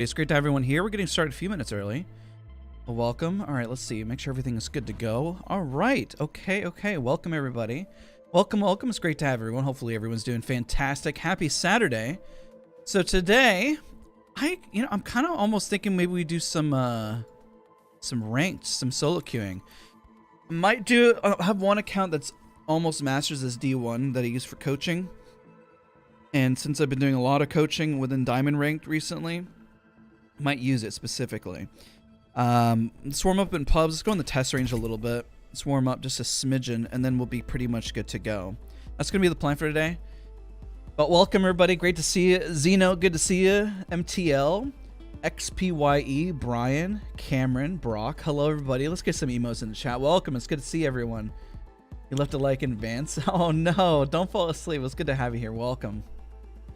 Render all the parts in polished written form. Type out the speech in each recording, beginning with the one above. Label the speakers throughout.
Speaker 1: It's great to have everyone here. We're getting started a few minutes early. Well, welcome. All right, let's see. Make sure everything is good to go. All right. Okay. Welcome, everybody. Welcome. It's great to have everyone. Hopefully, everyone's doing fantastic. Happy Saturday. So today, I'm kind of almost thinking maybe we do some ranked, some solo queuing. I have one account that's almost masters as D1 that I use for coaching. And since I've been doing a lot of coaching within Diamond Ranked recently, might use it specifically. Let's warm up in pubs. Let's go in the test range a little bit. Let's warm up just a smidgen, and then we'll be pretty much good to go. That's going to be the plan for today. But welcome, everybody. Great to see you. Zeno, good to see you. MTL, XPYE, Brian, Cameron, Brock. Hello, everybody. Let's get some emotes in the chat. Welcome. It's good to see everyone. You left a like in advance. Oh, no. Don't fall asleep. It's good to have you here. Welcome.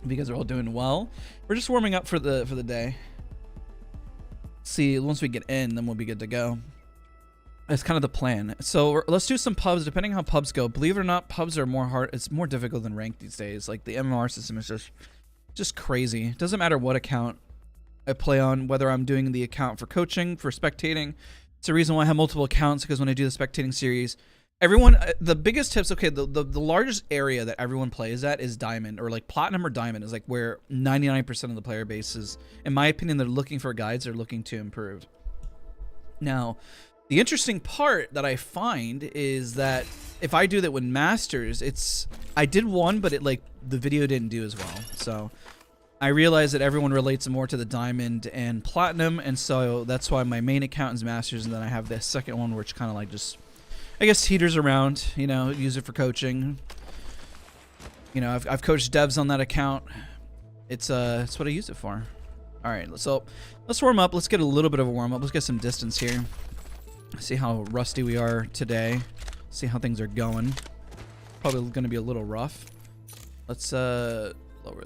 Speaker 1: You guys are all doing well. We're just warming up for the day. See, once we get in, then we'll be good to go. That's kind of the plan. So let's do some pubs. Depending on how pubs go, believe it or not, pubs are more hard. It's more difficult than ranked these days. Like the MMR system is just crazy. It doesn't matter what account I play on, whether I'm doing the account for coaching, for spectating. It's the reason why I have multiple accounts, because when I do the spectating series, everyone, the biggest tips, okay, the largest area that everyone plays at is diamond, or like platinum or diamond is like where 99% of the player base is. In my opinion, they're looking for guides, they're looking to improve. Now, the interesting part that I find is that if I do that with masters, I did one, but the video didn't do as well. So I realized that everyone relates more to the diamond and platinum, and so that's why my main account is masters, and then I have this second one which kind of like just, I guess, teeters around, use it for coaching. I've coached devs on that account. It's what I use it for. All right, so let's warm up. Let's get a little bit of a warm up. Let's get some distance here. See how rusty we are today. See how things are going. Probably going to be a little rough. Let's lower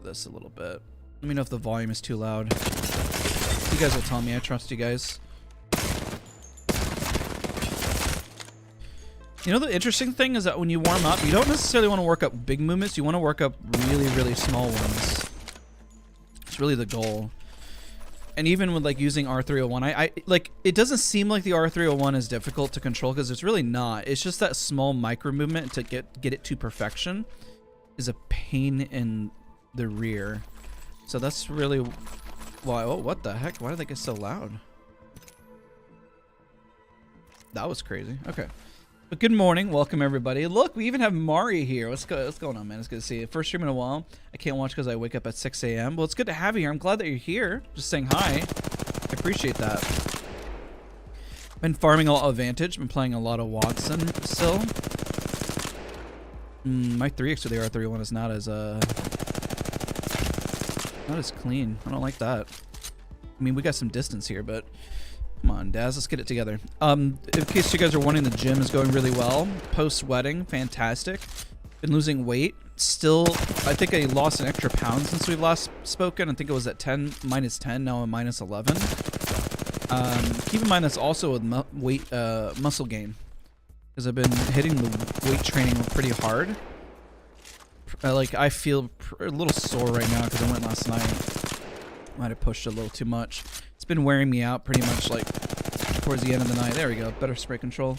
Speaker 1: this a little bit. Let me know if the volume is too loud. You guys will tell me. I trust you guys. The interesting thing is that when you warm up, you don't necessarily want to work up big movements. You want to work up really, really small ones. It's really the goal. And even with using R301, I it doesn't seem like the R301 is difficult to control, because it's really not. It's just that small micro movement to get it to perfection is a pain in the rear. So that's really why. Oh, what the heck? Why did they get so loud? That was crazy. Okay. But good morning, welcome everybody. Look, we even have Mari here. What's going on, man? It's good to see you. First stream in a while. I can't watch because I wake up at 6 a.m. Well, it's good to have you here. I'm glad that you're here. Just saying hi. I appreciate that. Been farming a lot of Vantage. Been playing a lot of Wattson still. My 3x with the R31 is not as clean. I don't like that. I mean, we got some distance here, but come on, Daz, let's get it together. In case you guys are wondering, the gym is going really well. Post-wedding, fantastic. Been losing weight. Still, I think I lost an extra pound since we've last spoken. I think it was at minus 10, now I'm minus 11. Keep in mind that's also with muscle gain, because I've been hitting the weight training pretty hard. I feel a little sore right now because I went last night. Might have pushed a little too much. It's been wearing me out pretty much towards the end of the night. There we go. Better spray control.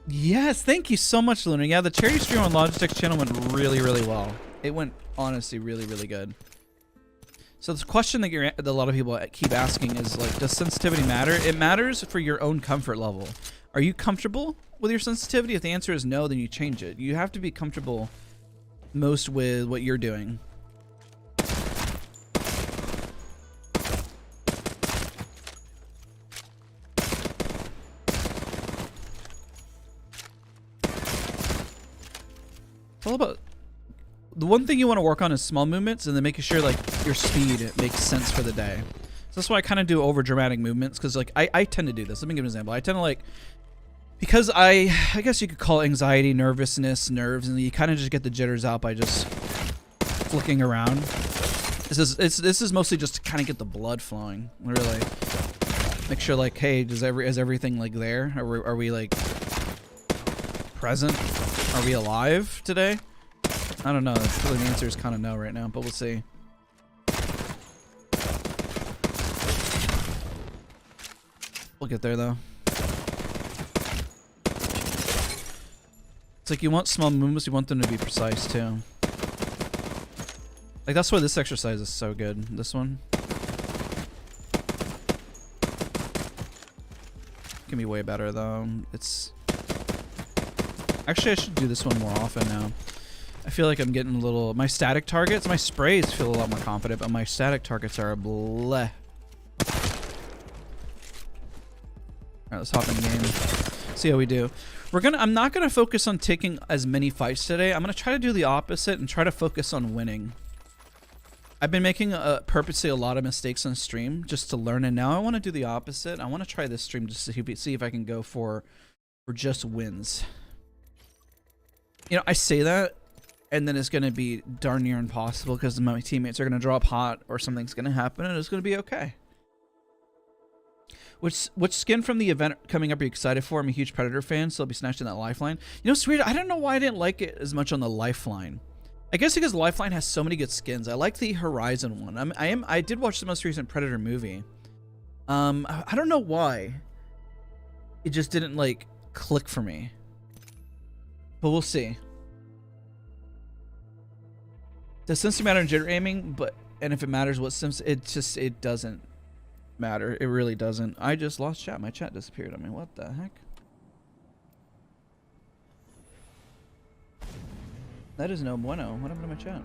Speaker 1: Yes, thank you so much, Luna. Yeah, the charity stream on Logitech's channel went really, really well. It went, honestly, really, really good. So the question that a lot of people keep asking is, does sensitivity matter? It matters for your own comfort level. Are you comfortable with your sensitivity? If the answer is no, then you change it. You have to be comfortable most with what you're doing. All about the one thing you want to work on is small movements, and then making sure your speed makes sense for the day. So that's why I kind of do over dramatic movements, because I tend to do this. Let me give an example. I tend to because I guess you could call it anxiety, nervousness, nerves, and you kind of just get the jitters out by just flicking around. This is mostly just to kind of get the blood flowing. Really make sure hey, is everything there? Are we present? Are we alive today? I don't know. Really, the answer is kind of no right now, but we'll see. We'll get there though. It's like you want small movements, you want them to be precise too. Like that's why this exercise is so good. This one can be way better though. It's actually I should do this one more often now. I feel like I'm getting a little. My static targets, my sprays feel a lot more confident, but my static targets are a bleh. Alright, let's hop in the game. See how we do. I'm not gonna focus on taking as many fights today. I'm gonna try to do the opposite and try to focus on winning. I've been making purposely a lot of mistakes on stream just to learn, and now I want to do the opposite. I want to try this stream just to see if I can go for just wins. You know, I say that, and then it's gonna be darn near impossible because my teammates are gonna drop hot or something's gonna happen, and it's gonna be okay. Which skin from the event coming up are you excited for? I'm a huge Predator fan, so I'll be snatching that lifeline. You know, it's weird. I don't know why I didn't like it as much on the lifeline. I guess because lifeline has so many good skins. I like the Horizon one. I did watch the most recent Predator movie. I don't know why. It just didn't like click for me. But we'll see. Does sense matter in jitter aiming? And if it matters what sims, it doesn't matter. It really doesn't. I just lost chat. My chat disappeared. I mean, what the heck? That is no bueno. What happened to my chat?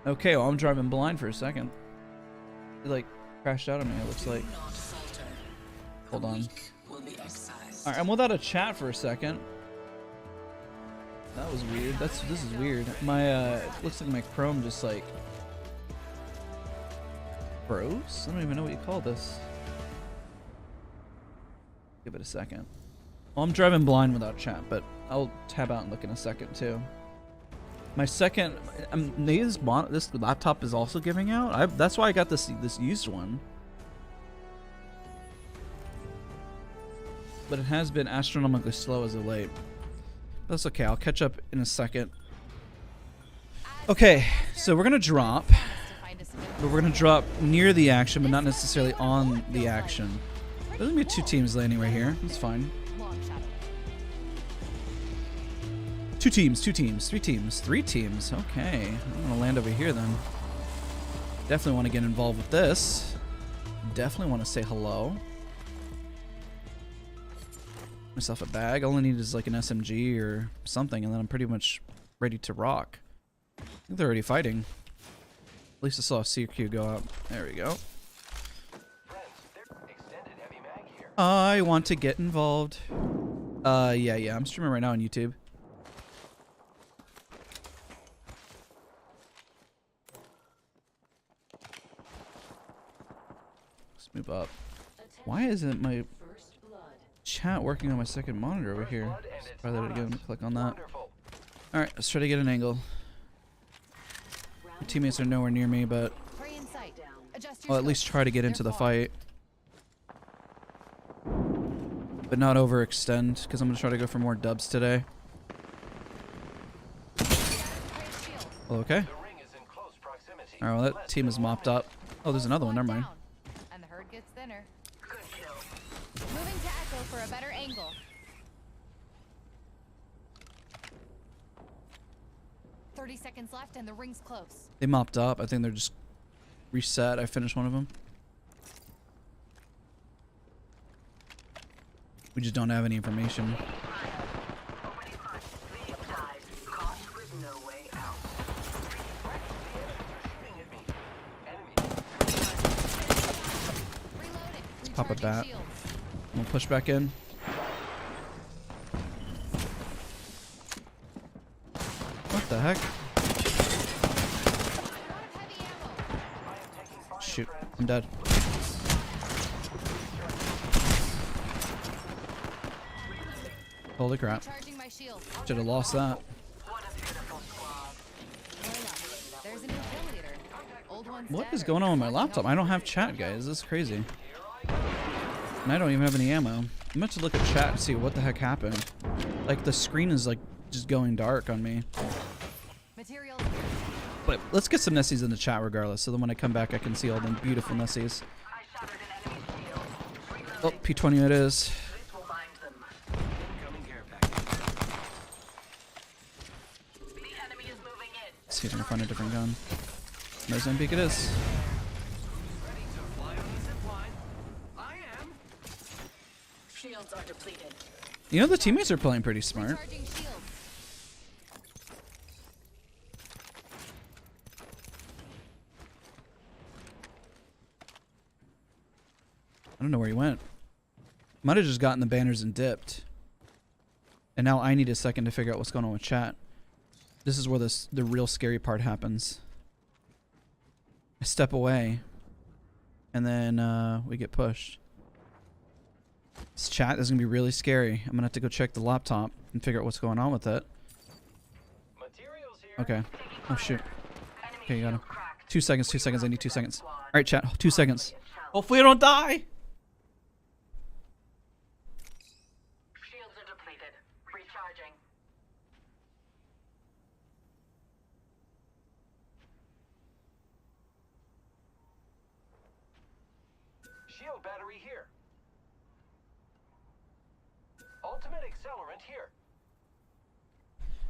Speaker 1: Okay, well, I'm driving blind for a second. It like crashed out on me, it looks like. Hold on. Alright, I'm without a chat for a second. That was weird. This is weird. My it looks like my Chrome just like froze? I don't even know what you call this. Give it a second. Well, I'm driving blind without chat, but I'll tab out and look in a second too. My second, this laptop is also giving out. That's why I got this used one. But it has been astronomically slow as of late. That's okay. I'll catch up in a second. Okay, so we're gonna drop. But we're gonna drop near the action, but not necessarily on the action. There's gonna be 2 teams landing right here. That's fine. 2 teams, 2 teams, 3 teams, 3 teams. Okay, I'm gonna land over here then. Definitely want to get involved with this. Definitely want to say hello. Myself a bag. All I need is like an SMG or something, and then I'm pretty much ready to rock. I think they're already fighting. At least I saw a CQ go up. There we go. I want to get involved. Yeah. I'm streaming right now on YouTube. Let's move up. Why isn't my chat working on my second monitor over here? Let's try that again. Click on that. Alright, let's try to get an angle. My teammates are nowhere near me, but I'll at least try to get into the fight. But not overextend, because I'm going to try to go for more dubs today. Oh, okay. Alright, well that team is mopped up. Oh, there's another one. Never mind.
Speaker 2: And the herd gets thinner. Moving to Echo for a better angle. 30 seconds left and the ring's close.
Speaker 1: They mopped up. I think they're just reset. I finished one of them. We just don't have any information. Let's pop a bat. We'll push back in. What the heck? Shoot, I'm dead. Holy crap. Should have lost that. What is going on with my laptop? I don't have chat, guys. This is crazy. And I don't even have any ammo. I'm about to look at chat and see what the heck happened. Like, the screen is, like, just going dark on me. But let's get some Nessies in the chat regardless, so then when I come back I can see all them beautiful Nessies. Oh, P20 it is. Let's see if I can find a different gun. Mozambique it is.
Speaker 3: Shields are depleted.
Speaker 1: You know, the teammates are playing pretty smart.
Speaker 2: Recharging shields.
Speaker 1: I don't know where he went. Might have just gotten the banners and dipped. And now I need a second to figure out what's going on with chat. This is where the real scary part happens. I step away. And then we get pushed. This chat is going to be really scary. I'm going to have to go check the laptop and figure out what's going on with it. Okay. Oh, shoot. Okay, you got him. 2 seconds, 2 seconds. I need 2 seconds. All right, chat. 2 seconds. Hopefully I don't die.
Speaker 3: Shields are depleted. Recharging.
Speaker 4: Shield battery here. Ultimate accelerant here.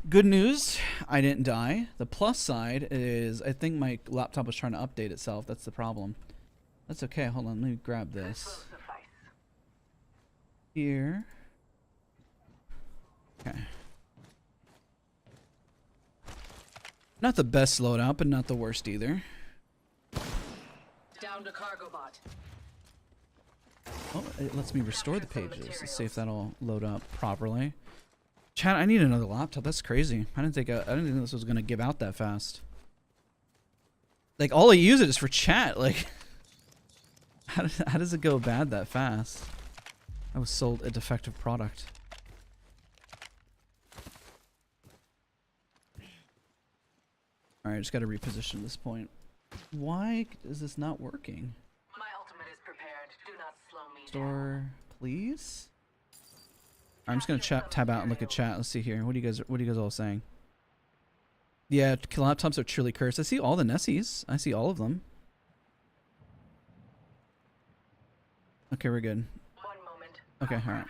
Speaker 1: Good news, I didn't die. The plus side is I think my laptop was trying to update itself. That's the problem. That's okay. Hold on. Let me grab this. Here. Okay. Not the best loadout, but not the worst either.
Speaker 3: Down to cargo bot.
Speaker 1: Oh, it lets me restore the pages. Let's see if that'll load up properly. Chat, I need another laptop. That's crazy. I didn't think this was gonna give out that fast. Like, all I use it is for chat. Like, how does it go bad that fast? I was sold a defective product. All right, I just got to reposition this point. Why is this not working?
Speaker 3: My ultimate is prepared. Do not slow me
Speaker 1: Store, please. I'm just gonna tab out and look at chat. Let's see here. What are you guys all saying? Yeah, laptops are truly cursed. I see all the Nessies. I see all of them. Okay, we're good.
Speaker 3: 1 moment.
Speaker 1: Okay, all right.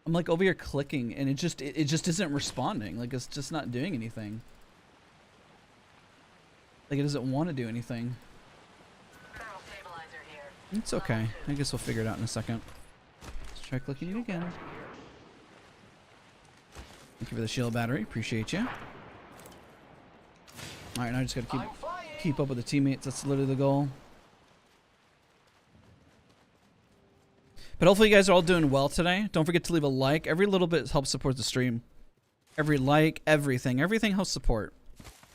Speaker 1: I'm like over here clicking, and it just isn't responding. Like, it's just not doing anything. Like, it doesn't want to do anything.
Speaker 3: Barrel stabilizer here.
Speaker 1: It's okay. I guess we'll figure it out in a second. Let's try clicking it again. Thank you for the shield battery. Appreciate you. Alright, now I just gotta keep up with the teammates. That's literally the goal. But hopefully you guys are all doing well today. Don't forget to leave a like. Every little bit helps support the stream. Every like, everything. Everything helps support.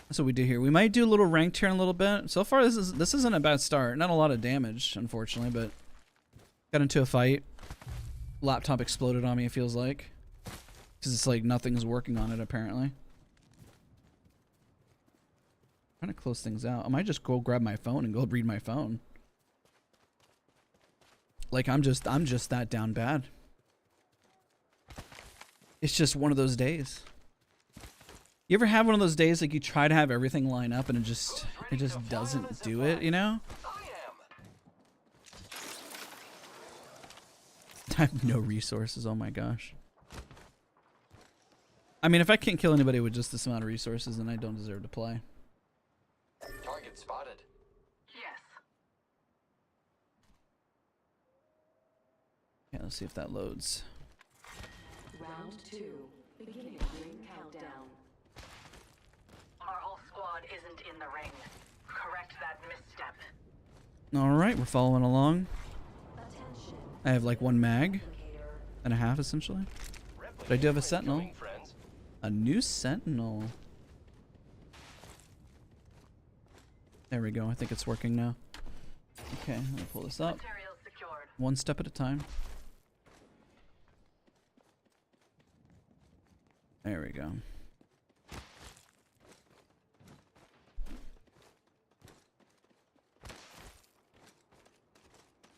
Speaker 1: That's what we do here. We might do a little ranked here in a little bit. So far, this isn't a bad start. Not a lot of damage, unfortunately, but got into a fight. Laptop exploded on me, it feels like. Because it's like nothing's working on it, apparently. Trying to close things out. I might just go grab my phone and go read my phone. Like, I'm just that down bad. It's just one of those days. You ever have one of those days like you try to have everything line up and it just doesn't do it, you know? I have no resources, oh my gosh. I mean, if I can't kill anybody with just this amount of resources, then I don't deserve to play.
Speaker 4: Target spotted.
Speaker 3: Yes.
Speaker 1: Yeah, let's see if that loads.
Speaker 5: Round 2. Beginning ring countdown.
Speaker 3: Our whole squad isn't in the ring. Correct that misstep.
Speaker 1: Alright, we're following along.
Speaker 5: Attention.
Speaker 1: I have like 1 mag and a half, essentially. But I do have a sentinel. A new sentinel. There we go. I think it's working now. Okay, let me pull this up.
Speaker 3: Materials secured.
Speaker 1: 1 step at a time. There we go.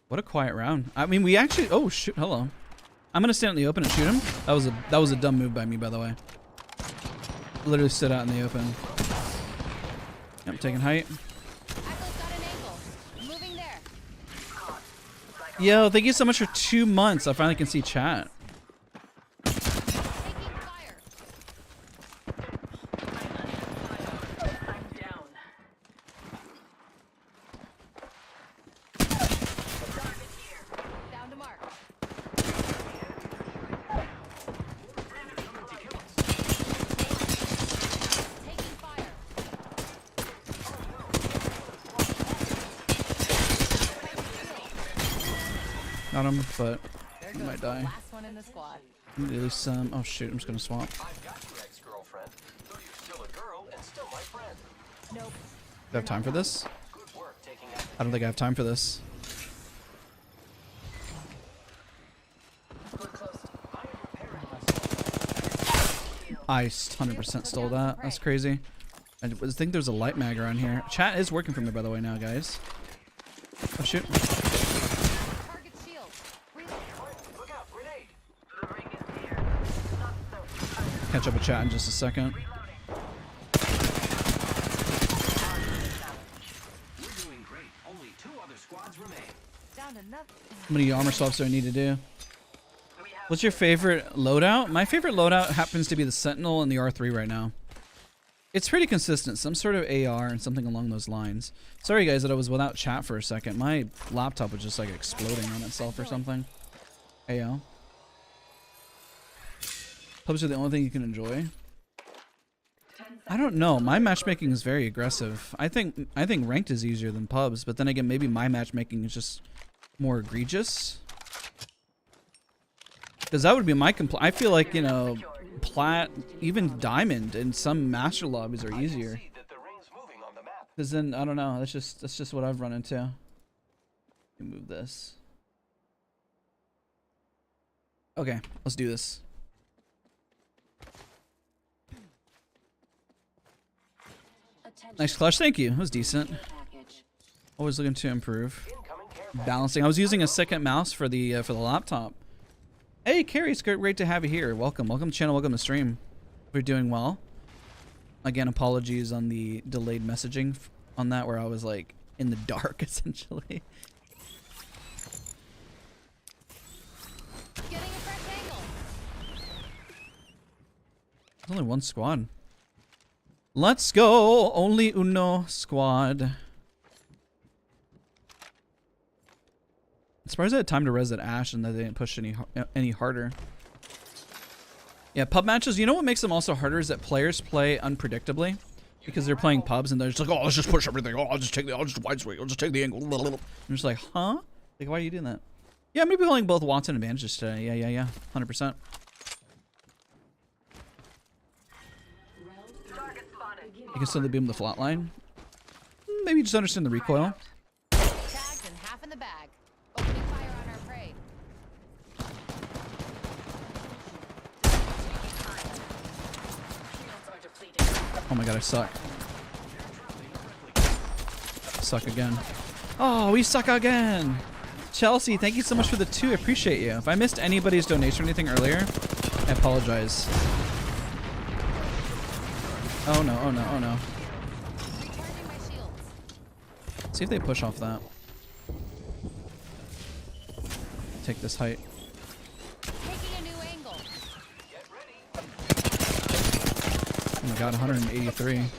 Speaker 1: What a quiet round. I mean, we actually... Oh, shoot. Hello. I'm going to stand in the open and shoot him. That was a dumb move by me, by the way. Literally stood out in the open. Yep, taking height.
Speaker 2: Echo's got an angle. Moving there.
Speaker 1: Yo, thank you so much for 2 months. I finally can see chat.
Speaker 2: Taking fire.
Speaker 3: I'm down. Target here.
Speaker 2: Down to mark. Taking fire.
Speaker 1: Got him, but he might die.
Speaker 2: Last one in the squad.
Speaker 1: At least some. Oh shoot, I'm just gonna swap.
Speaker 4: I've got your ex-girlfriend, though you're still a girl and still my friend.
Speaker 2: Nope.
Speaker 1: Do I have time for this?
Speaker 4: Good work taking out
Speaker 1: I don't think I have time for this.
Speaker 3: We're close.
Speaker 4: I am repairing myself.
Speaker 1: I 100% stole that. That's crazy. I think there's a light mag around here. Chat is working for me, by the way, now, guys. Oh shoot.
Speaker 2: Target shield. Reload.
Speaker 4: Look out, grenade!
Speaker 3: The ring is near. Not so fast.
Speaker 1: Catch up with chat in just a second.
Speaker 4: We're doing great. Only 2 other squads remain.
Speaker 2: Down another.
Speaker 1: How many armor swaps do I need to do?
Speaker 3: We have
Speaker 1: What's your favorite loadout? My favorite loadout happens to be the Sentinel and the R3 right now. It's pretty consistent. Some sort of AR and something along those lines. Sorry guys that I was without chat for a second. My laptop was just like exploding on itself or something. Hey yo. Pubs are the only thing you can enjoy. I don't know. My matchmaking is very aggressive. I think ranked is easier than pubs, but then again maybe my matchmaking is just more egregious. Because that would be my complaint. I feel like, you know, plat, even diamond, and some master lobbies are easier.
Speaker 4: See that the ring's moving on the map.
Speaker 1: Because then I don't know. That's just what I've run into. Let me move this. Okay, let's do this.
Speaker 5: Attention.
Speaker 1: Nice clutch. Thank you. It was decent.
Speaker 5: Package.
Speaker 1: Always looking to improve.
Speaker 4: Incoming care
Speaker 1: Balancing. I was using a second mouse for the laptop. Hey, Carrie, it's great to have you here. Welcome to the channel. Welcome to stream. We're doing well. Again, apologies on the delayed messaging on that, where I was like in the dark essentially.
Speaker 2: Getting a fresh angle.
Speaker 1: There's only one squad. Let's go. Only uno squad. I'm surprised I had time to res that Ash and that they didn't push any harder. Yeah, pub matches, you know what makes them also harder is that players play unpredictably. Because they're playing pubs and they're just like, oh, let's just push everything. Oh, I'll just wide swing. I'll just take the angle. I'm just like, huh? Like, why are you doing that? Yeah, I'm going to be playing both Wattson and Vantages today. Yeah. 100%.
Speaker 3: target spotted.
Speaker 1: You can still beam the flat line. Maybe just understand the recoil.
Speaker 2: Tagged and half in the bag. Opening fire on our prey.
Speaker 3: Shields are depleted.
Speaker 1: Oh my god, I suck. Suck again. Oh, we suck again. Chelsea, thank you so much for the 2. I appreciate you. If I missed anybody's donation or anything earlier, I apologize. Oh no.
Speaker 2: Recharging my shields.
Speaker 1: See if they push off that. Take this height.
Speaker 2: Taking a new angle.
Speaker 1: Oh my god, 183.
Speaker 2: Reloading.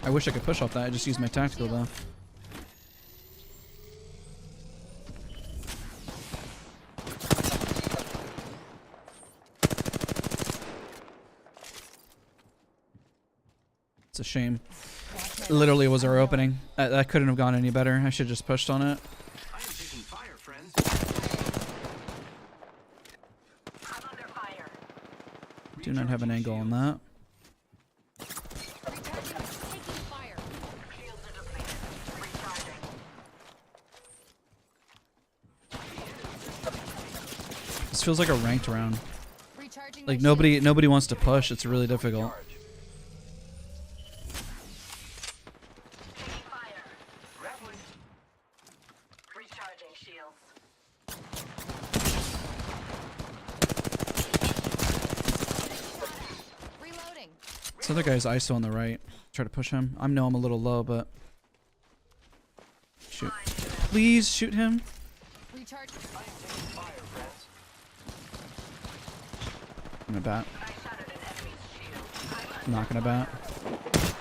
Speaker 1: I wish I could push off that. I just used my tactical though. It's a shame. Literally was our opening. That couldn't have gone any better. I should have just pushed on it.
Speaker 4: I am taking fire, friends.
Speaker 3: I'm under fire.
Speaker 1: Do not have an angle on that.
Speaker 2: Recharging. Taking fire.
Speaker 3: Shields are depleted. Recharging.
Speaker 1: This feels like a ranked round.
Speaker 2: Recharging.
Speaker 1: Like
Speaker 2: my shields.
Speaker 1: nobody wants to push. It's really difficult.
Speaker 3: Taking fire.
Speaker 4: Grappling.
Speaker 3: Recharging shields.
Speaker 2: Reloading.
Speaker 1: This other guy's ISO on the right. Try to push him. I'm a little low, but shoot. Please shoot him.
Speaker 2: Recharge.
Speaker 4: I am taking fire, friends.
Speaker 1: I'm gonna bat.
Speaker 3: I shattered an enemy's shield.
Speaker 1: I'm not gonna bat.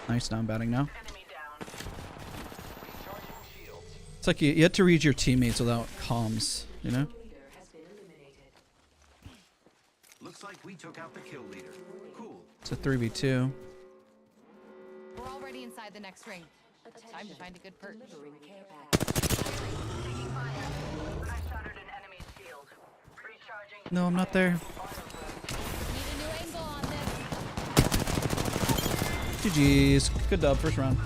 Speaker 1: Nice, now I'm batting now.
Speaker 3: Enemy down.
Speaker 4: Recharging shields.
Speaker 1: It's like you have to read your teammates without comms, you know?
Speaker 5: Leader has been eliminated.
Speaker 6: Looks like we took out the kill leader. Cool.
Speaker 1: It's a 3v2.
Speaker 2: We're already inside the next ring. Time to find a good perch.
Speaker 5: Delivering care package.
Speaker 3: I shattered an enemy's shield. Recharging.
Speaker 1: No, I'm not there.
Speaker 2: Need a new angle on this.
Speaker 1: GG's. Good dub, first round.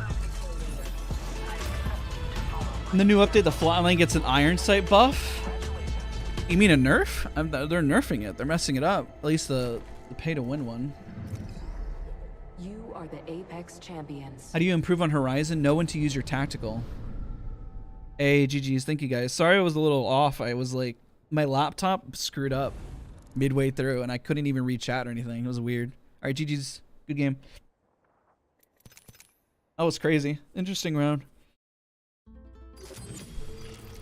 Speaker 1: In the new update, the flatline gets an iron sight buff. You mean a nerf? They're nerfing it. They're messing it up. At least the pay to win one.
Speaker 5: You are the Apex champions.
Speaker 1: How do you improve on Horizon? Know when to use your tactical. Hey, GG's. Thank you guys. Sorry I was a little off. I was like, my laptop screwed up midway through and I couldn't even read chat or anything. It was weird. All right, GG's. Good game. That was crazy. Interesting round.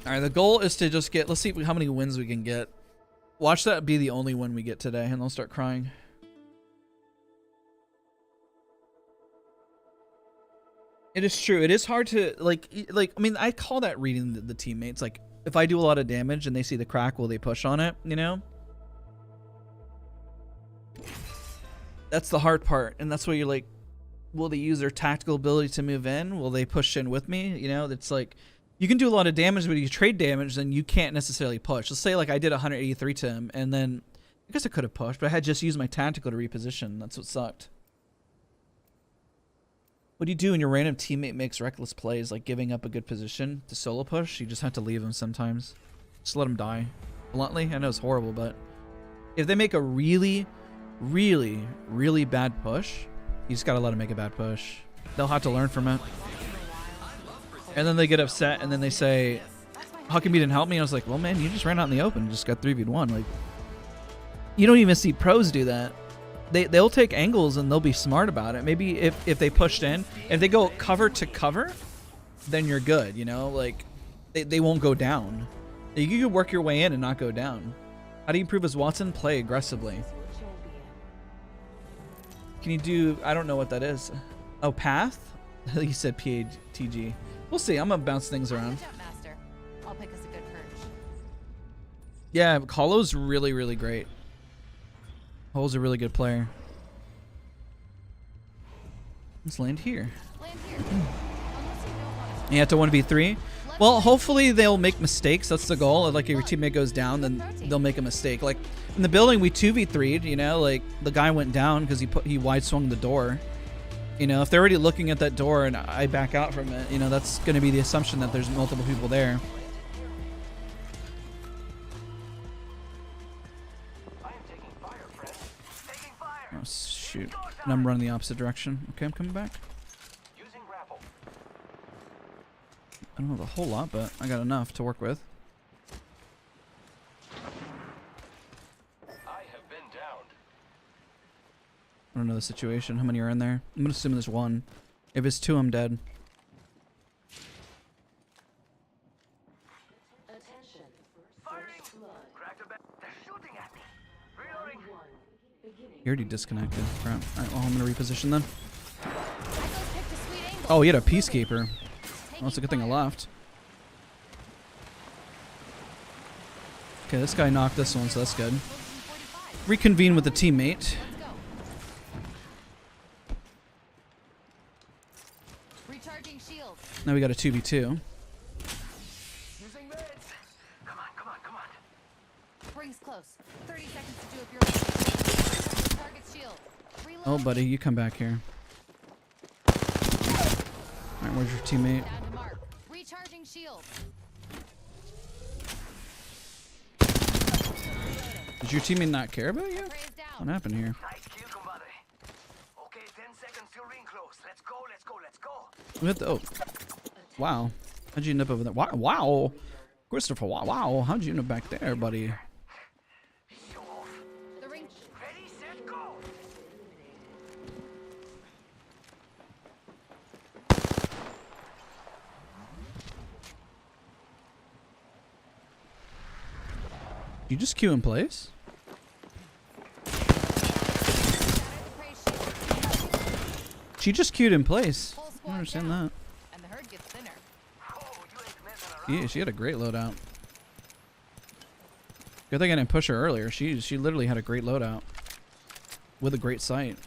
Speaker 1: All right, the goal is to just get, let's see how many wins we can get. Watch that be the only win we get today and they'll start crying. It is true. It is hard to like. I mean, I call that reading the teammates. Like, if I do a lot of damage and they see the crack, will they push on it? You know. That's the hard part, and that's where you're like, will they use their tactical ability to move in? Will they push in with me? You know, it's like you can do a lot of damage, but if you trade damage, then you can't necessarily push. Let's say like I did 183 to him, and then I guess I could have pushed, but I had just used my tactical to reposition. That's what sucked. What do you do when your random teammate makes reckless plays, like giving up a good position to solo push? You just have to leave them sometimes. Just let them die. Bluntly, I know it's horrible, but if they make a really, really, really bad push, you just gotta let them make a bad push. They'll have to learn from it. And then they get upset, and then they say, how come you didn't help me? And I was like, well, man, you just ran out in the open and just got 3v1. Like, you don't even see pros do that. They'll take angles and they'll be smart about it. Maybe if they pushed in, if they go cover to cover, then you're good, you know? Like, they won't go down. You can work your way in and not go down. How do you improve as Wattson? Play aggressively. Can you do, I don't know what that is. Oh, path? I think you said PATG. We'll see. I'm going to bounce things around.
Speaker 2: Jump master. I'll pick us a good perch.
Speaker 1: Yeah, Hollow's really, really great. Hole's a really good player. Let's land here.
Speaker 2: Land here. Unless you don't want to.
Speaker 1: You have to 1v3. Well, hopefully they'll make mistakes. That's the goal. Like if your teammate goes down, then they'll make a mistake. Like in the building, we 2v3'd. You know, like the guy went down because he wide swung the door. You know, if they're already looking at that door and I back out from it, you know, that's going to be the assumption that there's multiple people there. Oh, shoot. And I'm running the opposite direction. Okay, I'm coming back.
Speaker 4: Using grapple.
Speaker 1: I don't know a whole lot, but I got enough to work with.
Speaker 4: I have been downed.
Speaker 1: I don't know the situation. How many are in there? I'm going to assume there's one. If it's two, I'm dead.
Speaker 5: Attention.
Speaker 3: Firing. Crack the back. They're shooting at me. Reloading.
Speaker 1: He already disconnected. Crap. Alright, well, I'm going to reposition then.
Speaker 2: Echo's picked a sweet angle.
Speaker 1: Oh, he had a Peacekeeper. Well, it's a good thing I left. Okay, this guy knocked this one, so that's good. Reconvene with the teammate.
Speaker 2: Let's go. Recharging shields.
Speaker 1: Now we got a 2v2.
Speaker 3: Using meds. Come on, come on, come on.
Speaker 2: Rings close. 30 seconds to do up your target's shield. Reload.
Speaker 1: Oh, buddy, you come back here. Alright, where's your teammate?
Speaker 2: Down to mark. Recharging shield.
Speaker 1: Did your teammate not care about you?
Speaker 2: Prey is
Speaker 1: What
Speaker 2: down.
Speaker 1: happened here?
Speaker 3: Nice kill, compadre. Okay, 10 seconds till ring close. Let's go, let's go, let's go.
Speaker 1: We have to, oh. Wow. How'd you end up over there? Wow. Wow. Christopher, wow. Wow. How'd you end up back there, buddy?
Speaker 3: Show off.
Speaker 2: The ring.
Speaker 3: Ready, set, go.
Speaker 1: You just queue in place? She just queued in place. I don't understand that.
Speaker 2: And the herd gets thinner.
Speaker 1: Yeah, she had a great loadout. Good thing I didn't push her earlier. She literally had a great loadout. With a great sight.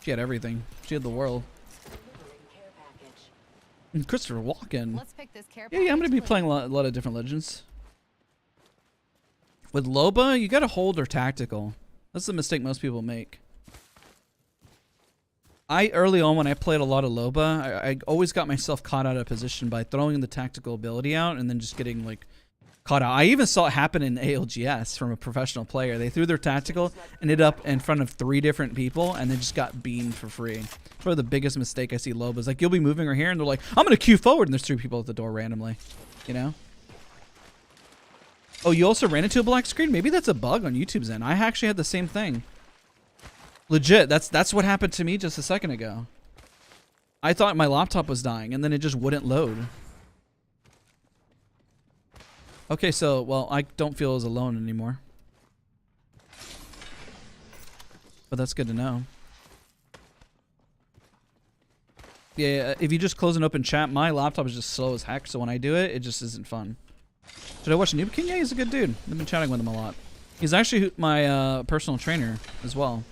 Speaker 1: She had everything. She had the world. And Christopher Walken.
Speaker 2: Let's pick this care
Speaker 1: Yeah, I'm going to be
Speaker 2: package
Speaker 1: playing a lot of different legends. With Loba, you got to hold her tactical. That's the mistake most people make. Early on when I played a lot of Loba, I always got myself caught out of position by throwing the tactical ability out and then just getting like caught out. I even saw it happen in ALGS from a professional player. They threw their tactical, ended up in front of 3 different people, and they just got beamed for free. Probably the biggest mistake I see Loba is like, you'll be moving her here, and they're like, I'm going to queue forward, and there's 3 people at the door randomly. You know? Oh, you also ran into a black screen? Maybe that's a bug on YouTube's end. I actually had the same thing. Legit, that's what happened to me just a second ago. I thought my laptop was dying, and then it just wouldn't load. Okay, so, well, I don't feel as alone anymore. But that's good to know. Yeah, if you just close an open chat, my laptop is just slow as heck, so when I do it, it just isn't fun. Should I watch Noob King? Yeah, he's a good dude. I've been chatting with him a lot. He's actually my personal trainer as well.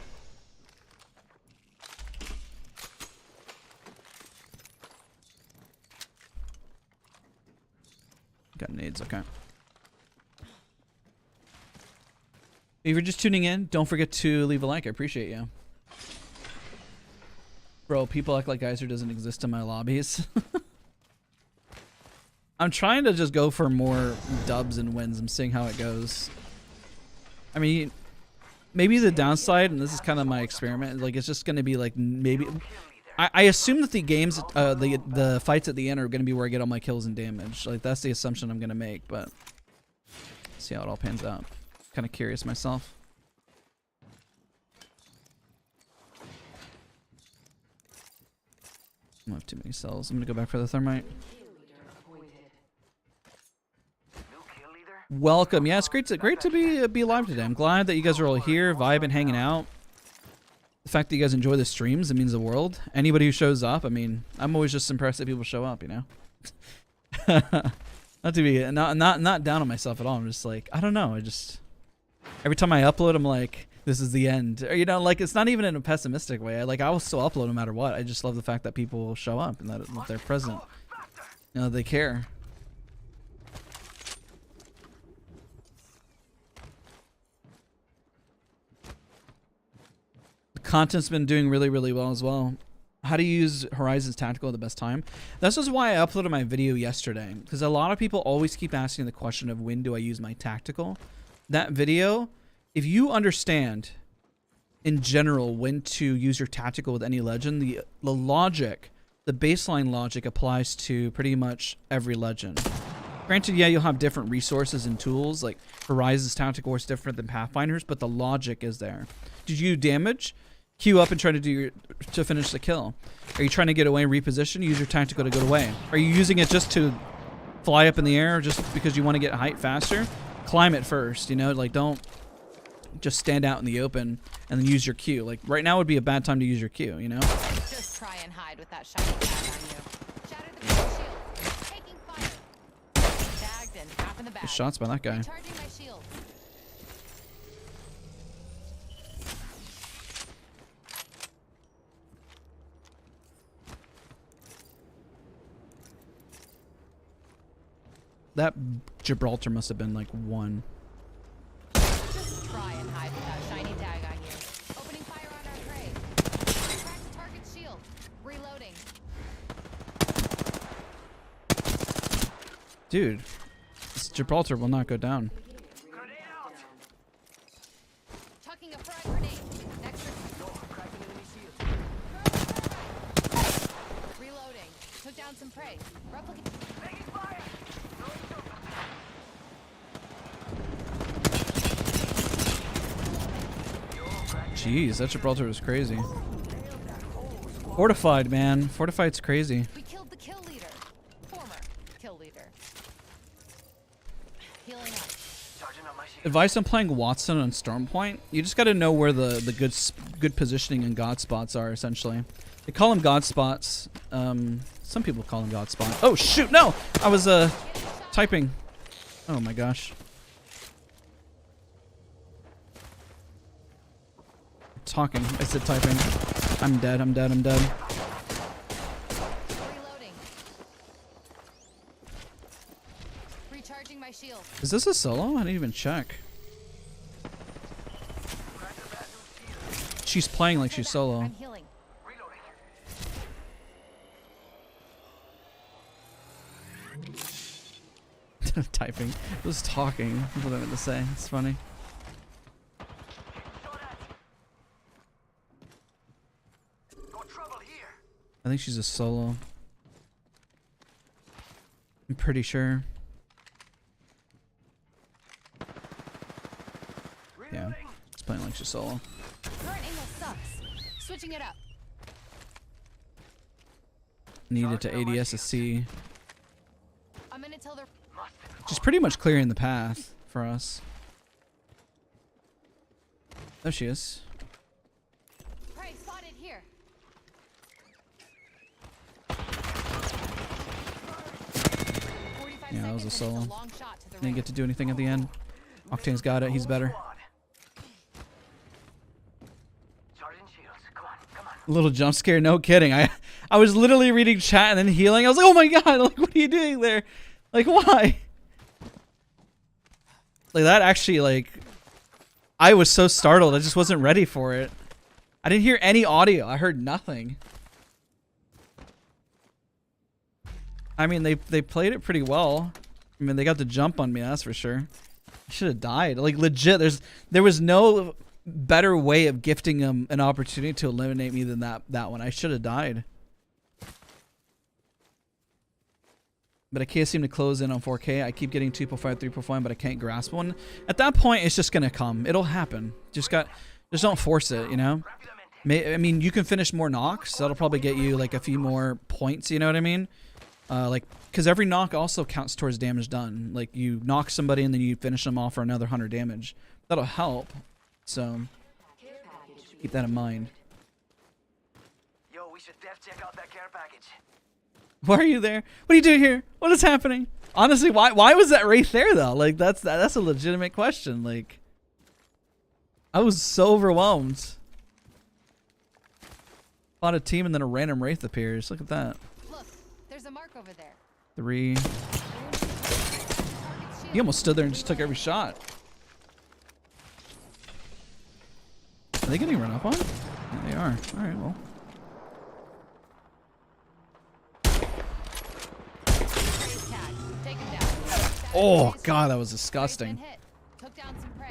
Speaker 1: Got nades, okay. If you're just tuning in, don't forget to leave a like. I appreciate you. Bro, people act like Geyser doesn't exist in my lobbies. I'm trying to just go for more dubs and wins. I'm seeing how it goes. I mean, maybe the downside, and this is kind of my experiment, like it's just going to be like maybe... I assume that the games, the fights at the end are going to be where I get all my kills and damage. Like that's the assumption I'm going to make, but see how it all pans out. Kind of curious myself. I don't have too many cells. I'm going to go back for the thermite. Welcome. Yeah, it's great to be live today. I'm glad that you guys are all here, vibing, hanging out. The fact that you guys enjoy the streams, it means the world. Anybody who shows up, I mean, I'm always just impressed that people show up, you know? Not to be not down on myself at all. I'm just like, I don't know. I just every time I upload, I'm like, this is the end. Or, you know, like it's not even in a pessimistic way. I will still upload no matter what. I just love the fact that people will show up and that they're present. You know, they care. Content's been doing really, really well as well. How to use Horizon's tactical at the best time. This is why I uploaded my video yesterday, because a lot of people always keep asking the question of when do I use my tactical. That video, if you understand in general when to use your tactical with any legend, the logic, the baseline logic applies to pretty much every legend. Granted, yeah, you'll have different resources and tools, like Horizon's tactical is different than Pathfinder's, but the logic is there. Did you do damage? Queue up and try to finish the kill. Are you trying to get away and reposition? Use your tactical to get away. Are you using it just to fly up in the air just because you want to get height faster? Climb it first, you know? Like, don't just stand out in the open and then use your Q. Like, right now would be a bad time to use your Q, you know?
Speaker 2: Just try and hide with that shiny tag on you. Shatter the shield. Taking fire. Tagged and half in the bag.
Speaker 1: Good shots by that guy.
Speaker 2: Recharging my shield.
Speaker 1: That Gibraltar must have been like 1.
Speaker 2: Just try and hide with that shiny tag on you. Opening fire on our prey. Crack the target's shield. Reloading.
Speaker 1: Dude, this Gibraltar will not go down.
Speaker 2: Chucking a frag grenade. Next. Reloading. Took down some prey. Replicate.
Speaker 1: Jeez, that Gibraltar was crazy. Fortified, man. Fortified's crazy.
Speaker 2: We killed the kill leader. Former kill leader. Healing up.
Speaker 4: Charging
Speaker 1: Advice on playing Wattson on Stormpoint. You just got to know where the good positioning and god spots are. Essentially, they call them god spots. Some people call them god spots. Oh shoot! No, I was typing. Oh my gosh. Talking. I said typing. I'm dead. I'm dead. I'm dead.
Speaker 2: Reloading. Recharging my shield.
Speaker 1: Is this a solo? I didn't even check. She's playing like she's solo.
Speaker 2: I'm healing.
Speaker 1: Typing. I was talking. What I meant to say. It's funny. I think she's a solo. I'm pretty sure. Yeah. It's playing like she's solo.
Speaker 2: Current angle sucks. Switching it up.
Speaker 1: Needed to ADS a C.
Speaker 2: I'm gonna tell the
Speaker 1: She's pretty much clearing the path for us. There she is.
Speaker 2: prey spotted here.
Speaker 1: Yeah, that was a solo.
Speaker 2: Long shot to the
Speaker 1: Didn't get to do anything at the end. Octane's got it. He's better. A little jump scare. No kidding. I was literally reading chat and then healing. I was like, oh my god! Like, what are you doing there? Like, why? Like that actually, like, I was so startled. I just wasn't ready for it. I didn't hear any audio. I heard nothing. I mean, they played it pretty well. I mean, they got the jump on me, that's for sure. I should have died. Like, legit, there was no better way of gifting them an opportunity to eliminate me than that one. I should have died. But I can't seem to close in on 4K. I keep getting 2.5, 3.5, but I can't grasp one. At that point, it's just gonna come. It'll happen. Just don't force it, you know? I mean, you can finish more knocks. That'll probably get you like a few more points, you know what I mean? Like, because every knock also counts towards damage done. Like, you knock somebody and then you finish them off for another 100 damage. That'll help. So, keep that in mind.
Speaker 4: Yo, we should def check out that care package.
Speaker 1: Why are you there? What are you doing here? What is happening? Honestly, why was that right there though? Like, that's a legitimate question. Like, I was so overwhelmed. Fought a team and then a random wraith appears. Look at that.
Speaker 2: Look, there's a mark over there.
Speaker 1: 3. He almost stood there and just took every shot. Are they getting run up on? Yeah, they are. All right, well. Oh god, that was disgusting.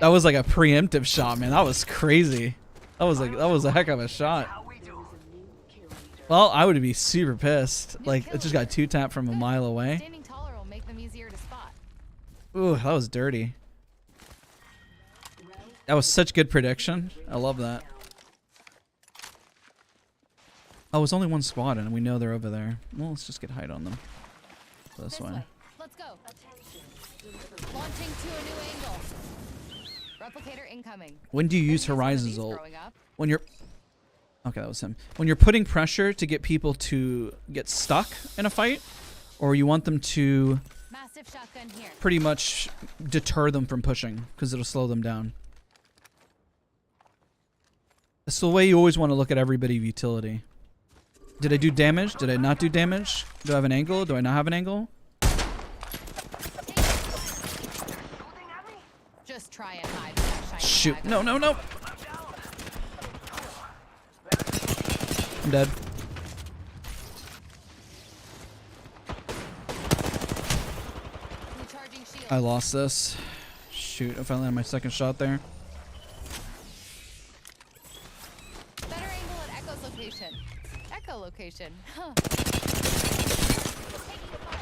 Speaker 1: That was like a preemptive shot, man. That was crazy. That was a heck of a shot. Well, I would be super pissed. Like, it just got 2-tapped from a mile away.
Speaker 2: Standing taller will make them easier to spot.
Speaker 1: Ooh, that was dirty. That was such good prediction. I love that. Oh, it's only one squad and we know they're over there. Well, let's just get height on them. This way.
Speaker 2: Let's go. Launching to a new angle. Replicator incoming.
Speaker 1: When do you use Horizon's ult? When you're... Okay, that was him. When you're putting pressure to get people to get stuck in a fight, or you want them to
Speaker 2: Massive shotgun here.
Speaker 1: pretty much deter them from pushing, because it'll slow them down. That's the way you always want to look at every bit of utility. Did I do damage? Did I not do damage? Do I have an angle? Do I not have an angle?
Speaker 2: Just try and hide with that shiny
Speaker 1: Shoot.
Speaker 2: tag.
Speaker 1: No, no, no. I'm dead.
Speaker 2: Recharging shield.
Speaker 1: I lost this. Shoot, I finally had my second shot there.
Speaker 2: Better angle at Echo's location. Echo location. Huh. Taking fire.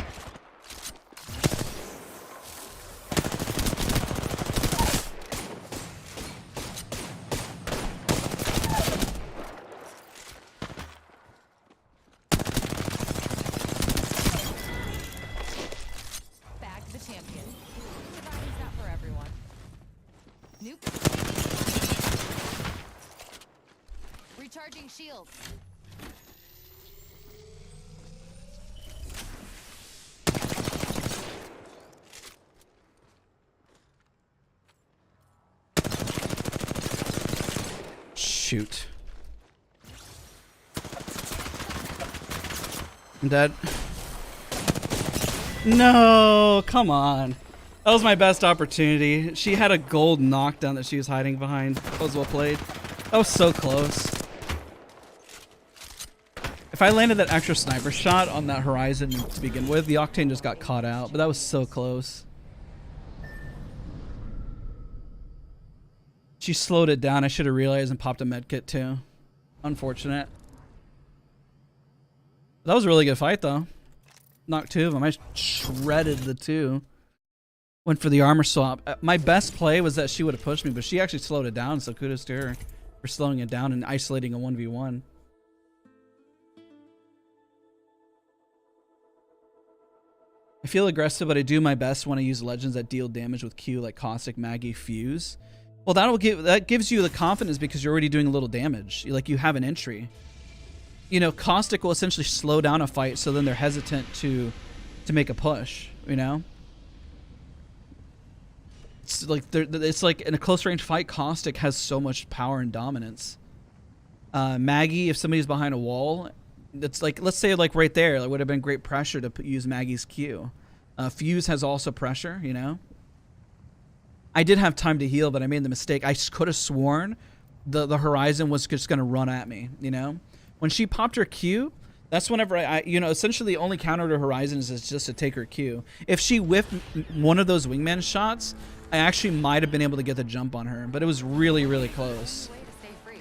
Speaker 2: Back to the champion. Surviving's not for everyone. shield.
Speaker 1: Shoot. I'm dead. No, come on. That was my best opportunity. She had a gold knockdown that she was hiding behind. That was well played. That was so close. If I landed that extra sniper shot on that horizon to begin with, the Octane just got caught out, but that was so close. She slowed it down. I should have realized and popped a medkit too. Unfortunate. That was a really good fight though. Knocked 2 of them. I shredded the 2. Went for the armor swap. My best play was that she would have pushed me, but she actually slowed it down, so kudos to her for slowing it down and isolating a 1v1. I feel aggressive, but I do my best when I use legends that deal damage with Q, like Caustic, Maggie, Fuse. Well, that gives you the confidence because you're already doing a little damage. You have an entry. You know, Caustic will essentially slow down a fight, so then they're hesitant to make a push. You know, it's like in a close range fight, Caustic has so much power and dominance. Maggie, if somebody's behind a wall, it's like, let's say like right there, it would have been great pressure to use Maggie's Q. Fuse has also pressure. You know. I did have time to heal, but I made the mistake. I could have sworn the horizon was just going to run at me, you know? When she popped her Q, that's whenever I you know, essentially the only counter to horizon is just to take her Q. If she whiffed one of those wingman shots, I actually might have been able to get the jump on her, but it was really, really close.
Speaker 2: Way to stay free.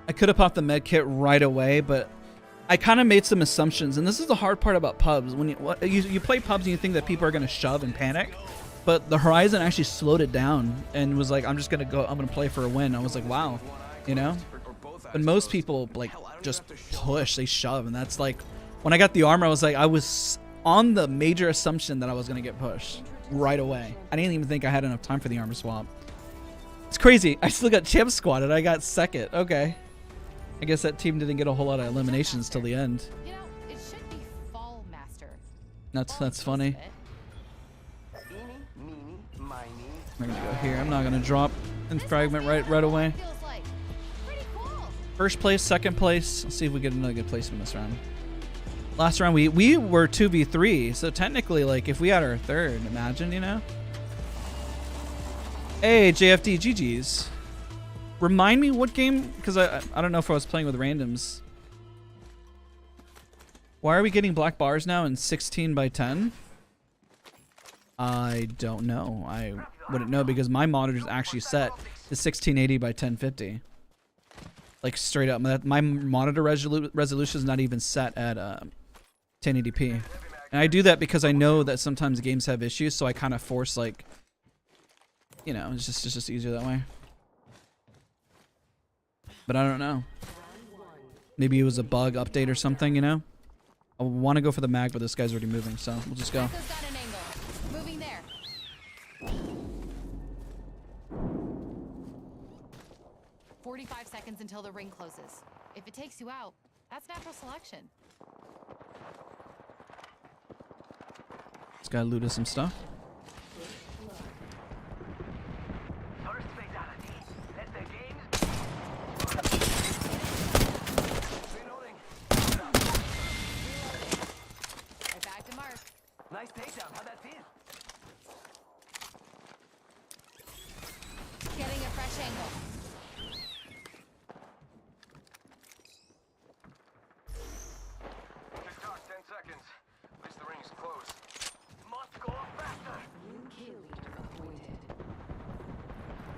Speaker 1: I could have popped the med kit right away, but I kind of made some assumptions, and this is the hard part about pubs. When you play pubs and you think that people are going to shove and panic, but the horizon actually slowed it down and was like, I'm just going to go, I'm going to play for a win. I was like, wow, you know? But most people like just push, they shove, and that's like, when I got the armor, I was like, I was on the major assumption that I was going to get pushed right away. I didn't even think I had enough time for the armor swap. It's crazy. I still got champ squad and I got second. Okay. I guess that team didn't get a whole lot of eliminations till the end.
Speaker 2: You know, it should be Fall Master.
Speaker 1: That's funny.
Speaker 4: Eeny, meeny, miny.
Speaker 1: I'm gonna go here. I'm not gonna drop and fragment right away.
Speaker 2: Feels like pretty cool.
Speaker 1: First place, second place. Let's see if we get another good placement this round. Last round we were 2v3, so technically, like, if we had our third, imagine, you know. Hey, JFD, GG's. Remind me what game, because I don't know if I was playing with randoms. Why are we getting black bars now in 16 by 10? I don't know. I wouldn't know because my monitor is actually set to 1680 by 1050. Like straight up, my monitor resolution is not even set at 1080p. And I do that because I know that sometimes games have issues, so I kind of force, like, you know, it's just easier that way. But I don't know. Maybe it was a bug update or something, you know? I want to go for the mag, but this guy's already moving, so we'll just go.
Speaker 2: Echo's got an angle. Moving there. 45 seconds until the ring closes. If it takes you out, that's natural selection.
Speaker 1: This guy looted some stuff.
Speaker 4: First fatality. Let the game. Reloading.
Speaker 2: Right back to Mark.
Speaker 4: Nice takedown. How'd that feel?
Speaker 2: Getting a fresh angle.
Speaker 4: TikTok, 10 seconds. At least the ring is closed. Must go faster.
Speaker 5: New kill leader appointed.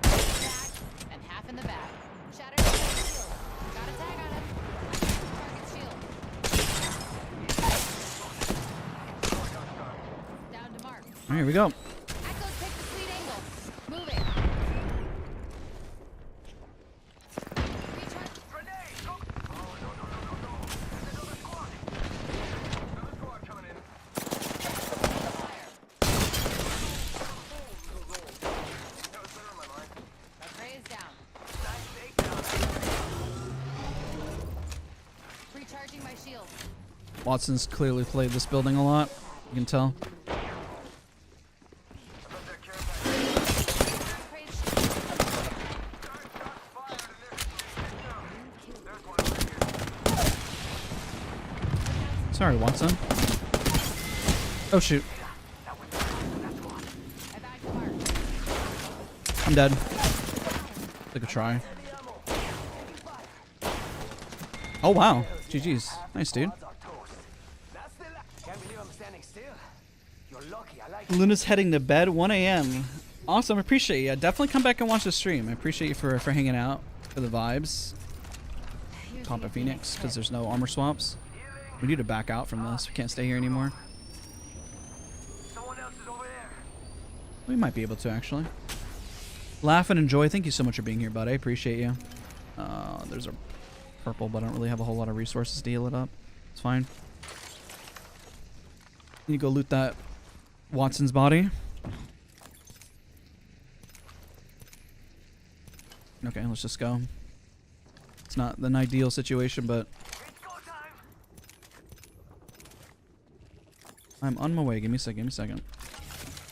Speaker 2: Back and half in the back. Shattered his shield. Got a tag on him. Target shield. Down to Mark.
Speaker 1: All right, here we go.
Speaker 2: Echo's picked the sweet angle. Moving. Recharge.
Speaker 4: Grenade! Go! Oh, no. There's another squad. Another squad coming in.
Speaker 2: Fire.
Speaker 4: That was better in my mind.
Speaker 2: That prey is down.
Speaker 1: Watson's clearly played this building a lot. You can tell. Sorry, Watson. Oh shoot. I'm dead. Took a try. Oh wow. GG's. Nice, dude. Luna's heading to bed, 1 a.m. Awesome, appreciate you. Definitely come back and watch the stream. I appreciate you for hanging out, for the vibes. Comp a Phoenix, because there's no armor swaps. We need to back out from this. We can't stay here anymore.
Speaker 4: Someone else is over there.
Speaker 1: We might be able to, actually. Laugh and enjoy. Thank you so much for being here, bud. I appreciate you. There's a purple, but I don't really have a whole lot of resources to heal it up. It's fine. Need to go loot that Watson's body. Okay, let's just go. It's not an ideal situation, but
Speaker 4: It's go time.
Speaker 1: I'm on my way. Give me a second. Give me a second.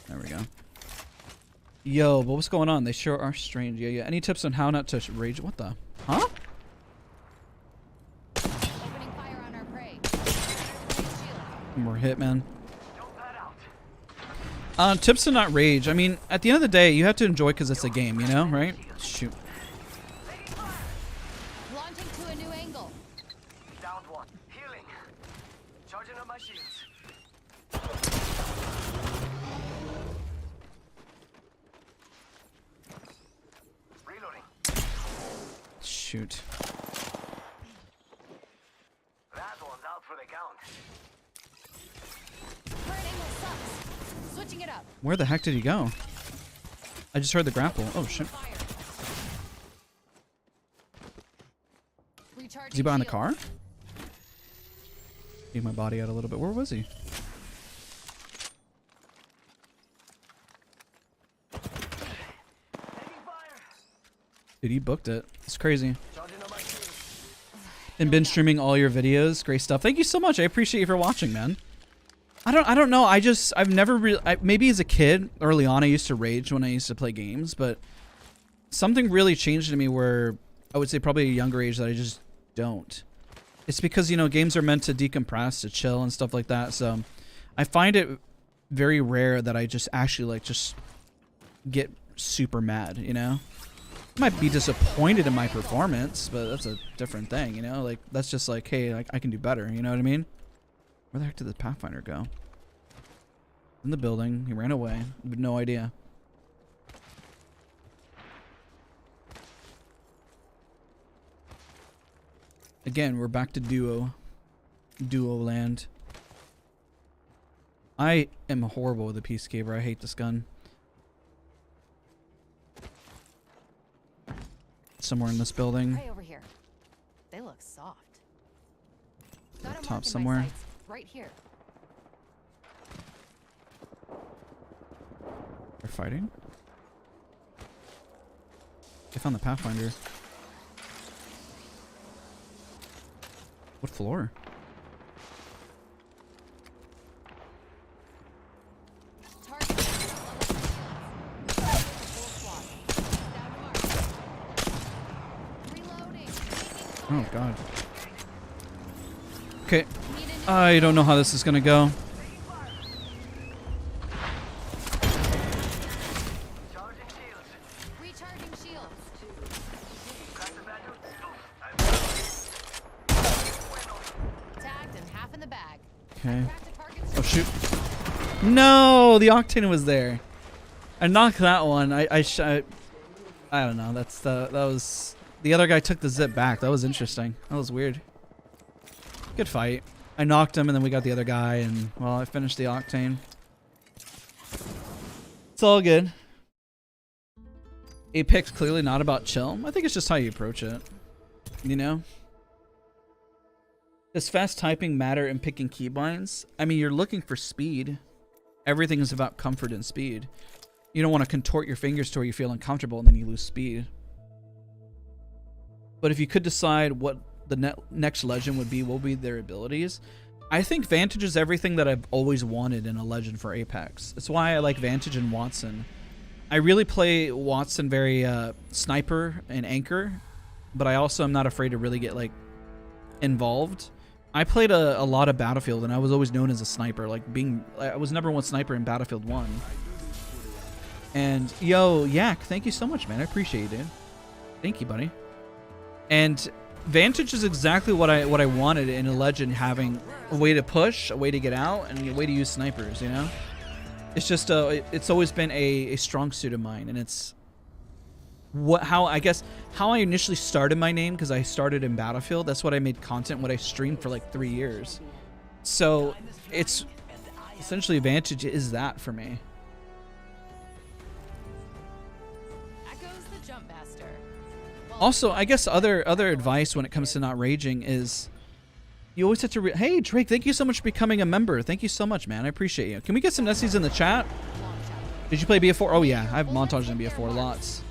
Speaker 1: There we go. Yo, but what's going on? They sure are strange. Yeah, yeah. Any tips on how not to rage? What the? Huh?
Speaker 2: Opening fire on our prey. Shield.
Speaker 1: We're hit, man.
Speaker 4: Don't pat out.
Speaker 1: Tips to not rage. I mean, at the end of the day, you have to enjoy because it's a game, you know, right? Shoot.
Speaker 2: Launching to a new angle.
Speaker 4: Downed one. Healing. Charging up my shields. Reloading.
Speaker 1: Shoot.
Speaker 4: That one's out for the count.
Speaker 2: Current angle sucks. Switching it up.
Speaker 1: Where the heck did he go? I just heard the grapple. Oh, shit.
Speaker 2: Fire. Recharging
Speaker 1: Is he behind the
Speaker 2: shield.
Speaker 1: car? Leave my body out a little bit. Where was he?
Speaker 4: Taking fire.
Speaker 1: Dude, he booked it. It's crazy.
Speaker 4: Charging up my shields.
Speaker 1: And been streaming all your videos. Great stuff. Thank you so much. I appreciate you for watching, man. I don't know. I've never really, maybe as a kid, early on, I used to rage when I used to play games, but something really changed in me where I would say probably at a younger age that I just don't. It's because, you know, games are meant to decompress, to chill and stuff like that. So I find it very rare that I just actually like just get super mad, you know? I might be disappointed in my performance, but that's a different thing, you know? Like, that's just like, hey, I can do better, you know what I mean? Where the heck did the Pathfinder go? In the building. He ran away. I have no idea. Again, we're back to duo land. I am horrible with a Peacekeeper. I hate this gun. Somewhere in this building.
Speaker 2: Prey over here. They look soft. Got a
Speaker 1: Top
Speaker 2: mark in my
Speaker 1: somewhere.
Speaker 2: sights. Right here.
Speaker 1: They're fighting? They found the Pathfinder. What floor?
Speaker 2: Target. Full squad. Down to mark. Reloading.
Speaker 1: Oh god. Okay.
Speaker 2: Need an
Speaker 1: I don't know how this is gonna go.
Speaker 4: Charging shields.
Speaker 2: recharging shields.
Speaker 4: Crack the bad news.
Speaker 2: Tagged and half in the bag.
Speaker 1: Okay.
Speaker 2: Cracked the target's
Speaker 1: Oh shoot. No, the Octane was there. I knocked that one. I don't know. That was the other guy took the zip back. That was interesting. That was weird. Good fight. I knocked him and then we got the other guy and well, I finished the Octane. It's all good. Apex clearly not about chill. I think it's just how you approach it. You know? Does fast typing matter in picking keybinds? I mean, you're looking for speed. Everything is about comfort and speed. You don't want to contort your fingers to where you feel uncomfortable and then you lose speed. But if you could decide what the next legend would be, what would be their abilities, I think Vantage is everything that I've always wanted in a Legend for Apex. That's why I like Vantage and Wattson. I really play Wattson very sniper and anchor, but I also am not afraid to really get like involved. I played a lot of Battlefield, and I was always known as a sniper. Like I was #1 sniper in Battlefield 1. And yo, Yak, thank you so much, man. I appreciate you, dude. Thank you, buddy. And Vantage is exactly what I wanted in a Legend, having a way to push, a way to get out, and a way to use snipers, you know? It's just it's always been a strong suit of mine, and it's how I initially started my name, because I started in Battlefield. That's what I made content, what I streamed for like 3 years. So it's essentially Vantage is that for me. Also, I guess other advice when it comes to not raging is you always have to hey Drake, thank you so much for becoming a member. Thank you so much, man. I appreciate you. Can we get some Nessies in the chat? Did you play BF4? Oh yeah, I have montage in BF4. Lots.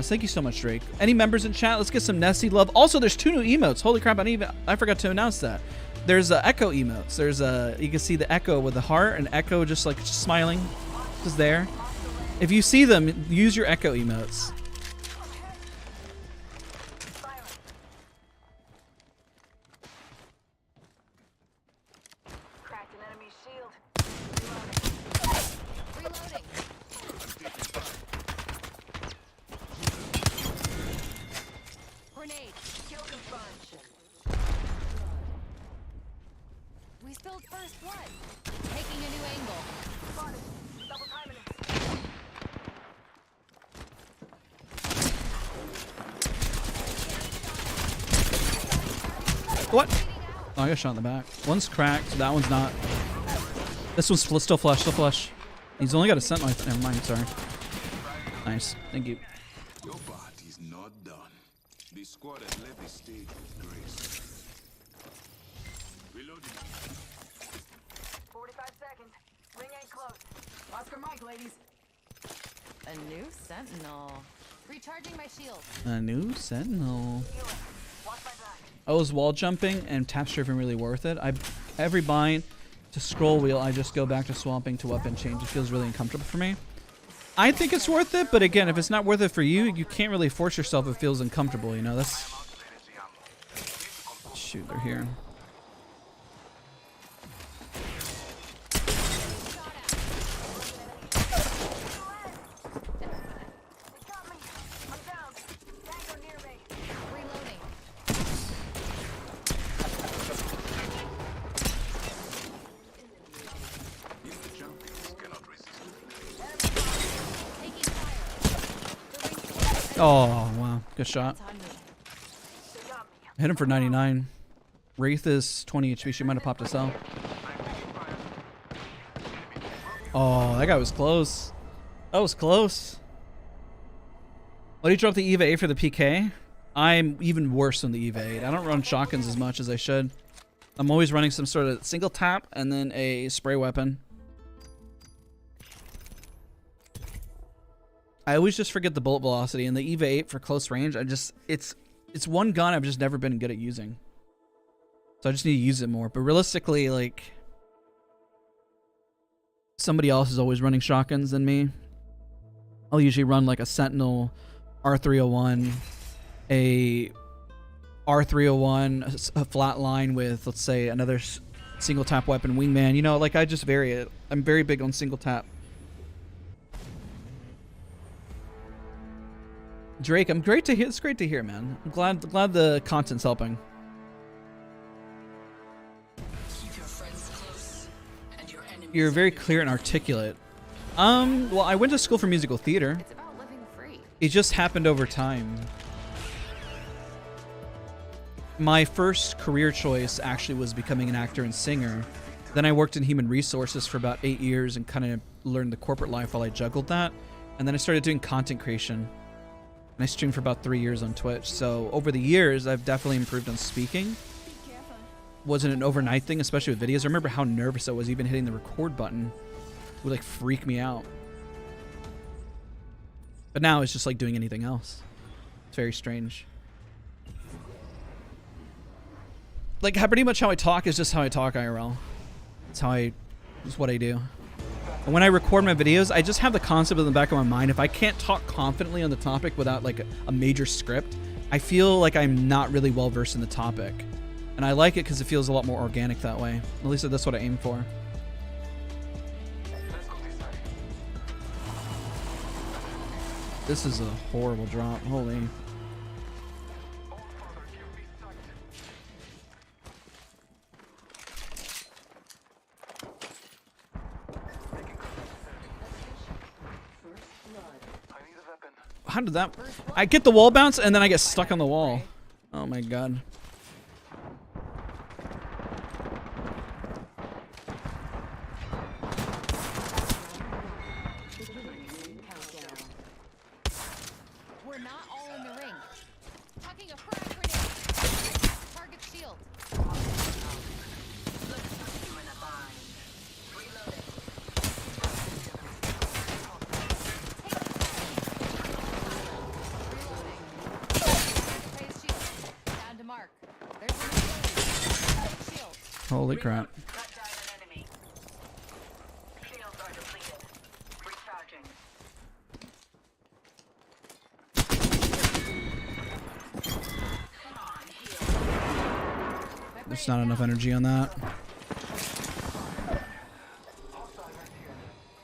Speaker 1: Thank you so much, Drake. Any members in chat? Let's get some Nessie love. Also, there's 2 new emotes. Holy crap, I forgot to announce that. There's Echo emotes. There's you can see the Echo with the heart and Echo just like smiling, just there. If you see them, use your Echo emotes.
Speaker 3: Cracked an enemy shield.
Speaker 2: Reloading. Grenade.
Speaker 3: Kill confirmed.
Speaker 2: We spilled first blood. Taking a new angle.
Speaker 3: Spotted. Double timing it.
Speaker 1: What? Oh, I got shot in the back. One's cracked. That one's not. This one's still flush. He's only got a sentinel. Never mind. Sorry. Nice. Thank you.
Speaker 6: Your part is not done. The squad has left the stage with grace. Reloading.
Speaker 3: 45 seconds. Ring ain't close. Oscar Mike, ladies.
Speaker 2: A new sentinel. Recharging my shield.
Speaker 1: A new sentinel.
Speaker 3: Watch my back.
Speaker 1: I was wall jumping and tap strafing really worth it. Every bind to scroll wheel, I just go back to swapping to weapon change. It feels really uncomfortable for me. I think it's worth it, but again, if it's not worth it for you, you can't really force yourself if it feels uncomfortable, you know? That's... Shoot, they're here. Oh, wow. Good shot. Hit him for 99. Wraith is 20 HP. She might have popped a cell. Oh, that guy was close. That was close. Why do you drop the EVA 8 for the PK? I'm even worse than the EVA 8. I don't run shotguns as much as I should. I'm always running some sort of single tap and then a spray weapon. I always just forget the bullet velocity, and the EVA 8 for close range, it's one gun I've just never been good at using. So I just need to use it more. But realistically, like, somebody else is always running shotguns than me. I'll usually run like a Sentinel, R301, a R301, a flat line with, let's say, another single tap weapon, wingman. You know, like, I just vary it. I'm very big on single tap. Drake, I'm great to hear. It's great to hear, man. I'm glad the content's helping. You're very clear and articulate. Well, I went to school for musical theater.
Speaker 2: It's about living free.
Speaker 1: It just happened over time. My first career choice actually was becoming an actor and singer. Then I worked in human resources for about 8 years and kind of learned the corporate life while I juggled that. And then I started doing content creation. And I streamed for about 3 years on Twitch. So over the years, I've definitely improved on speaking. Wasn't an overnight thing, especially with videos. I remember how nervous I was even hitting the record button. It would like freak me out. But now it's just like doing anything else. It's very strange. like pretty much how I talk is just how I talk IRL. It's how I, it's what I do. And when I record my videos, I just have the concept in the back of my mind. If I can't talk confidently on the topic without like a major script, I feel like I'm not really well versed in the topic. And I like it because it feels a lot more organic that way. At least that's what I aim for. This is a horrible drop. Holy. How did that? I get the wall bounce and then I get stuck on the wall. Oh my god.
Speaker 2: We're not all in the ring. Tucking a frag grenade. Target shield.
Speaker 3: You in a bind. Reloading.
Speaker 2: Raise shield. Down to mark. There's one shield.
Speaker 1: Holy crap.
Speaker 3: Cut down an enemy. Shields are depleted. Recharging.
Speaker 1: There's not enough energy on that.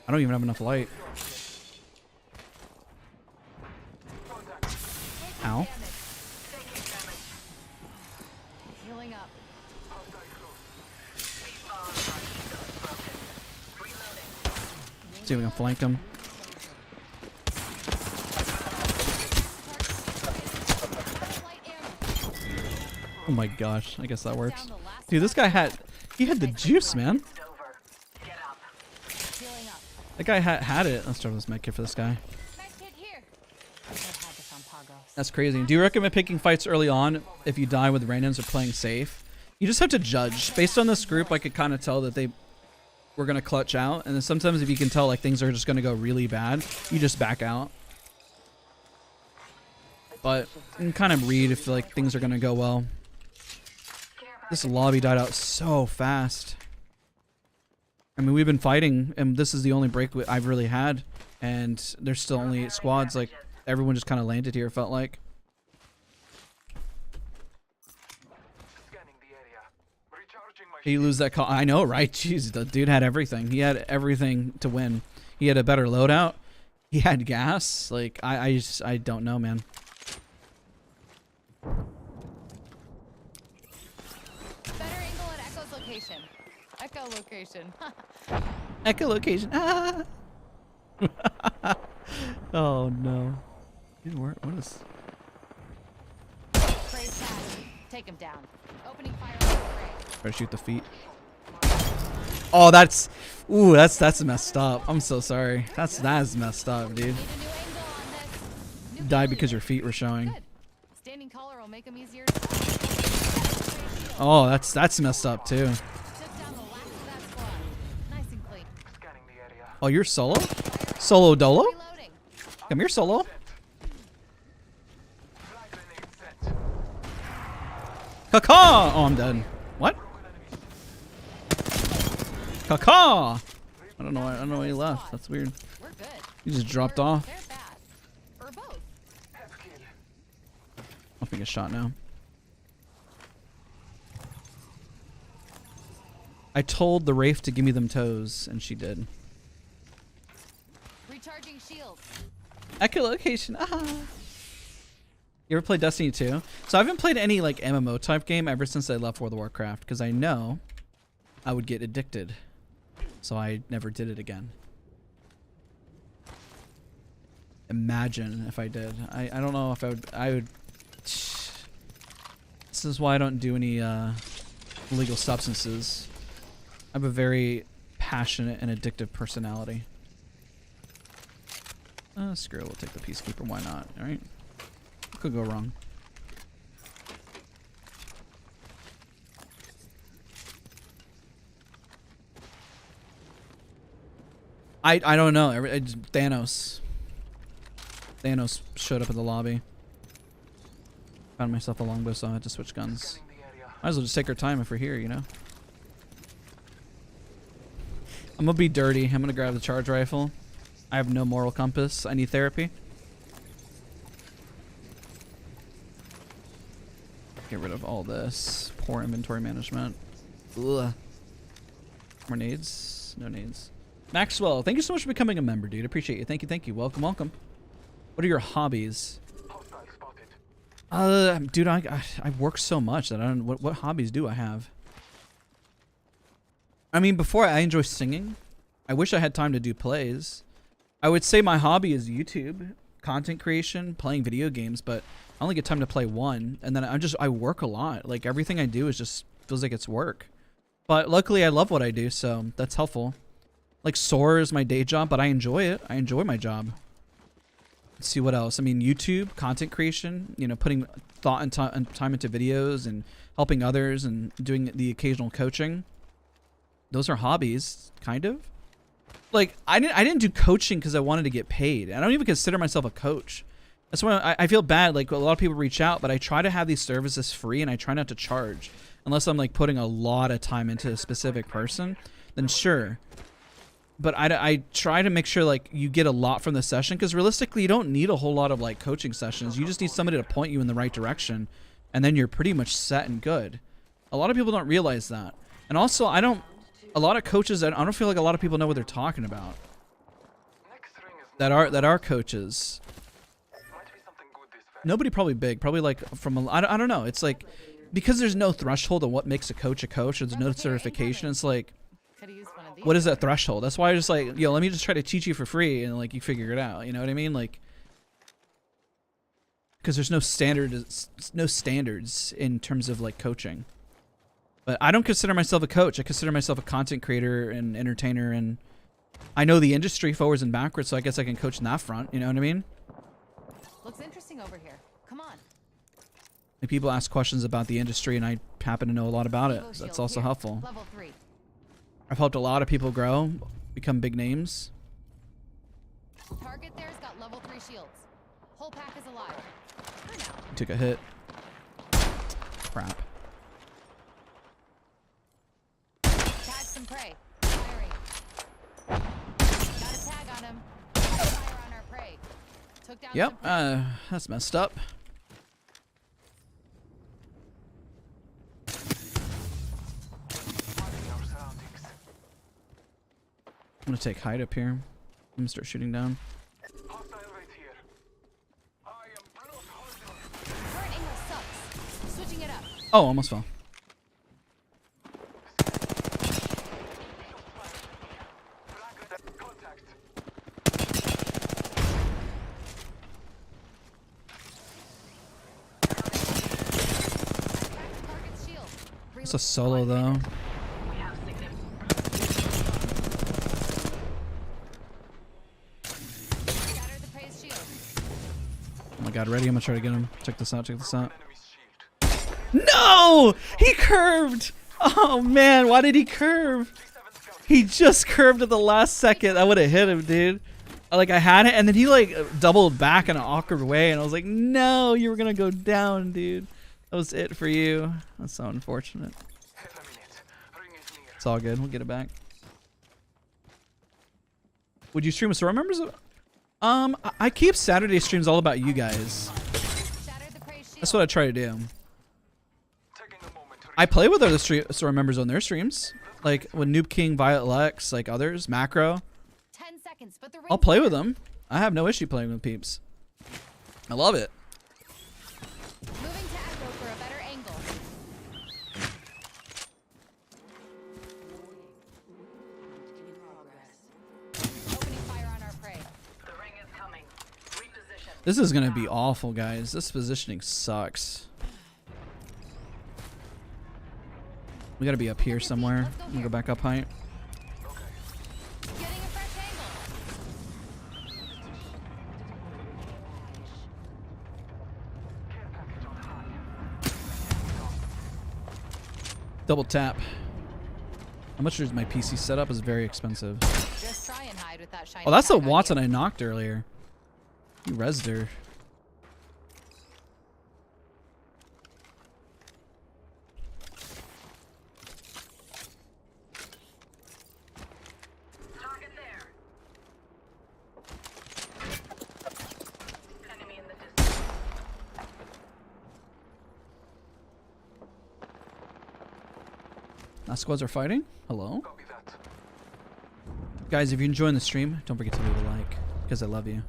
Speaker 1: I don't even have enough light. Ow.
Speaker 2: Healing up.
Speaker 1: See if we can flank him. Oh my gosh, I guess that works. Dude, this guy had the juice, man.
Speaker 3: Get up.
Speaker 2: Healing up.
Speaker 1: That guy had it. Let's start this med kit for this guy.
Speaker 2: Med kit here. I've had this on Pagos.
Speaker 1: That's crazy. Do you recommend picking fights early on if you die with randoms or playing safe? You just have to judge. Based on this group, I could kind of tell that they were going to clutch out. And then sometimes if you can tell like things are just going to go really bad, you just back out. But you can kind of read if like things are going to go well. This lobby died out so fast. I mean, we've been fighting, and this is the only break I've really had. And there's still only 8 squads. Like, everyone just kind of landed here, felt like.
Speaker 4: Scanning the area. Recharging my
Speaker 1: He lose that call. I know, right? Jeez, the dude had everything. He had everything to win. He had a better loadout. He had gas. Like, I don't know, man.
Speaker 2: Better angle at Echo's location. Echolocation.
Speaker 1: Echolocation. Ah! Oh, no. Dude, what is...
Speaker 2: Praise tag. Take him down. Opening fire on the prey.
Speaker 1: Try to shoot the feet. Oh, that's... Ooh, that's messed up. I'm so sorry. That's messed up, dude.
Speaker 2: Need a new angle on this. New
Speaker 1: Died
Speaker 2: kill
Speaker 1: because
Speaker 2: leader.
Speaker 1: your feet were showing.
Speaker 2: Good. Standing collar will make him easier to
Speaker 1: Oh, that's messed up, too.
Speaker 2: took down the last of that squad. Nice and clean.
Speaker 4: scanning the area.
Speaker 1: Oh, you're solo? Solo dolo?
Speaker 2: Reloading.
Speaker 1: Come here, solo.
Speaker 4: Flag grenade set.
Speaker 1: Caw! Oh, I'm dead. What? Caw! I don't know why he left. That's weird.
Speaker 2: We're good.
Speaker 1: He just dropped off.
Speaker 2: They're bad. Or both.
Speaker 4: Head kill.
Speaker 1: I'll make a shot now. I told the Wraith to give me them toes, and she did.
Speaker 2: Recharging shields.
Speaker 1: Echolocation. Ah. You ever played Destiny 2? So I haven't played any like MMO type game ever since I left World of Warcraft because I know I would get addicted. So I never did it again. Imagine if I did. I don't know if I would. This is why I don't do any illegal substances. I have a very passionate and addictive personality. Screw it, we'll take the Peacekeeper, why not, alright? What could go wrong? I don't know, Thanos showed up in the lobby. Found myself a longbow, so I had to switch guns.
Speaker 4: Scanning the area.
Speaker 1: Might as well just take our time if we're here, you know? I'm gonna be dirty. I'm gonna grab the charge rifle. I have no moral compass. I need therapy. Get rid of all this. Poor inventory management. Ugh. More nades? No nades. Maxwell, thank you so much for becoming a member, dude. Appreciate you. Thank you, thank you. Welcome, welcome. What are your hobbies?
Speaker 4: Hostile spotted.
Speaker 1: Dude, I work so much that I don't. What hobbies do I have? I mean, before I enjoy singing. I wish I had time to do plays. I would say my hobby is YouTube, content creation, playing video games, but I only get time to play one, and then I work a lot. Like everything I do is just feels like it's work. But luckily I love what I do, so that's helpful. Like SOAR is my day job, but I enjoy it. I enjoy my job. Let's see what else. I mean, YouTube, content creation, you know, putting thought and time into videos and helping others and doing the occasional coaching. Those are hobbies, kind of. Like I didn't do coaching because I wanted to get paid. I don't even consider myself a coach. That's why I feel bad. Like a lot of people reach out, but I try to have these services free and I try not to charge unless I'm like putting a lot of time into a specific person. Then sure. But I try to make sure like you get a lot from the session because realistically you don't need a whole lot of like coaching sessions. You just need somebody to point you in the right direction, and then you're pretty much set and good. A lot of people don't realize that, and also a lot of coaches, I don't feel like a lot of people know what they're talking about.
Speaker 4: Next ring is
Speaker 1: That are coaches.
Speaker 4: might be something good this fast.
Speaker 1: Nobody probably big, probably like from I don't know. It's like because there's no threshold on what makes a coach, there's no certification. It's like,
Speaker 2: Could've used one of these.
Speaker 1: what is that threshold? That's why I just like, yo, let me just try to teach you for free and like you figure it out. You know what I mean? Like, because there's no standards in terms of like coaching. But I don't consider myself a coach. I consider myself a content creator and entertainer, and I know the industry forwards and backwards, so I guess I can coach in that front. You know what I mean?
Speaker 2: Looks interesting over here. Come on.
Speaker 1: Like people ask questions about the industry, and I happen to know a lot about it.
Speaker 2: Evo
Speaker 1: That's
Speaker 2: shield
Speaker 1: also
Speaker 2: here.
Speaker 1: helpful.
Speaker 2: Level 3.
Speaker 1: I've helped a lot of people grow, become big names.
Speaker 2: Target there's got level 3 shields. Whole pack is alive. For now.
Speaker 1: Took a hit. Crap.
Speaker 2: Tag some prey. Firing. Got a tag on him. Fire on our prey. Took down
Speaker 1: Yep.
Speaker 2: some prey.
Speaker 1: That's messed up.
Speaker 4: Marking our surroundings.
Speaker 1: I'm gonna take height up here. I'm gonna start shooting down.
Speaker 4: Hostile right here. I am Bruce Holden.
Speaker 2: Current angle sucks. Switching it up.
Speaker 1: Oh, almost fell.
Speaker 4: Contact.
Speaker 2: Target's shield.
Speaker 1: It's a solo though.
Speaker 3: We have significant.
Speaker 2: Shatter the prey's shield.
Speaker 1: Oh my god, ready? I'm gonna try to get him. Check this out, check this out.
Speaker 4: Enemy's shield.
Speaker 1: No! He curved! Oh man, why did he curve? He just curved at the last second. I would have hit him, dude. Like I had it, and then he like doubled back in an awkward way, and I was like, no, you were gonna go down, dude. That was it for you. That's so unfortunate.
Speaker 4: Half a minute. Ring is near.
Speaker 1: It's all good. We'll get it back. Would you stream with SOAR members? I keep Saturday streams all about you guys.
Speaker 2: Shatter the prey's shield.
Speaker 1: That's what I try to do.
Speaker 4: Taking a moment to
Speaker 1: I play with other SOAR members on their streams, like with Noob King, Violet Lex, like others, Macro.
Speaker 2: 10 seconds, but the
Speaker 1: I'll
Speaker 2: ring's
Speaker 1: play
Speaker 2: here.
Speaker 1: with them. I have no issue playing with peeps. I love it.
Speaker 2: Moving to aggro for a better angle. Opening fire on our prey.
Speaker 3: The ring is coming. Reposition.
Speaker 1: This is gonna be awful, guys. This positioning sucks. We gotta be up here somewhere. I'm gonna go back up height.
Speaker 2: Getting a fresh angle.
Speaker 4: care package on high.
Speaker 1: Double tap. How much is my PC setup? Is very expensive.
Speaker 2: Just try and hide with that shiny
Speaker 1: Oh, that's the
Speaker 2: tag on
Speaker 1: Wattson
Speaker 2: you.
Speaker 1: I knocked earlier. You rezzed her. Last squads are fighting. Hello.
Speaker 4: Copy that.
Speaker 1: Guys, if you're enjoying the stream, don't forget to leave a like, because I love you.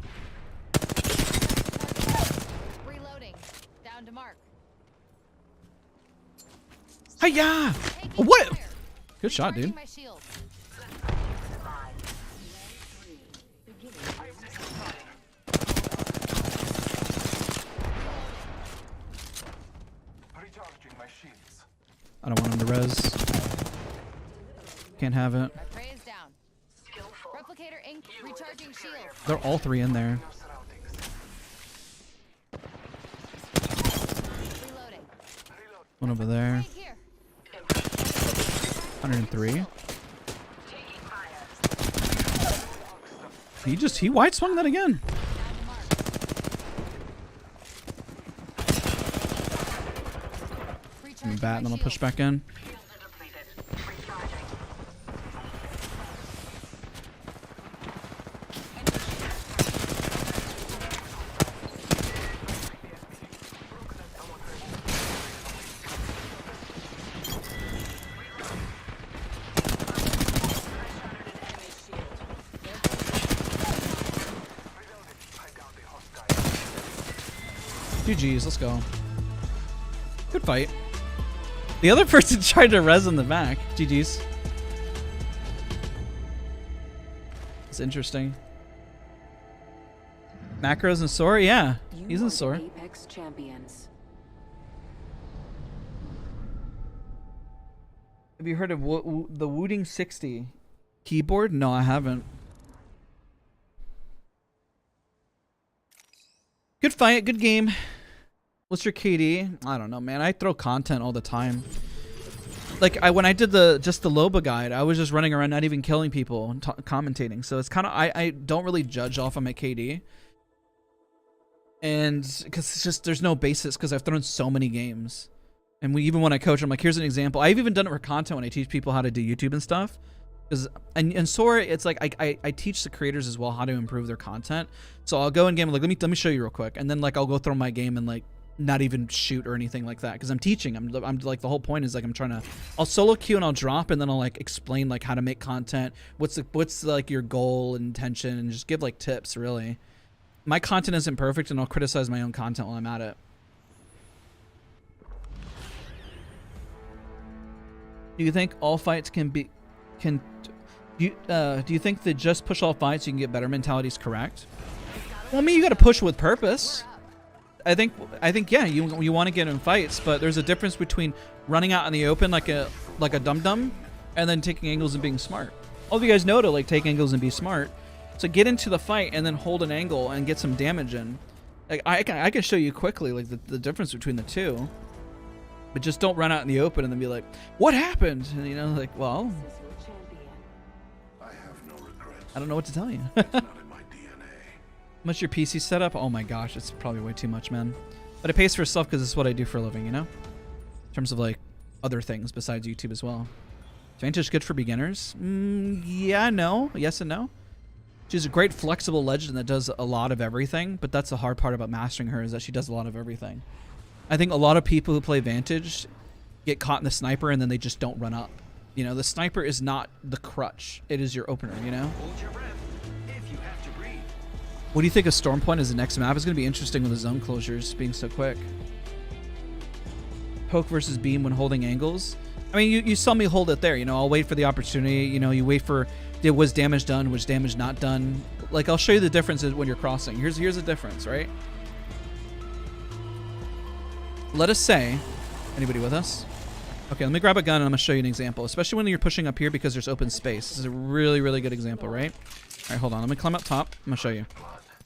Speaker 2: Reloading. Down to mark.
Speaker 1: Hiya!
Speaker 2: Taking
Speaker 1: What?
Speaker 2: fire.
Speaker 1: Good shot, dude.
Speaker 2: Recharging my shield.
Speaker 4: Recharging my shields.
Speaker 1: I don't want him to res. Can't have it.
Speaker 2: My prey is down. Replicator ink. Recharging shield.
Speaker 1: They're all three in there.
Speaker 4: Your surroundings.
Speaker 2: Reloading.
Speaker 1: One over there.
Speaker 2: Right here.
Speaker 1: 103. He wide swung that again.
Speaker 2: Down to mark.
Speaker 1: Give me
Speaker 2: Recharging
Speaker 1: bat, and then
Speaker 2: my
Speaker 1: I'll push
Speaker 2: shield.
Speaker 1: back in.
Speaker 3: Shields are depleted. Recharging.
Speaker 1: GG's, let's go. Good fight. The other person tried to res in the back. GG's. It's interesting. Macros and Sora? Yeah, he's in Sora.
Speaker 5: Apex champions.
Speaker 1: Have you heard of the Wooting 60 keyboard? No, I haven't. Good fight, good game. What's your KD? I don't know, man. I throw content all the time. Like when I did just the Loba guide, I was just running around, not even killing people and commentating. So it's kind of I don't really judge off of my KD, and because it's just there's no basis because I've thrown so many games, and even when I coach, I'm like, here's an example. I've even done it for content when I teach people how to do YouTube and stuff. Because and Sora, it's like I teach the creators as well how to improve their content. So I'll go in game like let me show you real quick, and then like I'll go through my game and like not even shoot or anything like that because I'm teaching. I'm like the whole point is like I'll solo queue and I'll drop and then I'll like explain like how to make content. What's like your goal and intention and just give like tips. Really, my content isn't perfect and I'll criticize my own content while I'm at it. Do you think all fights do you think that just push all fights you can get better mentality is correct? Well, I mean, you got to push with purpose. I think yeah, you want to get in fights, but there's a difference between running out in the open like a dum-dum and then taking angles and being smart. All of you guys know to like take angles and be smart. So get into the fight and then hold an angle and get some damage in. Like I can show you quickly like the difference between the two. But just don't run out in the open and then be like, what happened? And, you know, like, well,
Speaker 6: I have no regrets.
Speaker 1: I don't know what to tell you.
Speaker 6: It's not in my DNA.
Speaker 1: Much your PC setup? Oh my gosh, it's probably way too much, man. But it pays for itself because it's what I do for a living, you know? In terms of like other things besides YouTube as well. Vantage good for beginners? Yeah, no. Yes and no. She's a great flexible legend that does a lot of everything, but that's the hard part about mastering her is that she does a lot of everything. I think a lot of people who play Vantage get caught in the sniper and then they just don't run up. You know, the sniper is not the crutch. It is your opener, you know?
Speaker 4: Hold your breath if you have to breathe.
Speaker 1: What do you think of Storm Point as the next map? It's going to be interesting with the zone closures being so quick. Poke versus beam when holding angles. I mean, you saw me hold it there. You know, I'll wait for the opportunity. You know, you wait for, was damage done? Was damage not done? Like, I'll show you the differences when you're crossing. Here's the difference, right? Let us say, anybody with us? Okay, let me grab a gun and I'm gonna show you an example, especially when you're pushing up here because there's open space. This is a really, really good example, right? All right, hold on. Let me climb up top. I'm gonna show you.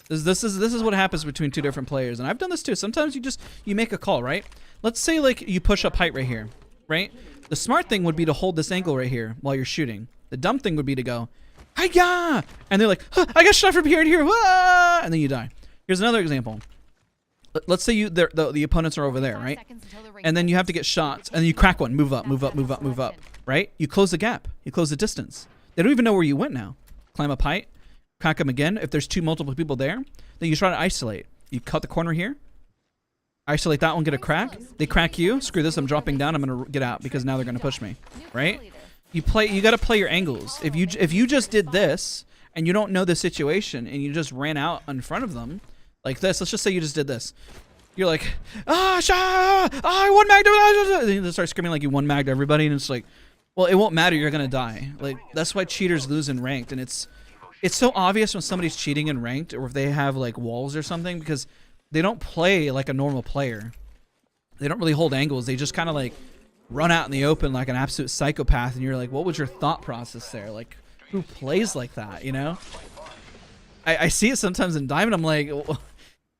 Speaker 1: This is what happens between two different players, and I've done this too. Sometimes you make a call, right? Let's say like you push up height right here, right? The smart thing would be to hold this angle right here while you're shooting. The dumb thing would be to go, hi-ya! And they're like, huh, I got shot from here and here, ah! And then you die. Here's another example. Let's say the opponents are over there, right? And then you have to get shots, and then you crack one, move up, move up, move up, move up, right? You close the gap, you close the distance. They don't even know where you went now. Climb up height, crack them again. If there's multiple people there, then you try to isolate. You cut the corner here, Isolate that one, get a crack. They crack you. Screw this, I'm dropping down. I'm gonna get out because now they're gonna push me, right? You gotta play your angles. If you just did this and you don't know the situation and you just ran out in front of them like this, let's just say you just did this. You're like, I one magged. Then you start screaming like you one magged everybody, and it's like, well, it won't matter. You're gonna die. Like that's why cheaters lose in ranked, and it's so obvious when somebody's cheating in ranked or if they have like walls or something because they don't play like a normal player. They don't really hold angles. They just kind of like run out in the open like an absolute psychopath, and you're like, what was your thought process there? Like, who plays like that? You know? I see it sometimes in Diamond. I'm like,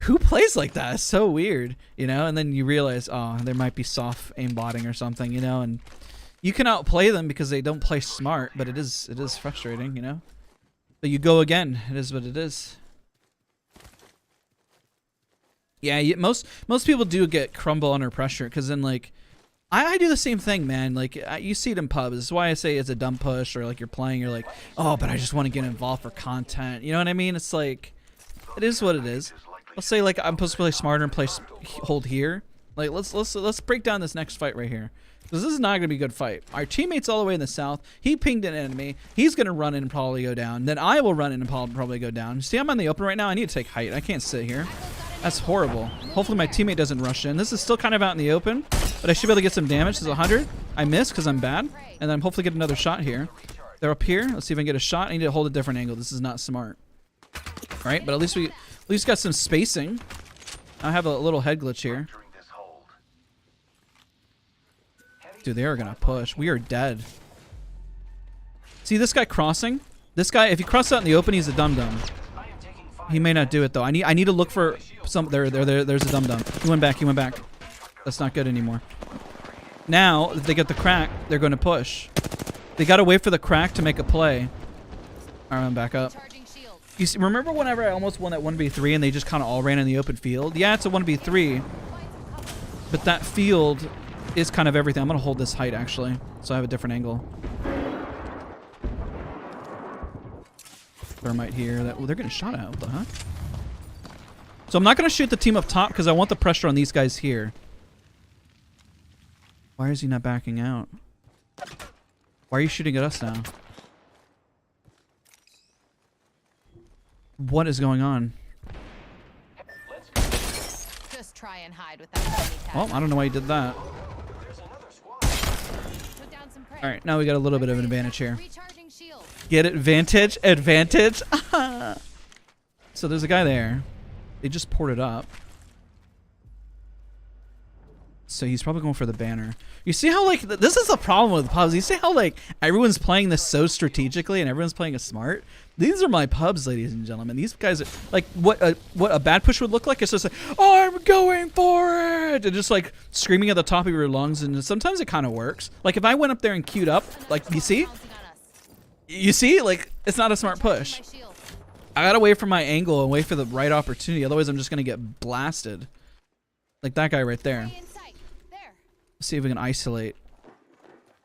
Speaker 1: who plays like that? It's so weird, you know? And then you realize, oh, there might be soft aimbotting or something, you know? And you can outplay them because they don't play smart, but it is frustrating, you know? But you go again. It is what it is. Yeah, most people do get crumble under pressure because then like I do the same thing, man. Like you see it in pubs. That's why I say it's a dumb push or like you're playing. You're like, oh, but I just want to get involved for content. You know what I mean? It's like it is what it is. Let's say like I'm supposed to play smarter and hold here. Like let's break down this next fight right here. Because this is not going to be a good fight. Our teammate's all the way in the south. He pinged an enemy. He's going to run in and probably go down. Then I will run in and probably go down. See, I'm on the open right now. I need to take height. I can't sit here. That's horrible. Hopefully my teammate doesn't rush in. This is still kind of out in the open, but I should be able to get some damage. This is 100. I missed because I'm bad. And then hopefully get another shot here. They're up here. Let's see if I can get a shot. I need to hold a different angle. This is not smart. All right, but at least got some spacing. I have a little head glitch here. Dude, they are gonna push. We are dead. See this guy crossing? This guy, if he crosses out in the open, he's a dum-dum. He may not do it though. I need to look for some. There's a dum-dum. He went back. That's not good anymore. Now, if they get the crack, they're gonna push. They gotta wait for the crack to make a play. All right, I'm back up. You see, remember whenever I almost won that 1v3 and they just kind of all ran in the open field? Yeah, it's a 1v3, but that field is kind of everything. I'm gonna hold this height actually, so I have a different angle. Thermite here. They're getting shot at. What the heck? So I'm not gonna shoot the team up top because I want the pressure on these guys here. Why is he not backing out? Why are you shooting at us now? What is going on?
Speaker 2: Just try and hide with that.
Speaker 1: Well, I don't know why he did that. All right, now we got a little bit of an advantage here. Get it? Vantage? Advantage? So there's a guy there. They just poured it up. So he's probably going for the banner. You see how, like, this is the problem with pubs. You see how, like, everyone's playing this so strategically and everyone's playing it smart? These are my pubs, ladies and gentlemen. These guys are, like, what a bad push would look like. It's just like, I'm going for it! And just, like, screaming at the top of your lungs. And sometimes it kind of works. Like, if I went up there and queued up, like, you see? You see? Like, it's not a smart push. I gotta wait for my angle and wait for the right opportunity. Otherwise, I'm just gonna get blasted. Like that guy right there. Let's see if we can isolate.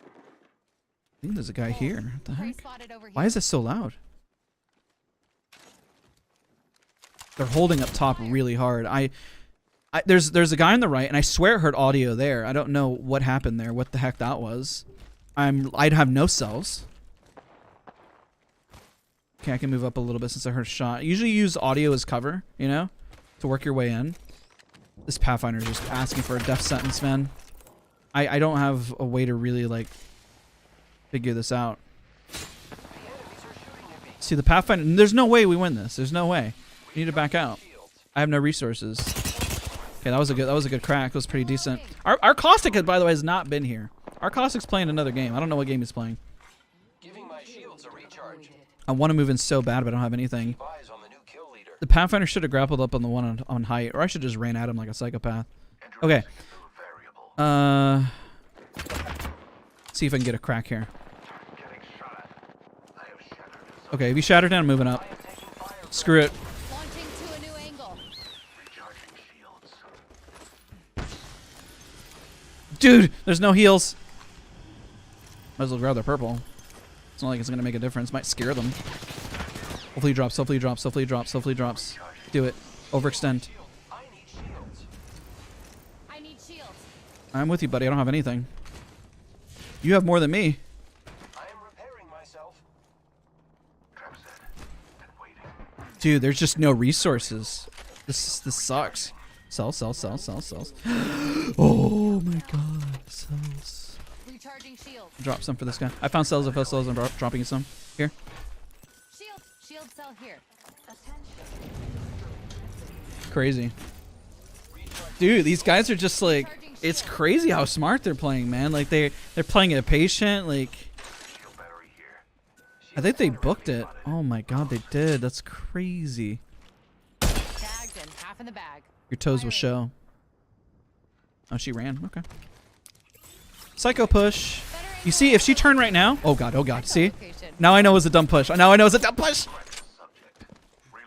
Speaker 1: I think there's a guy here. What the heck? Why is this so loud? They're holding up top really hard. There's a guy on the right, and I swear I heard audio there. I don't know what happened there. What the heck that was? I'd have no cells. Okay, I can move up a little bit since I heard a shot. Usually you use audio as cover, you know, to work your way in. This Pathfinder is just asking for a death sentence, man. I don't have a way to really, like, figure this out. See, the Pathfinder... There's no way we win this. There's no way. We need to back out. I have no resources. Okay, that was a good crack. It was pretty decent. Our Caustic, by the way, has not been here. Our Caustic's playing another game. I don't know what game he's playing. I want to move in so bad, but I don't have anything. The Pathfinder should have grappled up on the one on height, or I should just ran at him like a psychopath. Okay. See if I can get a crack here. Okay, if you shatter down, I'm moving up. Screw it. Dude, there's no heals. Might as well grab the purple. It's not like it's going to make a difference. Might scare them. Hopefully he drops, hopefully he drops, hopefully he drops, hopefully he drops. Do it. Overextend.
Speaker 2: I need shields.
Speaker 1: I'm with you, buddy. I don't have anything. You have more than me.
Speaker 4: I am repairing myself. Trap set and waiting.
Speaker 1: Dude, there's just no resources. This sucks. Sells. Oh my god, cells.
Speaker 2: Recharging shield.
Speaker 1: Drop some for this guy. I found cells. I found cells. I'm dropping you some. Here.
Speaker 2: Shield cell here.
Speaker 1: Crazy. Dude, these guys are just like, it's crazy how smart they're playing, man. Like they're playing it patient. Like,
Speaker 4: Shield battery here.
Speaker 1: I think they booked it. Oh my god, they did. That's crazy.
Speaker 2: Tagged and half in the bag.
Speaker 1: Your toes will show. Oh, she ran. Okay. Psycho push. You see, if she turned right now. Oh god. Oh god. See? Now I know it was a dumb push. Now I know it's a dumb push.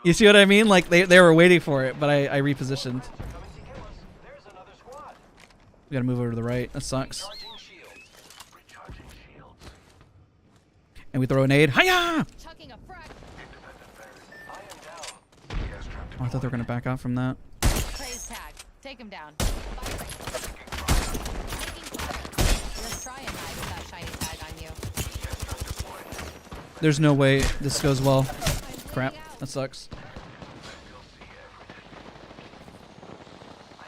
Speaker 1: You see what I mean? Like they were waiting for it, but I repositioned.
Speaker 4: There's another squad.
Speaker 1: We gotta move over to the right. That sucks.
Speaker 4: Recharging shields.
Speaker 1: And we throw a nade. Hiya!
Speaker 2: Chucking a frag.
Speaker 4: I am down. Gas trap
Speaker 1: Oh, I thought they were gonna back out from that.
Speaker 2: Praise tag. Take him down. Firing. Taking fire. Let's try and hide with that shiny tag on you.
Speaker 1: There's no way this goes well. Crap. That sucks.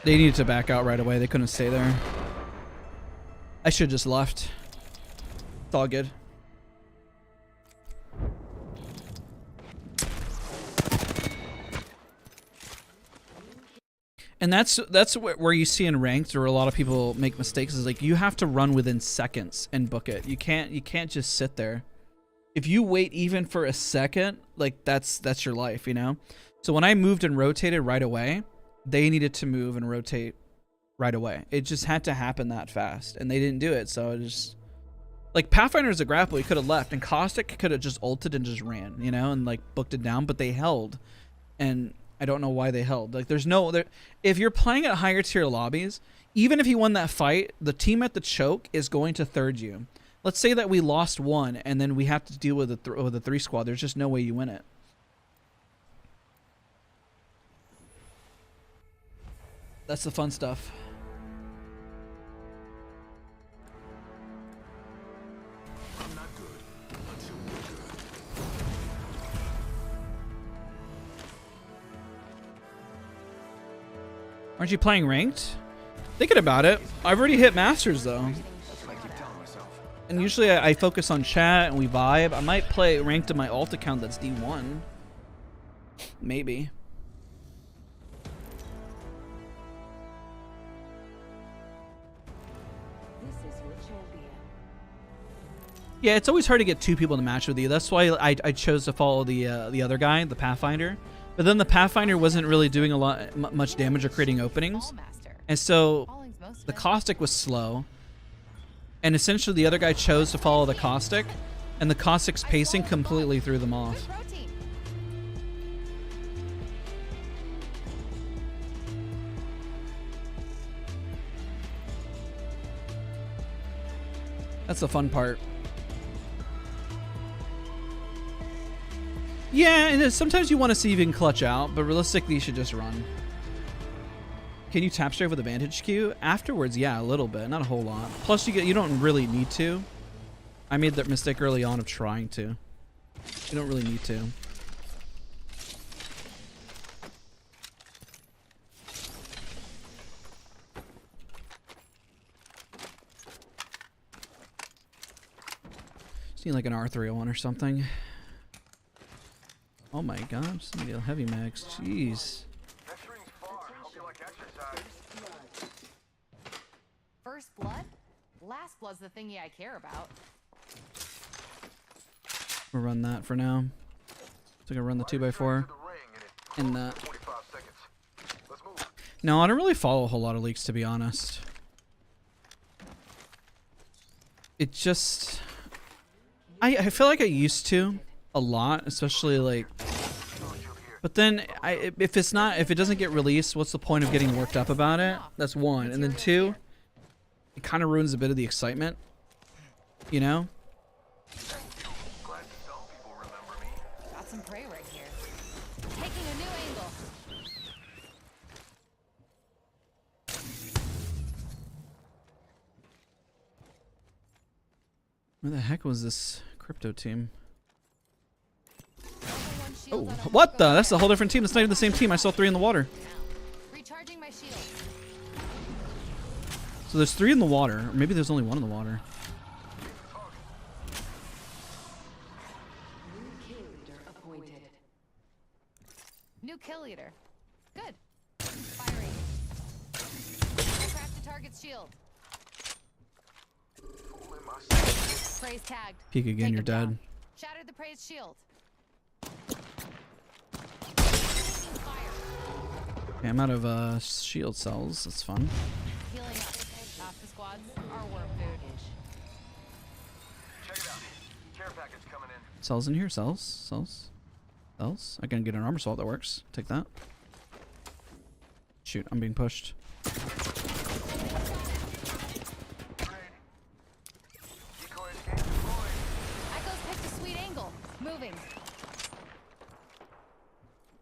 Speaker 1: They needed to back out right away. They couldn't stay there. I should have just left. It's all good. And that's where you see in ranked, or a lot of people make mistakes, is like you have to run within seconds and book it. You can't just sit there. If you wait even for a second, like that's your life, you know? So when I moved and rotated right away, they needed to move and rotate right away. It just had to happen that fast, and they didn't do it. So it just, like, Pathfinder's a grapple, he could have left, and Caustic could have just ulted and just ran, you know, and like booked it down, but they held, and I don't know why they held. Like, there's no there. If you're playing at higher tier lobbies, even if you won that fight, the team at the choke is going to third you. Let's say that we lost one, and then we have to deal with a 3 squad. There's just no way you win it. That's the fun stuff.
Speaker 6: I'm not good until we're good.
Speaker 1: Aren't you playing ranked? Thinking about it. I've already hit masters though.
Speaker 6: That's what I keep telling myself.
Speaker 1: And usually I focus on chat and we vibe. I might play ranked to my alt account that's D1. Maybe.
Speaker 5: This is your champion.
Speaker 1: Yeah, it's always hard to get two people to match with you. That's why I chose to follow the other guy, the Pathfinder. But then the Pathfinder wasn't really doing much damage or creating openings.
Speaker 2: Ballmaster.
Speaker 1: And so
Speaker 2: Balling's most
Speaker 1: the
Speaker 2: of it.
Speaker 1: Caustic was slow. And essentially the other guy chose to follow the Caustic. And the Caustic's pacing completely threw them off.
Speaker 2: Good protein.
Speaker 1: That's the fun part. Yeah, and sometimes you want to see if you can clutch out, but realistically you should just run. Can you tap straight with a Vantage Q? Afterwards, yeah, a little bit, not a whole lot. Plus you don't really need to. I made that mistake early on of trying to. You don't really need to. Just need like an R301 or something. Oh my god, just need a heavy mags. Jeez.
Speaker 4: Next ring's far. Hope you like exercise.
Speaker 2: First blood? Last blood's the thingy I care about.
Speaker 1: We'll run that for now. So I can run the 2x4
Speaker 4: To the ring and
Speaker 1: and that.
Speaker 4: 25 seconds. Let's move.
Speaker 1: No, I don't really follow a whole lot of leaks, to be honest. It just... I feel like I used to a lot, especially like... But then, if it doesn't get released, what's the point of getting worked up about it? That's one. And then two, it kind of ruins a bit of the excitement. You know?
Speaker 4: Glad some people remember me.
Speaker 2: Got some prey right here. Taking a new angle.
Speaker 1: Where the heck was this crypto team?
Speaker 2: Level 1 shield
Speaker 1: Oh,
Speaker 2: on our
Speaker 1: what
Speaker 2: mark
Speaker 1: the?
Speaker 2: over
Speaker 1: That's a
Speaker 2: there.
Speaker 1: whole different team. That's not even the same team. I saw 3 in the water.
Speaker 2: Recharging my shield.
Speaker 1: So there's 3 in the water. Or maybe there's only 1 in the water.
Speaker 5: New kill leader appointed.
Speaker 2: New kill leader. Good. Firing. Cracked the target's shield.
Speaker 4: Fooling myself.
Speaker 2: Praise tagged.
Speaker 1: Peek again,
Speaker 2: Take
Speaker 1: you're
Speaker 2: him down.
Speaker 1: dead.
Speaker 2: Shattered the praise shield. Taking fire.
Speaker 1: Okay, I'm out of shield cells. That's fun.
Speaker 2: Healing up. Half the squads are worm food.
Speaker 4: Check it out. Care package coming in.
Speaker 1: Cells in here. Cells. Cells. Cells. I can get an armor assault that works. Take that. Shoot, I'm being pushed.
Speaker 4: Grenade. Decoy escape deployed.
Speaker 2: Echo's picked a sweet angle. Moving.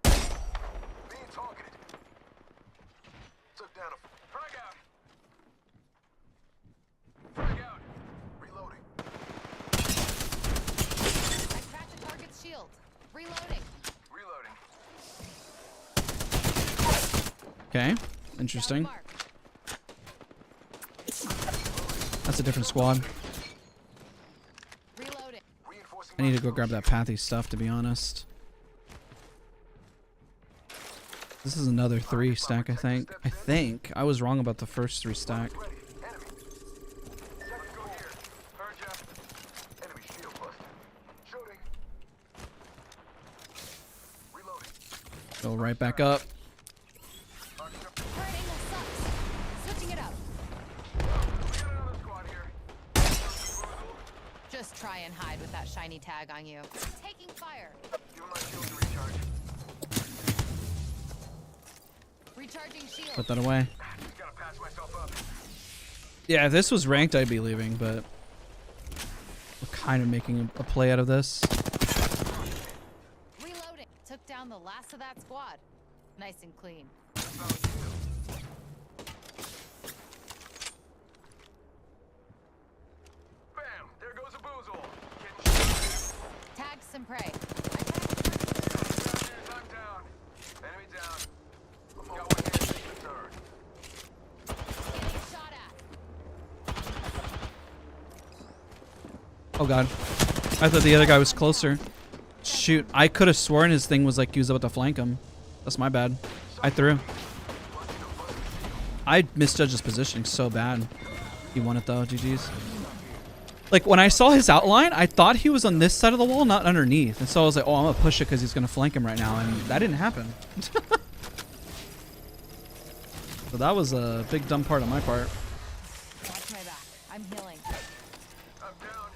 Speaker 4: Being targeted. Took down a frag out. Frag out. Reloading.
Speaker 2: I cracked the target's shield. Reloading.
Speaker 4: Reloading.
Speaker 1: Okay. Interesting.
Speaker 2: Mark.
Speaker 1: That's a different squad.
Speaker 2: Reloading.
Speaker 4: Reinforcing
Speaker 1: I need to go grab that pathy stuff, to be honest. This is another 3 stack, I think. I was wrong about the first 3 stack.
Speaker 4: ready. Enemy. Second go here. Heard ya. Enemy shield busted. Shooting. Reloading.
Speaker 1: Go right back up.
Speaker 2: Current angle sucks. Switching it up.
Speaker 4: We got another squad here.
Speaker 2: Just try and hide with that shiny tag on you. Taking fire.
Speaker 4: Give him my shield to recharge.
Speaker 2: Recharging shield.
Speaker 1: Put that away.
Speaker 4: Just gotta patch myself up.
Speaker 1: Yeah, if this was ranked, I'd be leaving, but we're kind of making a play out of this.
Speaker 2: Reloading. Took down the last of that squad. Nice and clean.
Speaker 4: Bam! There goes a boozle. Getting
Speaker 2: Tag some prey.
Speaker 4: shot. I'm down. Enemy down. Got one here. Take the turn.
Speaker 2: Getting shot at.
Speaker 1: Oh god. I thought the other guy was closer. Shoot, I could have sworn his thing was like he was about to flank him. That's my bad. I threw. I misjudged his positioning so bad. He won it though, GG's. Like when I saw his outline, I thought he was on this side of the wall, not underneath. And so I was like, oh, I'm gonna push it because he's gonna flank him right now. And that didn't happen. So that was a big dumb part on my part.
Speaker 2: Watch my back. I'm healing.
Speaker 4: I'm down.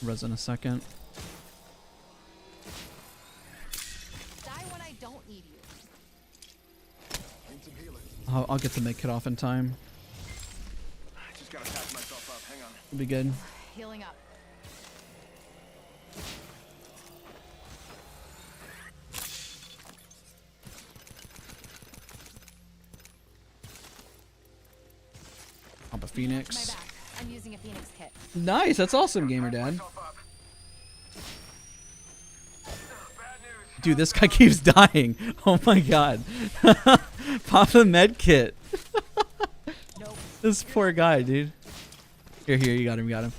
Speaker 1: Res in a second.
Speaker 2: Die when I don't need you.
Speaker 4: Need some healing.
Speaker 1: I'll get the med kit off in time.
Speaker 4: Just gotta patch myself up. Hang on.
Speaker 1: It'll be good.
Speaker 2: Healing up.
Speaker 1: Pop a
Speaker 2: My
Speaker 1: Phoenix.
Speaker 2: back. I'm using a Phoenix kit.
Speaker 1: Nice, that's awesome, gamer dad.
Speaker 4: Myself up. Bad news.
Speaker 1: Dude, this guy keeps dying. Oh my god. Pop the med kit.
Speaker 2: Nope.
Speaker 1: This poor guy, dude. Here, you got him.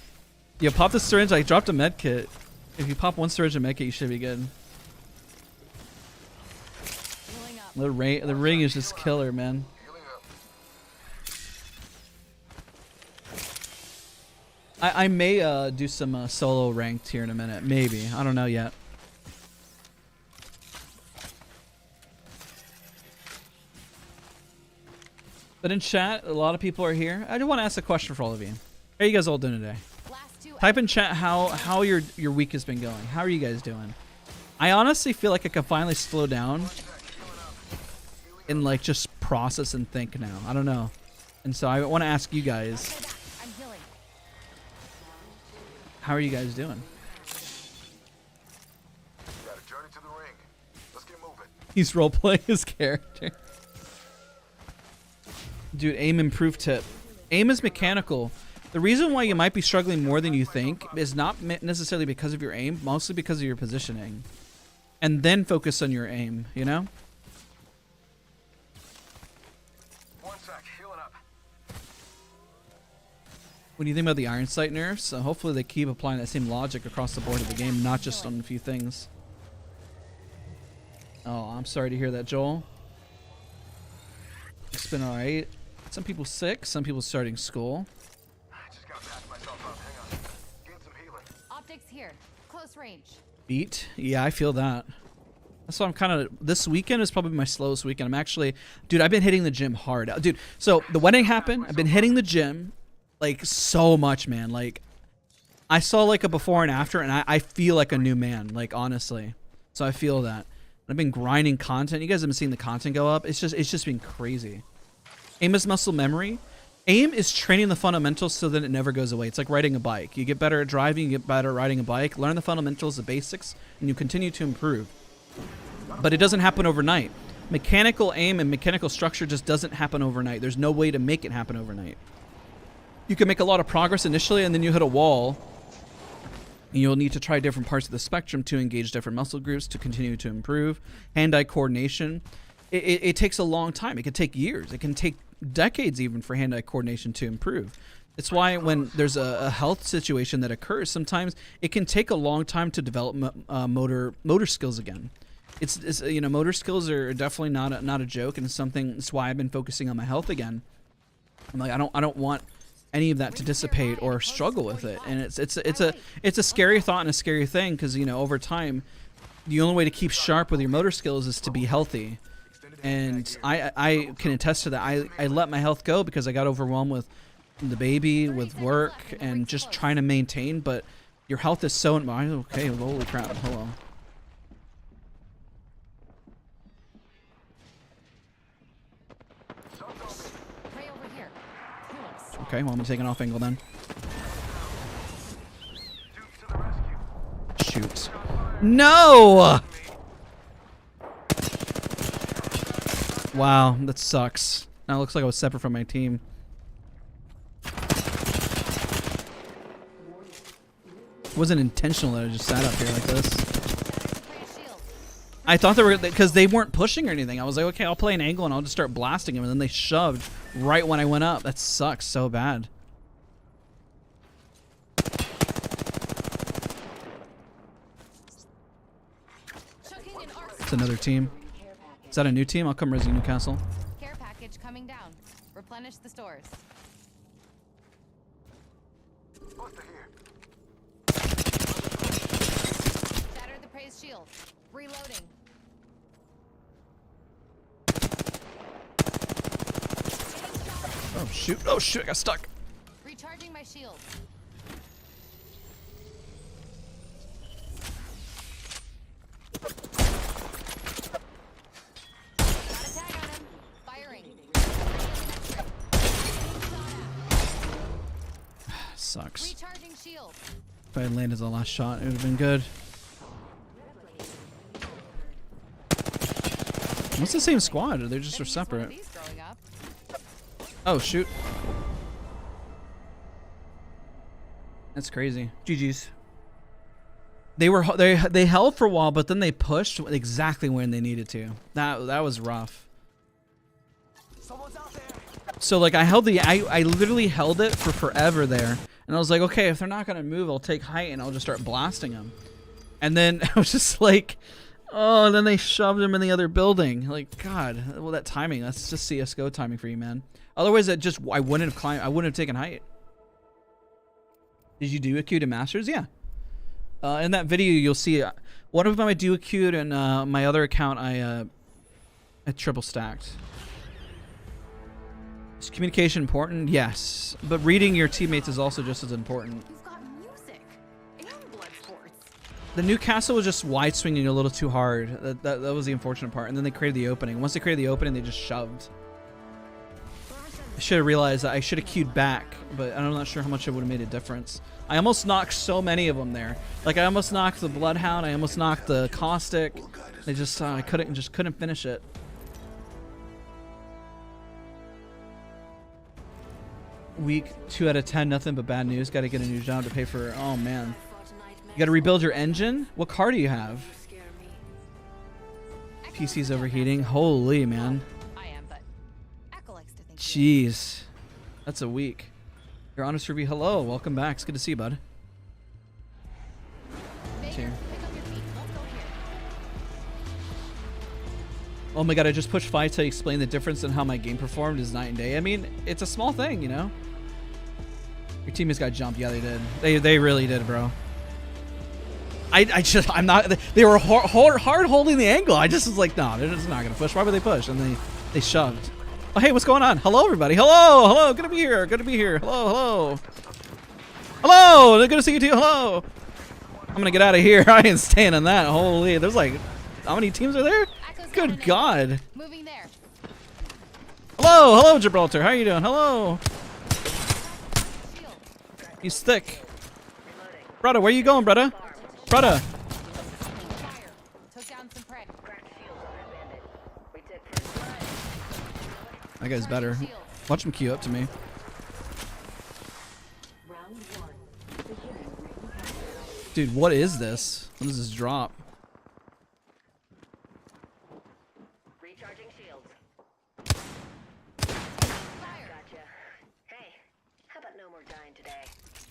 Speaker 1: Yeah, pop the syringe. I dropped a med kit. If you pop one syringe and med kit, you should be good.
Speaker 2: Healing up.
Speaker 1: The ring is just killer, man.
Speaker 4: Healing up.
Speaker 1: I may do some solo ranked here in a minute. Maybe. I don't know yet. But in chat, a lot of people are here. I do want to ask a question for all of you. How are you guys all doing today?
Speaker 2: Last two.
Speaker 1: Type in chat how your week has been going. How are you guys doing? I honestly feel like I can finally slow down and like just process and think now. I don't know. And so I want to ask you guys,
Speaker 2: My back. I'm healing.
Speaker 1: how are you guys doing?
Speaker 4: Got a journey to the ring. Let's get moving.
Speaker 1: He's role playing his character. Dude, aim improve tip. Aim is mechanical. The reason why you might be struggling more than you think is not necessarily because of your aim, mostly because of your positioning. And then focus on your aim, you know?
Speaker 4: One sec, healing up.
Speaker 1: When you think about the Iron Sight nerfs, hopefully they keep applying that same logic across the board of the game, not just on a few things. Oh, I'm sorry to hear that, Joel. It's been alright. Some people sick, some people starting school.
Speaker 4: I just gotta patch myself up. Hang on. Get some healing.
Speaker 2: Optics here. Close range.
Speaker 1: Beat? Yeah, I feel that. That's why I'm kind of... This weekend is probably my slowest weekend. I'm actually... Dude, I've been hitting the gym hard. Dude, so the wedding happened. I've been hitting the gym, like, so much, man. Like, I saw, like, a before and after, and I feel like a new man, like, honestly. So I feel that. I've been grinding content. You guys have been seeing the content go up. It's just been crazy. Aim is muscle memory. Aim is training the fundamentals so that it never goes away. It's like riding a bike. You get better at driving, you get better at riding a bike, learn the fundamentals, the basics, and you continue to improve. But it doesn't happen overnight. Mechanical aim and mechanical structure just doesn't happen overnight. There's no way to make it happen overnight. You can make a lot of progress initially, and then you hit a wall. And you'll need to try different parts of the spectrum to engage different muscle groups to continue to improve. Hand-eye coordination. It takes a long time. It can take years. It can take decades even for hand-eye coordination to improve. It's why when there's a health situation that occurs, sometimes it can take a long time to develop motor skills again. It's you know, motor skills are definitely not a joke, and it's something. It's why I've been focusing on my health again. I'm like, I don't want any of that to dissipate or struggle with it, and it's a scary thought and a scary thing, because you know, over time, the only way to keep sharp with your motor skills is to be healthy. And I can attest to that. I let my health go because I got overwhelmed with the baby, with work, and just trying to maintain. But your health is so... Okay, holy crap. Hello.
Speaker 2: Pray over here.
Speaker 1: Okay, well, I'm taking off angle then.
Speaker 4: Duke to the rescue.
Speaker 1: Shoot. No! Wow, that sucks. Now it looks like I was separate from my team. It wasn't intentional that I just sat up here like this. I thought they were... Because they weren't pushing or anything. I was like, okay, I'll play an angle and I'll just start blasting them. And then they shoved right when I went up. That sucks so bad. It's another team. Is that a new team? I'll come res Newcastle.
Speaker 2: Care package coming down. Replenish the stores.
Speaker 4: Buster here.
Speaker 2: Shatter the praise shield. Reloading.
Speaker 1: Oh shoot! Oh shoot! I got stuck.
Speaker 2: Recharging my shield.
Speaker 1: Sucks.
Speaker 2: Recharging shield.
Speaker 1: If I had landed the last shot, it would have been good. What's the same squad? Or they just are separate? Oh shoot! That's crazy. GG's. They held for a while, but then they pushed exactly when they needed to. That was rough. So like I literally held it for forever there, and I was like, okay, if they're not gonna move, I'll take height and I'll just start blasting them. And then I was just like, oh, and then they shoved him in the other building. Like, God, well, that timing, that's just CS:GO timing for you, man. Otherwise, I wouldn't have climbed. I wouldn't have taken height. Did you do a queue to masters? Yeah. In that video, you'll see one of them I do a queued, and my other account I triple stacked. Is communication important? Yes, but reading your teammates is also just as important.
Speaker 2: You've got music and blood sports.
Speaker 1: The Newcastle was just wide swinging a little too hard. That was the unfortunate part. And then they created the opening. Once they created the opening, they just shoved. I should have realized that I should have queued back, but I'm not sure how much it would have made a difference. I almost knocked so many of them there. Like I almost knocked the Bloodhound. I almost knocked the Caustic. I just I couldn't finish it. Week 2 out of 10, nothing but bad news. Got to get a new job to pay for. Oh man, you got to rebuild your engine. What car do you have? PC's overheating. Holy man.
Speaker 2: I am, but Echo likes to think.
Speaker 1: Jeez, that's a week. Your honest review. Hello, welcome back. It's good to see you, bud.
Speaker 2: Vader,
Speaker 1: Here.
Speaker 2: pick up your feet. Let's go here.
Speaker 1: Oh my god, I just pushed 5 to explain the difference in how my game performed is night and day. I mean, it's a small thing, you know? Your teammates got jumped. Yeah, they did. They really did, bro. I'm not. They were hard holding the angle. I just was like, no, they're just not gonna push. Why would they push? And they shoved. Oh, hey, what's going on? Hello, everybody. Hello. Good to be here. Hello. Good to see you too. Hello. I'm gonna get out of here. I ain't staying in that. Holy, there's like, how many teams are there?
Speaker 2: Echo's
Speaker 1: Good
Speaker 2: coming in.
Speaker 1: God.
Speaker 2: Moving there.
Speaker 1: Hello, Gibraltar. How you doing? Hello.
Speaker 2: Shield.
Speaker 1: He's thick. Brother, where you going, brother?
Speaker 2: Fire. Took down some prey.
Speaker 1: That guy's better.
Speaker 2: Shield.
Speaker 1: Watch him queue up to me.
Speaker 5: Round 1. Beginning ring countdown.
Speaker 1: Dude, what is this? What is this drop?
Speaker 3: Recharging shields.
Speaker 2: Fire.
Speaker 3: Gotcha. Hey, how about no more dying today?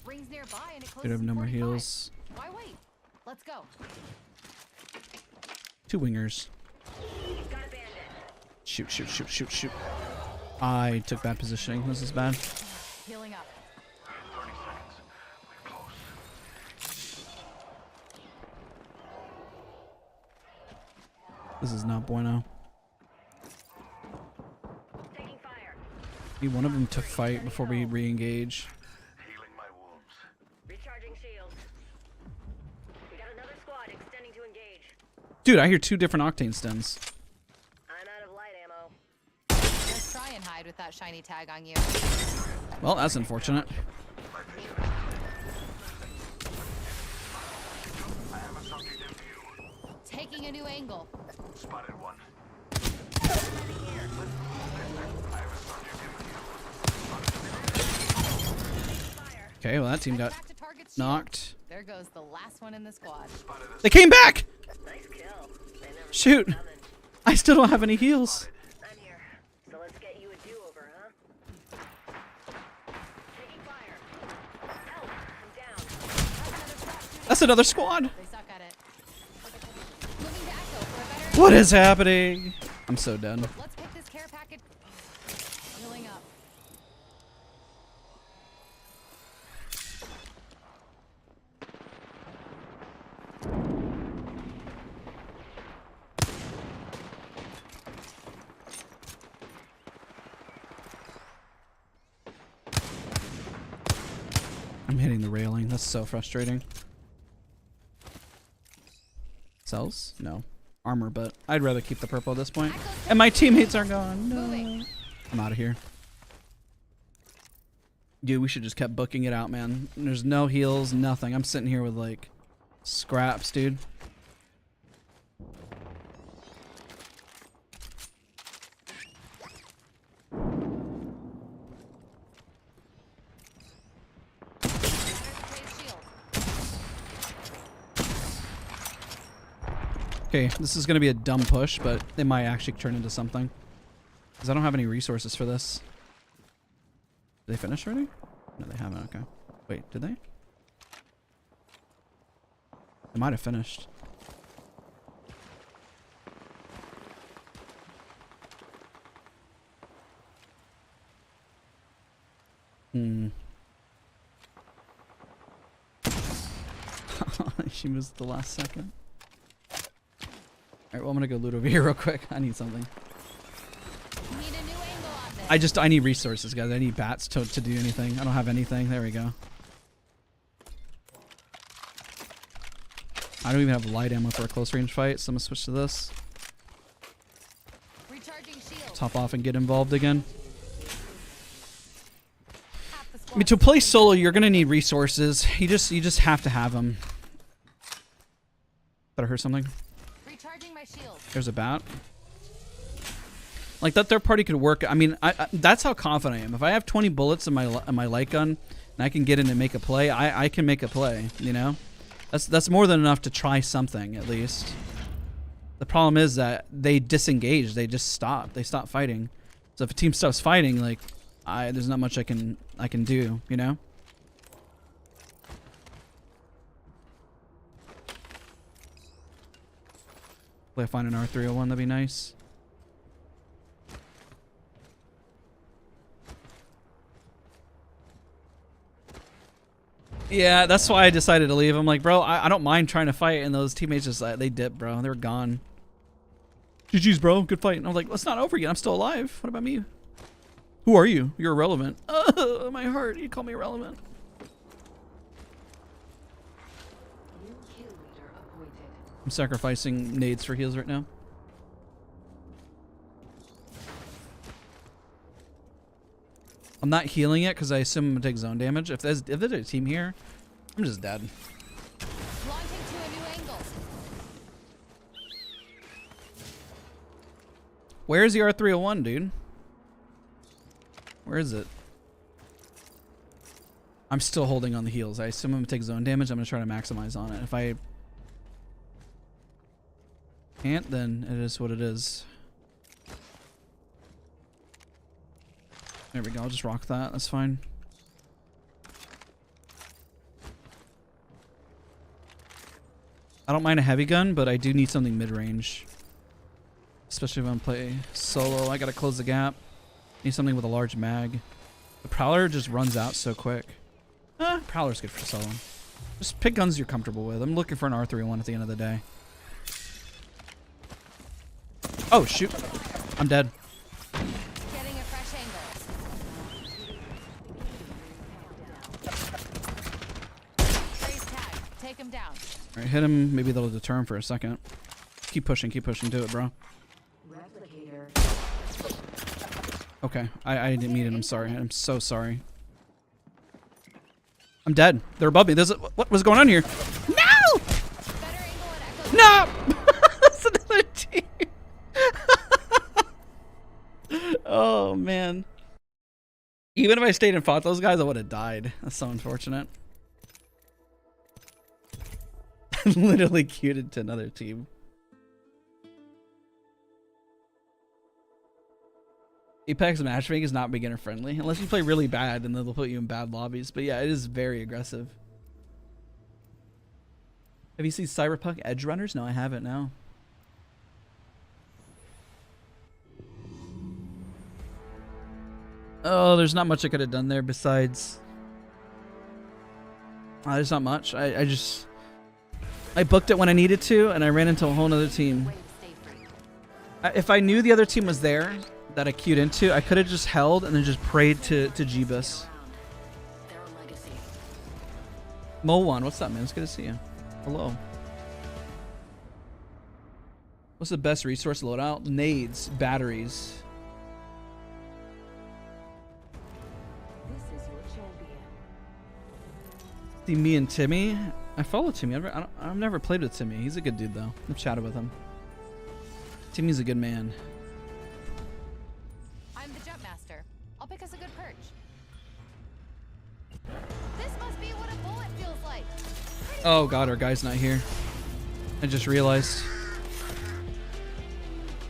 Speaker 2: Rings nearby and it closes.
Speaker 1: Could have
Speaker 2: in
Speaker 1: no more
Speaker 2: 45.
Speaker 1: heals.
Speaker 2: Why wait? Let's go.
Speaker 1: 2 wingers.
Speaker 3: Got a bandit.
Speaker 1: Shoot. I took bad positioning. This is bad.
Speaker 2: Healing up.
Speaker 4: 30 seconds. We're close.
Speaker 1: This is not bueno.
Speaker 3: Taking fire.
Speaker 1: Maybe one of them took fight before we re-engage.
Speaker 4: Healing my wounds.
Speaker 3: Recharging shields. We got another squad extending to engage.
Speaker 1: Dude, I hear 2 different octane stems.
Speaker 3: I'm out of light ammo.
Speaker 2: Let's try and hide with that shiny tag on you.
Speaker 1: Well, that's unfortunate.
Speaker 4: I have a subject in view.
Speaker 2: Taking a new angle.
Speaker 4: Spotted one. I have a subject in view.
Speaker 1: Okay, well that team got
Speaker 2: Back to target shield.
Speaker 1: knocked.
Speaker 2: There goes the last one in the squad.
Speaker 1: They came back!
Speaker 3: Nice kill. They never
Speaker 1: Shoot!
Speaker 3: saw it coming.
Speaker 1: I still don't have any heals.
Speaker 3: I'm here. So let's get you a do-over, huh? Taking fire. Help! I'm down.
Speaker 1: That's another squad.
Speaker 2: They suck at it. Moving to Echo for a better.
Speaker 1: What is happening? I'm so done.
Speaker 2: Let's pick this care package. Healing up.
Speaker 1: I'm hitting the railing. That's so frustrating. Cells? No. Armor, but I'd rather keep the purple at this point. And my teammates are gone. No. I'm out of here. Dude, we should just kept booking it out, man. There's no heals, nothing. I'm sitting here with like scraps, dude. Okay, this is gonna be a dumb push, but they might actually turn into something. Because I don't have any resources for this. Did they finish already? No, they haven't. Okay. Wait, did they? They might have finished. She missed the last second. Alright, well, I'm gonna go loot over here real quick. I need something.
Speaker 2: Need a new angle on this.
Speaker 1: I need resources, guys. I need bats to do anything. I don't have anything. There we go. I don't even have light ammo for a close range fight, so I'm gonna switch to this.
Speaker 2: Recharging shield.
Speaker 1: Top off and get involved again.
Speaker 2: Half the
Speaker 1: I mean,
Speaker 2: squad.
Speaker 1: to play solo, you're gonna need resources. You just have to have them. Thought I heard something.
Speaker 2: Recharging my shield.
Speaker 1: There's a bat. Like that third party could work. I mean, that's how confident I am. If I have 20 bullets in my light gun and I can get in and make a play, I can make a play. You know, that's more than enough to try something at least. The problem is that they disengage. They just stop. They stop fighting. So if a team stops fighting, like, there's not much I can do. You know. Hopefully I find an R301. That'd be nice. Yeah, that's why I decided to leave. I'm like, bro, I don't mind trying to fight, and those teammates just they dipped, bro. They were gone. GG's, bro. Good fight. And I was like, well, it's not over yet. I'm still alive. What about me? Who are you? You're irrelevant. Oh, my heart. You call me irrelevant.
Speaker 5: New kill leader appointed.
Speaker 1: I'm sacrificing nades for heals right now. I'm not healing it because I assume I'm gonna take zone damage. If there's a team here, I'm just dead.
Speaker 2: Launching to a new angle.
Speaker 1: Where's the R301, dude? Where is it? I'm still holding on the heals. I assume I'm gonna take zone damage. I'm gonna try to maximize on it. If I can't, then it is what it is. There we go. I'll just rock that. That's fine. I don't mind a heavy gun, but I do need something mid-range. Especially if I'm playing solo. I gotta close the gap. Need something with a large mag. The Prowler just runs out so quick. Prowler's good for solo. Just pick guns you're comfortable with. I'm looking for an R301 at the end of the day. Oh, shoot. I'm dead.
Speaker 2: Getting a fresh angle. Raise tag. Take him down.
Speaker 1: Alright, hit him. Maybe that'll deter him for a second. Keep pushing. Keep pushing. Do it, bro.
Speaker 5: Replicator.
Speaker 1: Okay. I didn't mean it. I'm sorry. I'm so sorry. I'm dead. They're above me. What was going on here? No!
Speaker 2: Better angle and echo.
Speaker 1: No! That's another team. Oh, man. Even if I stayed and fought those guys, I would have died. That's so unfortunate. I literally queued into another team. Apex matchmaking is not beginner friendly unless you play really bad, and then they'll put you in bad lobbies. But yeah, it is very aggressive. Have you seen Cyberpunk Edge Runners? No, I haven't. No. Oh, there's not much I could have done there besides. There's not much. I booked it when I needed to, and I ran into a whole other team.
Speaker 2: Way to stay free.
Speaker 1: If I knew the other team was there that I queued into, I could have just held and then just prayed to Jeebus.
Speaker 5: Their legacy.
Speaker 1: Mo1, what's up, man? It's good to see you. Hello. What's the best resource loadout? Nades, batteries.
Speaker 5: This is your champion.
Speaker 1: See me and Timmy. I follow Timmy. I've never played with Timmy. He's a good dude though. I've chatted with him. Timmy's a good man.
Speaker 2: I'm the jump master. I'll pick us a good perch. This must be what a bullet feels like.
Speaker 1: Oh god, our guy's not here. I just realized.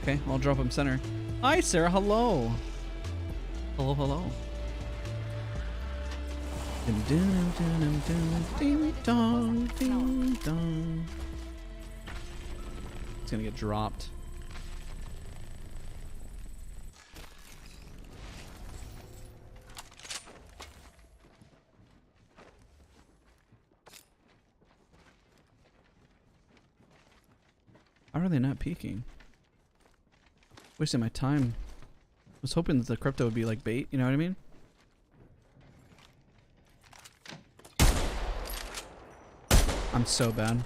Speaker 1: Okay, I'll drop him center. Hi, Sarah. Hello. Hello, hello. Ding, ding, ding, ding, ding, dong, ding, dong. It's gonna get dropped. How are they not peeking? Wasting my time. I was hoping that the crypto would be like bait, you know what I mean? I'm so bad.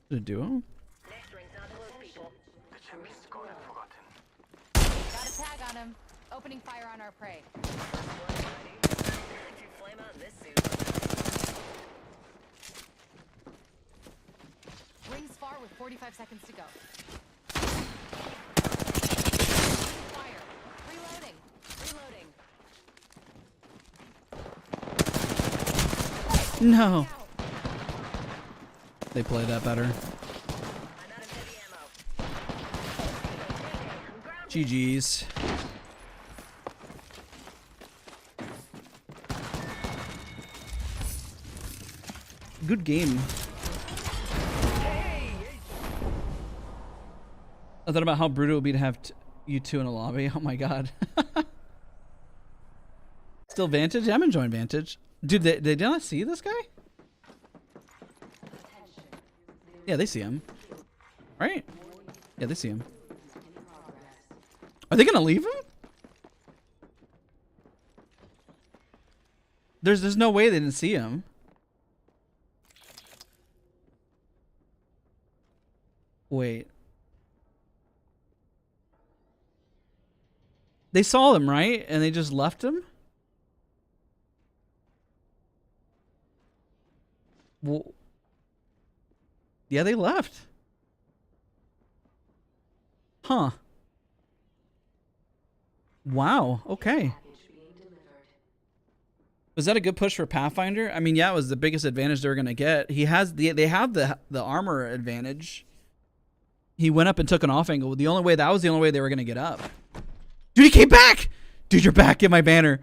Speaker 1: Is it a duo?
Speaker 3: Next ring's not close, people.
Speaker 4: The champion is gone and forgotten.
Speaker 2: Got a tag on him. Opening fire on our prey.
Speaker 3: Blood ready. You flame out in this suit.
Speaker 2: Rings far with 45 seconds to go. Fire. Reloading. Reloading.
Speaker 1: No. They play that better.
Speaker 3: I'm out of heavy ammo. I'm grounded.
Speaker 1: GG's. Good game. I thought about how brutal it would be to have you two in a lobby. Oh my god. Still Vantage? I'm enjoying Vantage. Dude, they did not see this guy? Yeah, they see him. Right? Yeah, they see him. Are they gonna leave him? There's no way they didn't see him. Wait. They saw him, right? And they just left him? Well, yeah, they left. Huh. Wow. Okay. Was that a good push for Pathfinder? I mean, yeah, it was the biggest advantage they were gonna get. They have the armor advantage. He went up and took an off angle. That was the only way they were gonna get up. Dude, he came back! Dude, you're back in my banner.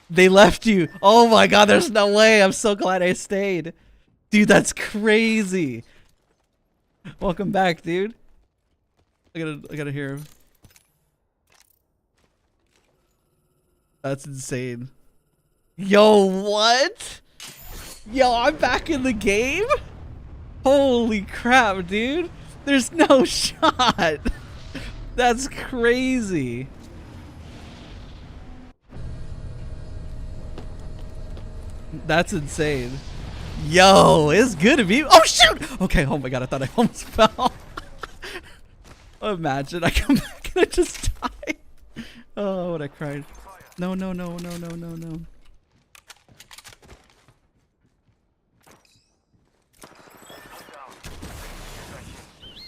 Speaker 1: They left you. Oh my god, there's no way. I'm so glad I stayed. Dude, that's crazy. Welcome back, dude. I gotta hear him. That's insane. Yo, what? Yo, I'm back in the game? Holy crap, dude. There's no shot. That's crazy. That's insane. Yo, it's good to be. Oh, shoot. Okay, oh my god, I thought I almost fell. Imagine I come back and I just die. Oh, what I cried. No, no, no, no, no, no, no.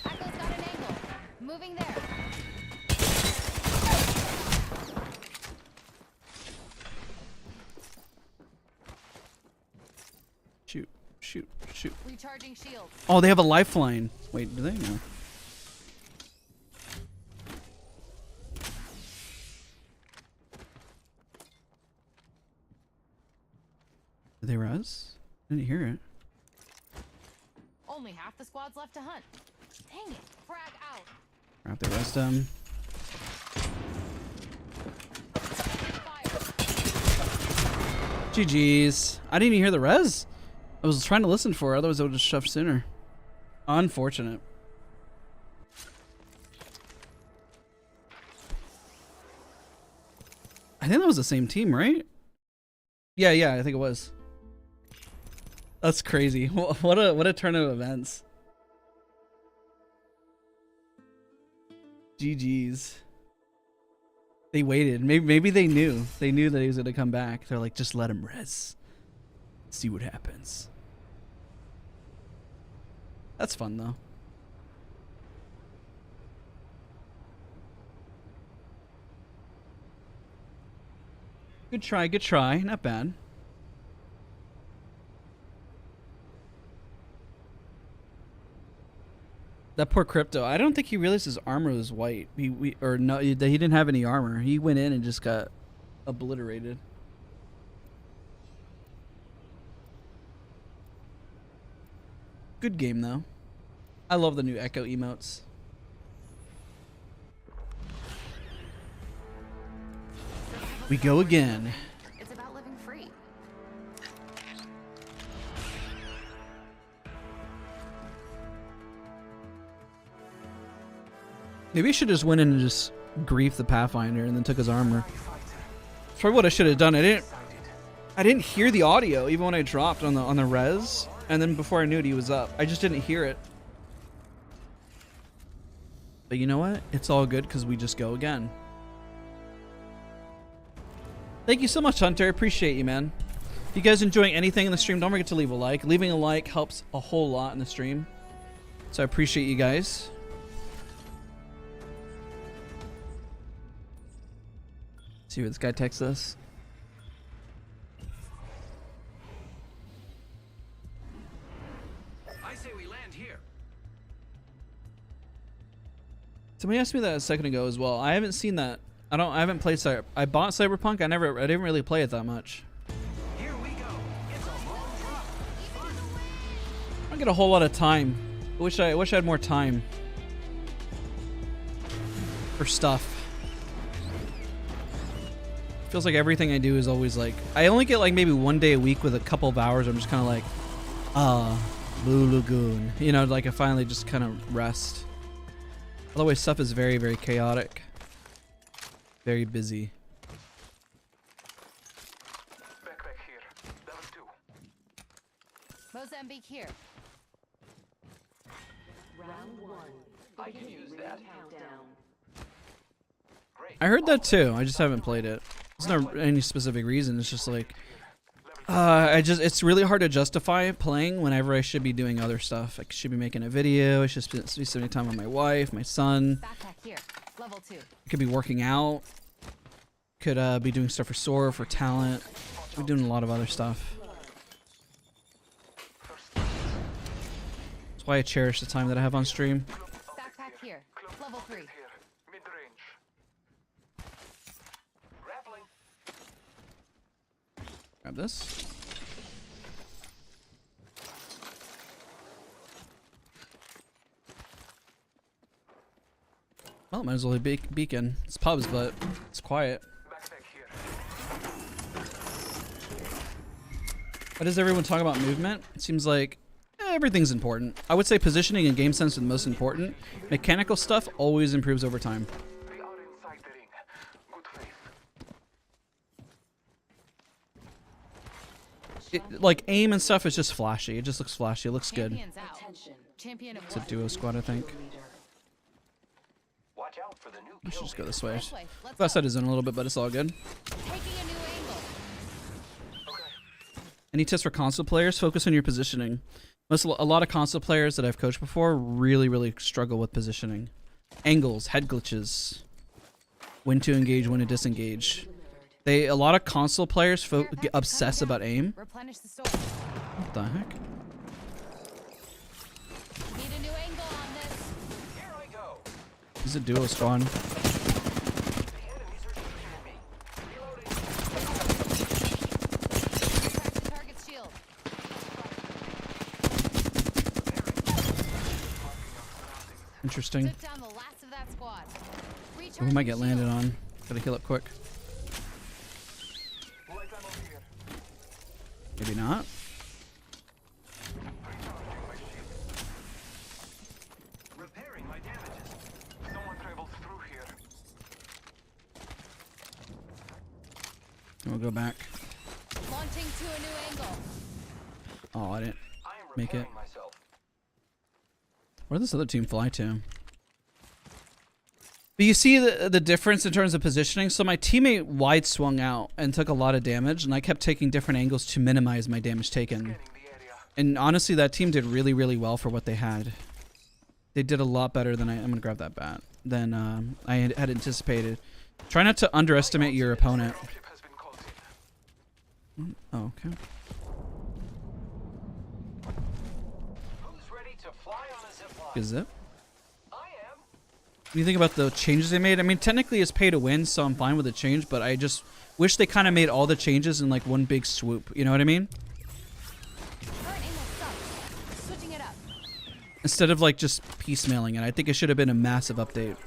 Speaker 2: Echo's got an angle. Moving there.
Speaker 1: Shoot, shoot, shoot.
Speaker 2: Recharging shields.
Speaker 1: Oh, they have a lifeline. Wait, do they? No. Did they res? I didn't hear it.
Speaker 2: Only half the squad's left to hunt. Dang it. Frag out.
Speaker 1: Wrap the rest of them.
Speaker 2: Fire.
Speaker 1: GG's. I didn't even hear the res. I was trying to listen for it, otherwise I would have just shoved sooner. Unfortunate. I think that was the same team, right? Yeah, I think it was. That's crazy. What a turn of events. GG's. They waited. Maybe they knew. They knew that he was gonna come back. They're like, just let him res. See what happens. That's fun though. Good try, good try. Not bad. That poor Crypto. I don't think he realized his armor was white. He didn't have any armor. He went in and just got obliterated. Good game though. I love the new Echo emotes. We go again.
Speaker 2: It's about living free.
Speaker 1: Maybe I should just went in and just griefed the Pathfinder and then took his armor. That's probably what I should have done. I didn't hear the audio even when I dropped on the res, and then before I knew it, he was up. I just didn't hear it. But you know what? It's all good because we just go again. Thank you so much, Hunter. Appreciate you, man. If you guys enjoying anything in the stream, don't forget to leave a like. Leaving a like helps a whole lot in the stream. So I appreciate you guys. See what this guy texts us.
Speaker 4: I say we land here.
Speaker 1: Somebody asked me that a second ago as well. I haven't seen that. I haven't played I bought Cyberpunk. I didn't really play it that much.
Speaker 4: Here we go. It's a long drop.
Speaker 1: I don't get a whole lot of time. I wish I had more time for stuff. Feels like everything I do is always like, I only get like maybe one day a week with a couple of hours. I'm just kind of like, Blue Lagoon. You know, like I finally just kind of rest. Otherwise, stuff is very, very chaotic. Very busy.
Speaker 4: Backpack here. Level 2.
Speaker 2: Mozambique here.
Speaker 5: Round 1.
Speaker 4: I can use that.
Speaker 5: Countdown.
Speaker 1: I heard that too. I just haven't played it. There's not any specific reason. It's just like, it's really hard to justify playing whenever I should be doing other stuff. I should be making a video. I should be spending time with my wife, my son.
Speaker 2: Backpack here. Level 2.
Speaker 1: I could be working out. Could be doing stuff for SOAR, for talent. I'm doing a lot of other stuff. That's why I cherish the time that I have on stream.
Speaker 2: Backpack here. Level 3.
Speaker 4: Here. Mid-range. Grappling.
Speaker 1: Grab this. Well, might as well be beacon. It's pubs, but it's quiet.
Speaker 4: Backpack here.
Speaker 1: Why does everyone talk about movement? It seems like everything's important. I would say positioning and game sense is the most important. Mechanical stuff always improves over time.
Speaker 4: We are inside the ring. Good faith.
Speaker 1: Like aim and stuff is just flashy. It just looks flashy. It looks good.
Speaker 2: Champion's out.
Speaker 5: Attention.
Speaker 2: Champion of
Speaker 1: It's a
Speaker 2: what?
Speaker 1: duo squad, I think.
Speaker 5: Leader.
Speaker 4: Watch out for the new
Speaker 1: We should
Speaker 4: kill
Speaker 1: just go
Speaker 4: leader.
Speaker 1: this way.
Speaker 2: This way. Let's
Speaker 1: Last
Speaker 2: go.
Speaker 1: side is in a little bit, but it's all good.
Speaker 2: Taking a new angle.
Speaker 1: Any tips for console players? Focus on your positioning. A lot of console players that I've coached before really, really struggle with positioning. Angles, head glitches, when to engage, when to disengage. A lot of console players obsess about aim.
Speaker 2: Replenish the store.
Speaker 1: What the heck?
Speaker 2: Need a new angle on this.
Speaker 4: Here I go.
Speaker 1: This is a duo squad.
Speaker 4: The enemies are shooting at me. Reloading.
Speaker 2: Crack the target's shield.
Speaker 1: Interesting.
Speaker 2: Took down the last of that squad.
Speaker 1: We might get
Speaker 2: Recharging
Speaker 1: landed
Speaker 2: shield.
Speaker 1: on. Gotta heal up quick.
Speaker 4: Light ammo here.
Speaker 1: Maybe not.
Speaker 4: Recharging my shield. Repairing my damages. Someone travels through here.
Speaker 1: We'll go back.
Speaker 2: Launching to a new angle.
Speaker 1: Oh, I didn't
Speaker 4: I am
Speaker 1: make it.
Speaker 4: repairing myself.
Speaker 1: Where did this other team fly to? But you see the difference in terms of positioning. So my teammate wide swung out and took a lot of damage, and I kept taking different angles to minimize my damage taken.
Speaker 4: Scanning the area.
Speaker 1: And honestly, that team did really, really well for what they had. They did a lot better than I'm gonna grab that bat than I had anticipated. Try not to underestimate your opponent.
Speaker 4: Ship has been called in.
Speaker 1: Oh, okay.
Speaker 4: Who's ready to fly on a zip line?
Speaker 1: Is it?
Speaker 4: I am.
Speaker 1: What do you think about the changes they made? I mean, technically it's pay to win, so I'm fine with the change, but I just wish they kind of made all the changes in like one big swoop. You know what I mean?
Speaker 2: Current angle sucks. Switching it up.
Speaker 1: Instead of like just piecemealing it. I think it should have been a massive update.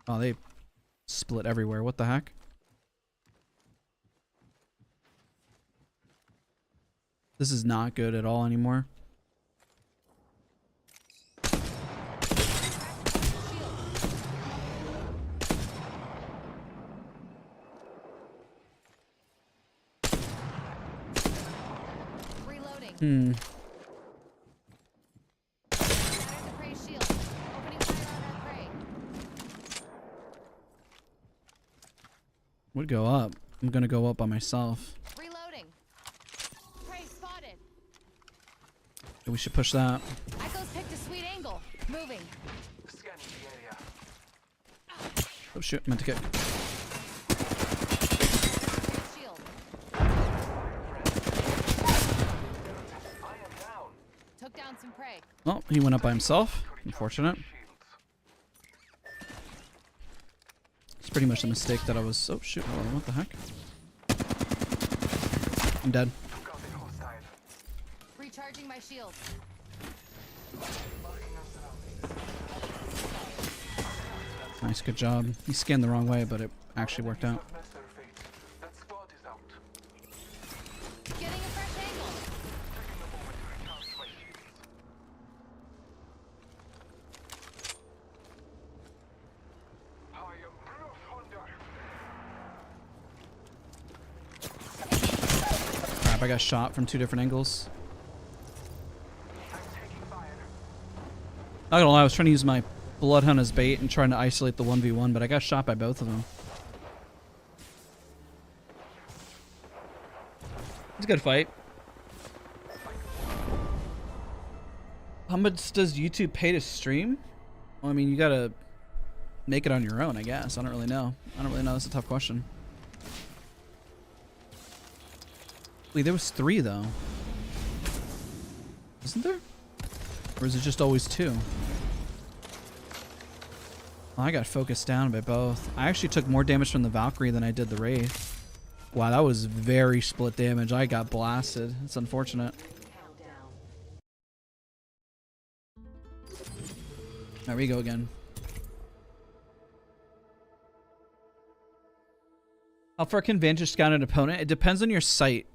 Speaker 1: Oh, they split everywhere. What the heck? This is not good at all anymore.
Speaker 2: Reloading. Shattered the prey shield. Opening fire on our prey.
Speaker 1: Would go up. I'm gonna go up by myself.
Speaker 2: Reloading. Prey spotted.
Speaker 1: We should push that.
Speaker 2: Echo's picked a sweet angle. Moving.
Speaker 4: Scanning the area.
Speaker 1: Oh shoot, meant to kick.
Speaker 2: Shield.
Speaker 4: I am down.
Speaker 2: Took down some prey.
Speaker 1: Oh, he went up by himself. Unfortunate.
Speaker 4: Shields.
Speaker 1: It's pretty much the mistake that I was. Oh shoot! Hold on, what the heck? I'm dead.
Speaker 4: Took out a hostile.
Speaker 2: Recharging my shield.
Speaker 4: Marking our surroundings.
Speaker 1: Nice, good job. He scanned the wrong way, but it actually worked out.
Speaker 4: Messed their fate. That squad is out.
Speaker 2: Getting a fresh angle.
Speaker 4: Taking a moment to recharge my shields. I am Bruce Honda.
Speaker 1: Crap! I got shot from 2 different angles.
Speaker 4: I'm taking fire.
Speaker 1: Not gonna lie, I was trying to use my Bloodhound as bait and trying to isolate the 1v1, but I got shot by both of them. It's a good fight. How much does YouTube pay to stream? Well, I mean, you gotta make it on your own, I guess. I don't really know. That's a tough question. Wait, there was 3 though. Isn't there? Or is it just always 2? Oh, I got focused down by both. I actually took more damage from the Valkyrie than I did the Wraith. Wow, that was very split damage. I got blasted. It's unfortunate.
Speaker 5: Countdown.
Speaker 1: There we go again. How far can Vantage scout an opponent? It depends on your sight.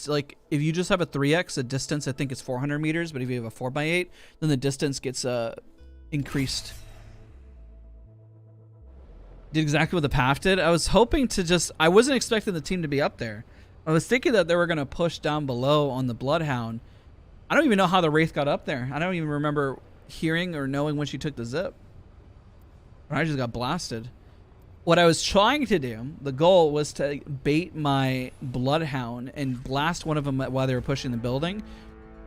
Speaker 1: Like if you just have a 3x, the distance I think is 400 meters, but if you have a 4x8, then the distance gets increased. Did exactly what the PAF did. I was hoping to just, I wasn't expecting the team to be up there. I was thinking that they were going to push down below on the Bloodhound. I don't even know how the Wraith got up there. I don't even remember hearing or knowing when she took the zip. But I just got blasted. What I was trying to do, the goal was to bait my Bloodhound and blast one of them while they were pushing the building.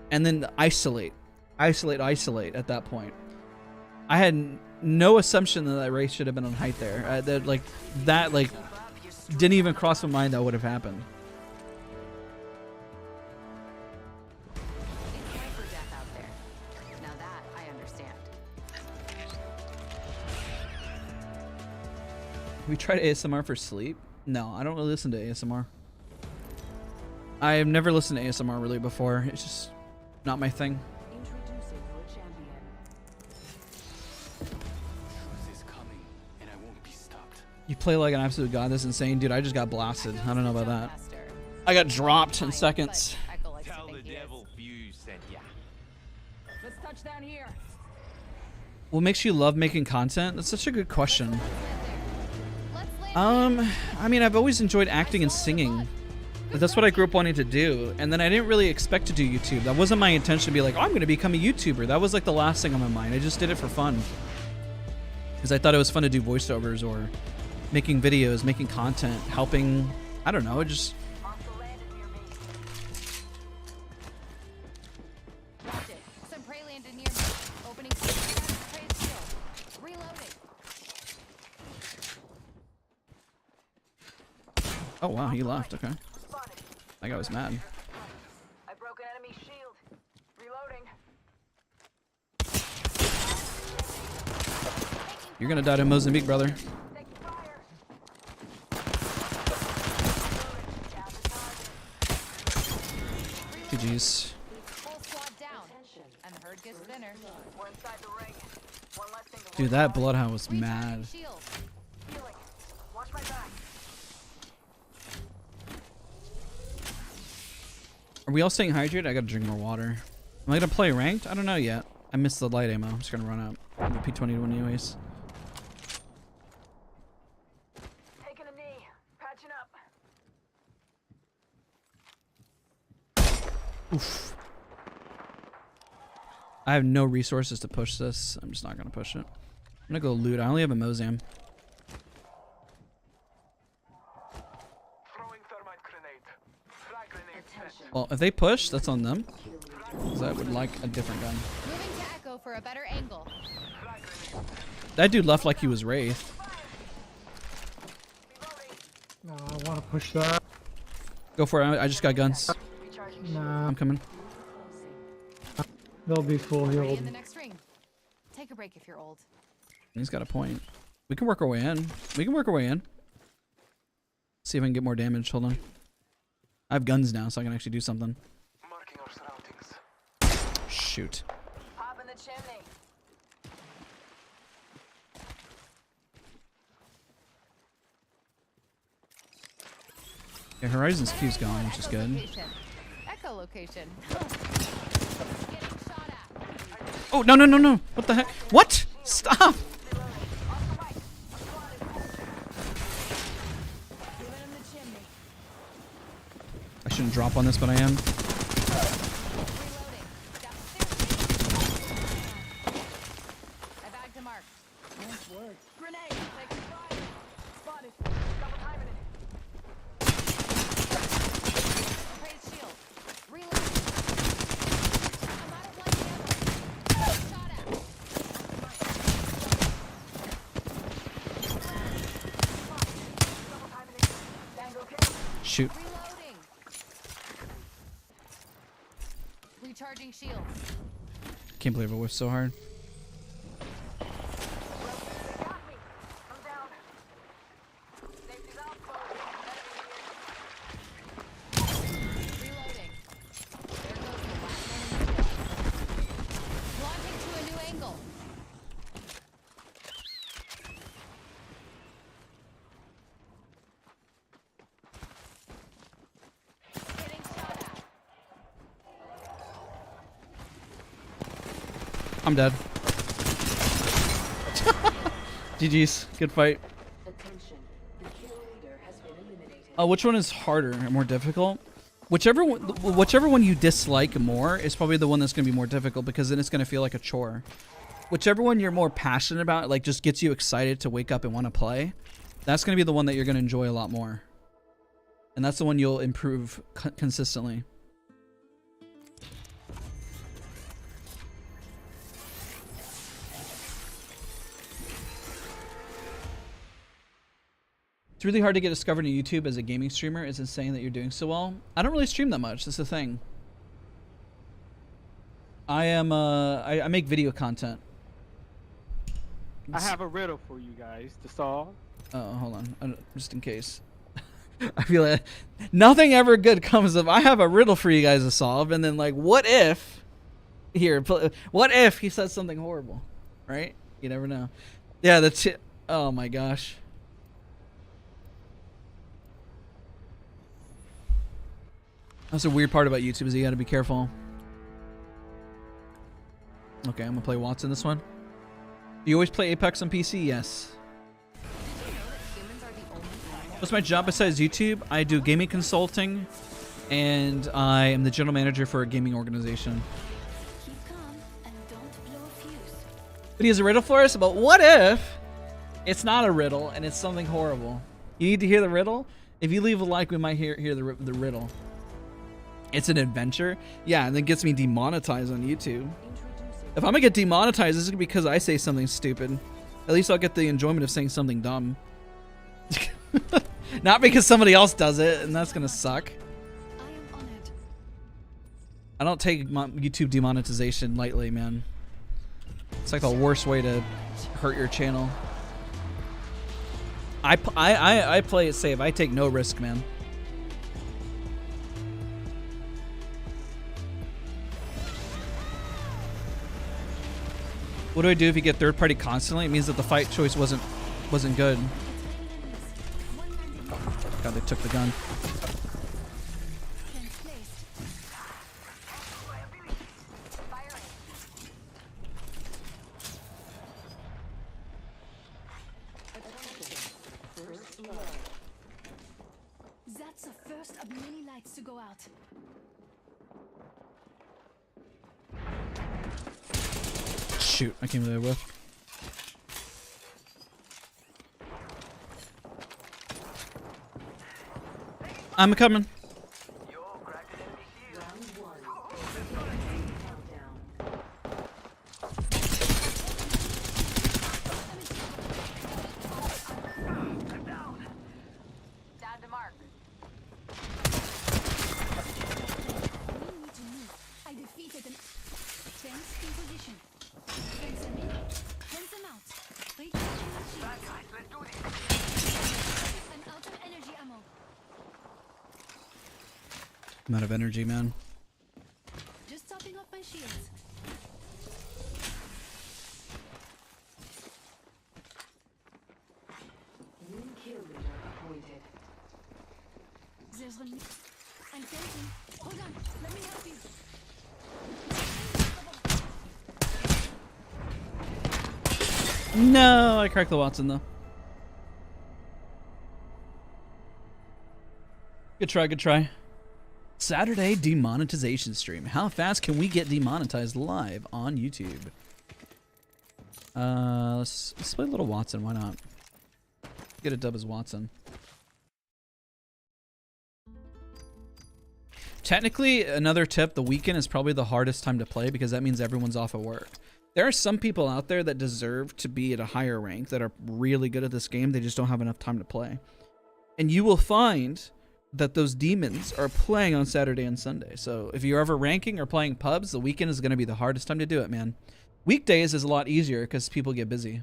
Speaker 1: And then isolate at that point. I had no assumption that Wraith should have been on height there. That didn't even cross my mind that would have happened.
Speaker 2: It's sniper death out there. Now that I understand.
Speaker 1: We tried ASMR for sleep? No, I don't really listen to ASMR. I have never listened to ASMR really before. It's just not my thing.
Speaker 5: Introducing your champion.
Speaker 6: Truth is coming, and I won't be stopped.
Speaker 1: You play like an absolute god. That's insane. Dude, I just got blasted. I don't know about that.
Speaker 2: Master.
Speaker 1: I got dropped in
Speaker 2: Fine,
Speaker 1: seconds.
Speaker 2: but Echo likes to
Speaker 7: Tell the
Speaker 2: think he is.
Speaker 7: devil Fuse sent ya.
Speaker 2: Let's touch down here.
Speaker 1: What makes you love making content? That's such a good question.
Speaker 2: Let's land there.
Speaker 1: I mean, I've always enjoyed acting and singing. That's what I grew up wanting to do. And then I didn't really expect to do YouTube. That wasn't my intention to be like, oh, I'm going to become a YouTuber. That was like the last thing on my mind. I just did it for fun. Because I thought it was fun to do voiceovers or making videos, making content, helping. I don't know. It just.
Speaker 3: Hostile landed near me.
Speaker 2: Watch it. Some prey landed near me. Opening prey's shield. Reloading.
Speaker 1: Oh, wow. He left. Okay.
Speaker 3: Spotted.
Speaker 1: That guy was mad.
Speaker 3: I broke an enemy shield. Reloading.
Speaker 1: You're going to die to Mozambique, brother.
Speaker 3: Taking fire.
Speaker 1: GG's.
Speaker 2: Full squad down. And the herd gets thinner.
Speaker 3: We're inside the ring. One less thing to
Speaker 1: Dude,
Speaker 3: worry
Speaker 1: that
Speaker 3: about.
Speaker 1: Bloodhound was
Speaker 2: Recharging
Speaker 1: mad.
Speaker 2: shield.
Speaker 3: Healing. Watch my back.
Speaker 1: Are we all staying hydrated? I gotta drink more water. Am I gonna play ranked? I don't know yet. I missed the light ammo. I'm just gonna run out. I'm a P21 anyways.
Speaker 3: Taking a knee. Patching up.
Speaker 1: Oof. I have no resources to push this. I'm just not gonna push it. I'm gonna go loot. I only have a Mozam.
Speaker 4: Throwing thermite grenade. Frag grenade set.
Speaker 5: Attention.
Speaker 1: Well, if they push, that's on them.
Speaker 5: Kill leader
Speaker 1: Because I would like a different gun.
Speaker 2: Moving to Echo for a better angle.
Speaker 1: That dude left like he was Wraith.
Speaker 7: No, I want to push that.
Speaker 1: Go for it. I just got guns.
Speaker 7: Nah,
Speaker 1: I'm coming.
Speaker 7: they'll be full
Speaker 2: Ready
Speaker 7: healed.
Speaker 2: in the next ring. Take a break if you're old.
Speaker 1: He's got a point. We can work our way in. We can work our way in. See if I can get more damage. Hold on. I have guns now, so I can actually do something.
Speaker 4: Marking our surroundings.
Speaker 1: Shoot.
Speaker 3: Pop in the chimney.
Speaker 1: Yeah, Horizon's Q's going, which is
Speaker 2: Echo
Speaker 1: good.
Speaker 2: location. Echo location. Getting shot at.
Speaker 1: Oh, no, no, no, no. What the heck? What? Stop. I shouldn't drop on this, but I am.
Speaker 2: Reloading. I bagged a mark.
Speaker 3: Grenade. Taking fire. Spotted. Double timing it.
Speaker 2: Praise shield. Reloading. I'm out of light ammo. Shot at.
Speaker 3: Double timing it. Tango kill.
Speaker 1: Shoot.
Speaker 2: Reloading. Recharging shield.
Speaker 1: Can't believe I whiffed so hard.
Speaker 3: They got me. I'm down. Safety's out.
Speaker 2: Reloading. There goes the last enemy shield. Launching to a new angle. Getting shot at.
Speaker 1: I'm dead. GG's. Good fight.
Speaker 5: Attention. The kill leader has been eliminated.
Speaker 1: Which one is harder or more difficult? Whichever one you dislike more is probably the one that's going to be more difficult, because then it's going to feel like a chore. Whichever one you're more passionate about, like just gets you excited to wake up and want to play, that's going to be the one that you're going to enjoy a lot more. And that's the one you'll improve consistently. It's really hard to get discovered on YouTube as a gaming streamer. It's insane that you're doing so well. I don't really stream that much. That's the thing. I am I make video content.
Speaker 8: I have a riddle for you guys to solve.
Speaker 1: Oh, hold on. Just in case. I feel like nothing ever good comes of I have a riddle for you guys to solve, and then like, what if here, what if he says something horrible, right? You never know. Yeah, that's it. Oh my gosh. That's a weird part about YouTube, is you gotta be careful. Okay, I'm gonna play Wattson this one. Do you always play Apex on PC? Yes. What's my job besides YouTube? I do gaming consulting, and I am the general manager for a gaming organization.
Speaker 2: Keep calm and don't blow a fuse.
Speaker 1: But he has a riddle for us about what if it's not a riddle and it's something horrible. You need to hear the riddle? If you leave a like, we might hear the riddle. It's an adventure? Yeah, and then gets me demonetized on YouTube. If I'm gonna get demonetized, this is because I say something stupid. At least I'll get the enjoyment of saying something dumb. Not because somebody else does it, and that's gonna suck.
Speaker 2: I am honored.
Speaker 1: I don't take YouTube demonetization lightly, man. It's like the worst way to hurt your channel. I play it safe. I take no risk, man. What do I do if you get third party constantly? It means that the fight choice wasn't good. God, they took the gun.
Speaker 2: That's the first of many lights to go out.
Speaker 1: Shoot, I came there with. I'm coming.
Speaker 2: position. Fence them in. Fence them out. Recharging my shields. I'm out of energy ammo.
Speaker 1: I'm out of energy, man.
Speaker 2: Just topping off my shields.
Speaker 5: New kill leader appointed.
Speaker 2: There's one. I'm fencing. Hold on. Let me help you.
Speaker 1: No, I cracked the Wattson though. Good try, good try. Saturday demonetization stream. How fast can we get demonetized live on YouTube? Let's play a little Wattson. Why not? Get a dub as Wattson. Technically, another tip, the weekend is probably the hardest time to play because that means everyone's off of work. There are some people out there that deserve to be at a higher rank that are really good at this game. They just don't have enough time to play. And you will find that those demons are playing on Saturday and Sunday. So if you're ever ranking or playing pubs, the weekend is going to be the hardest time to do it, man. Weekdays is a lot easier because people get busy.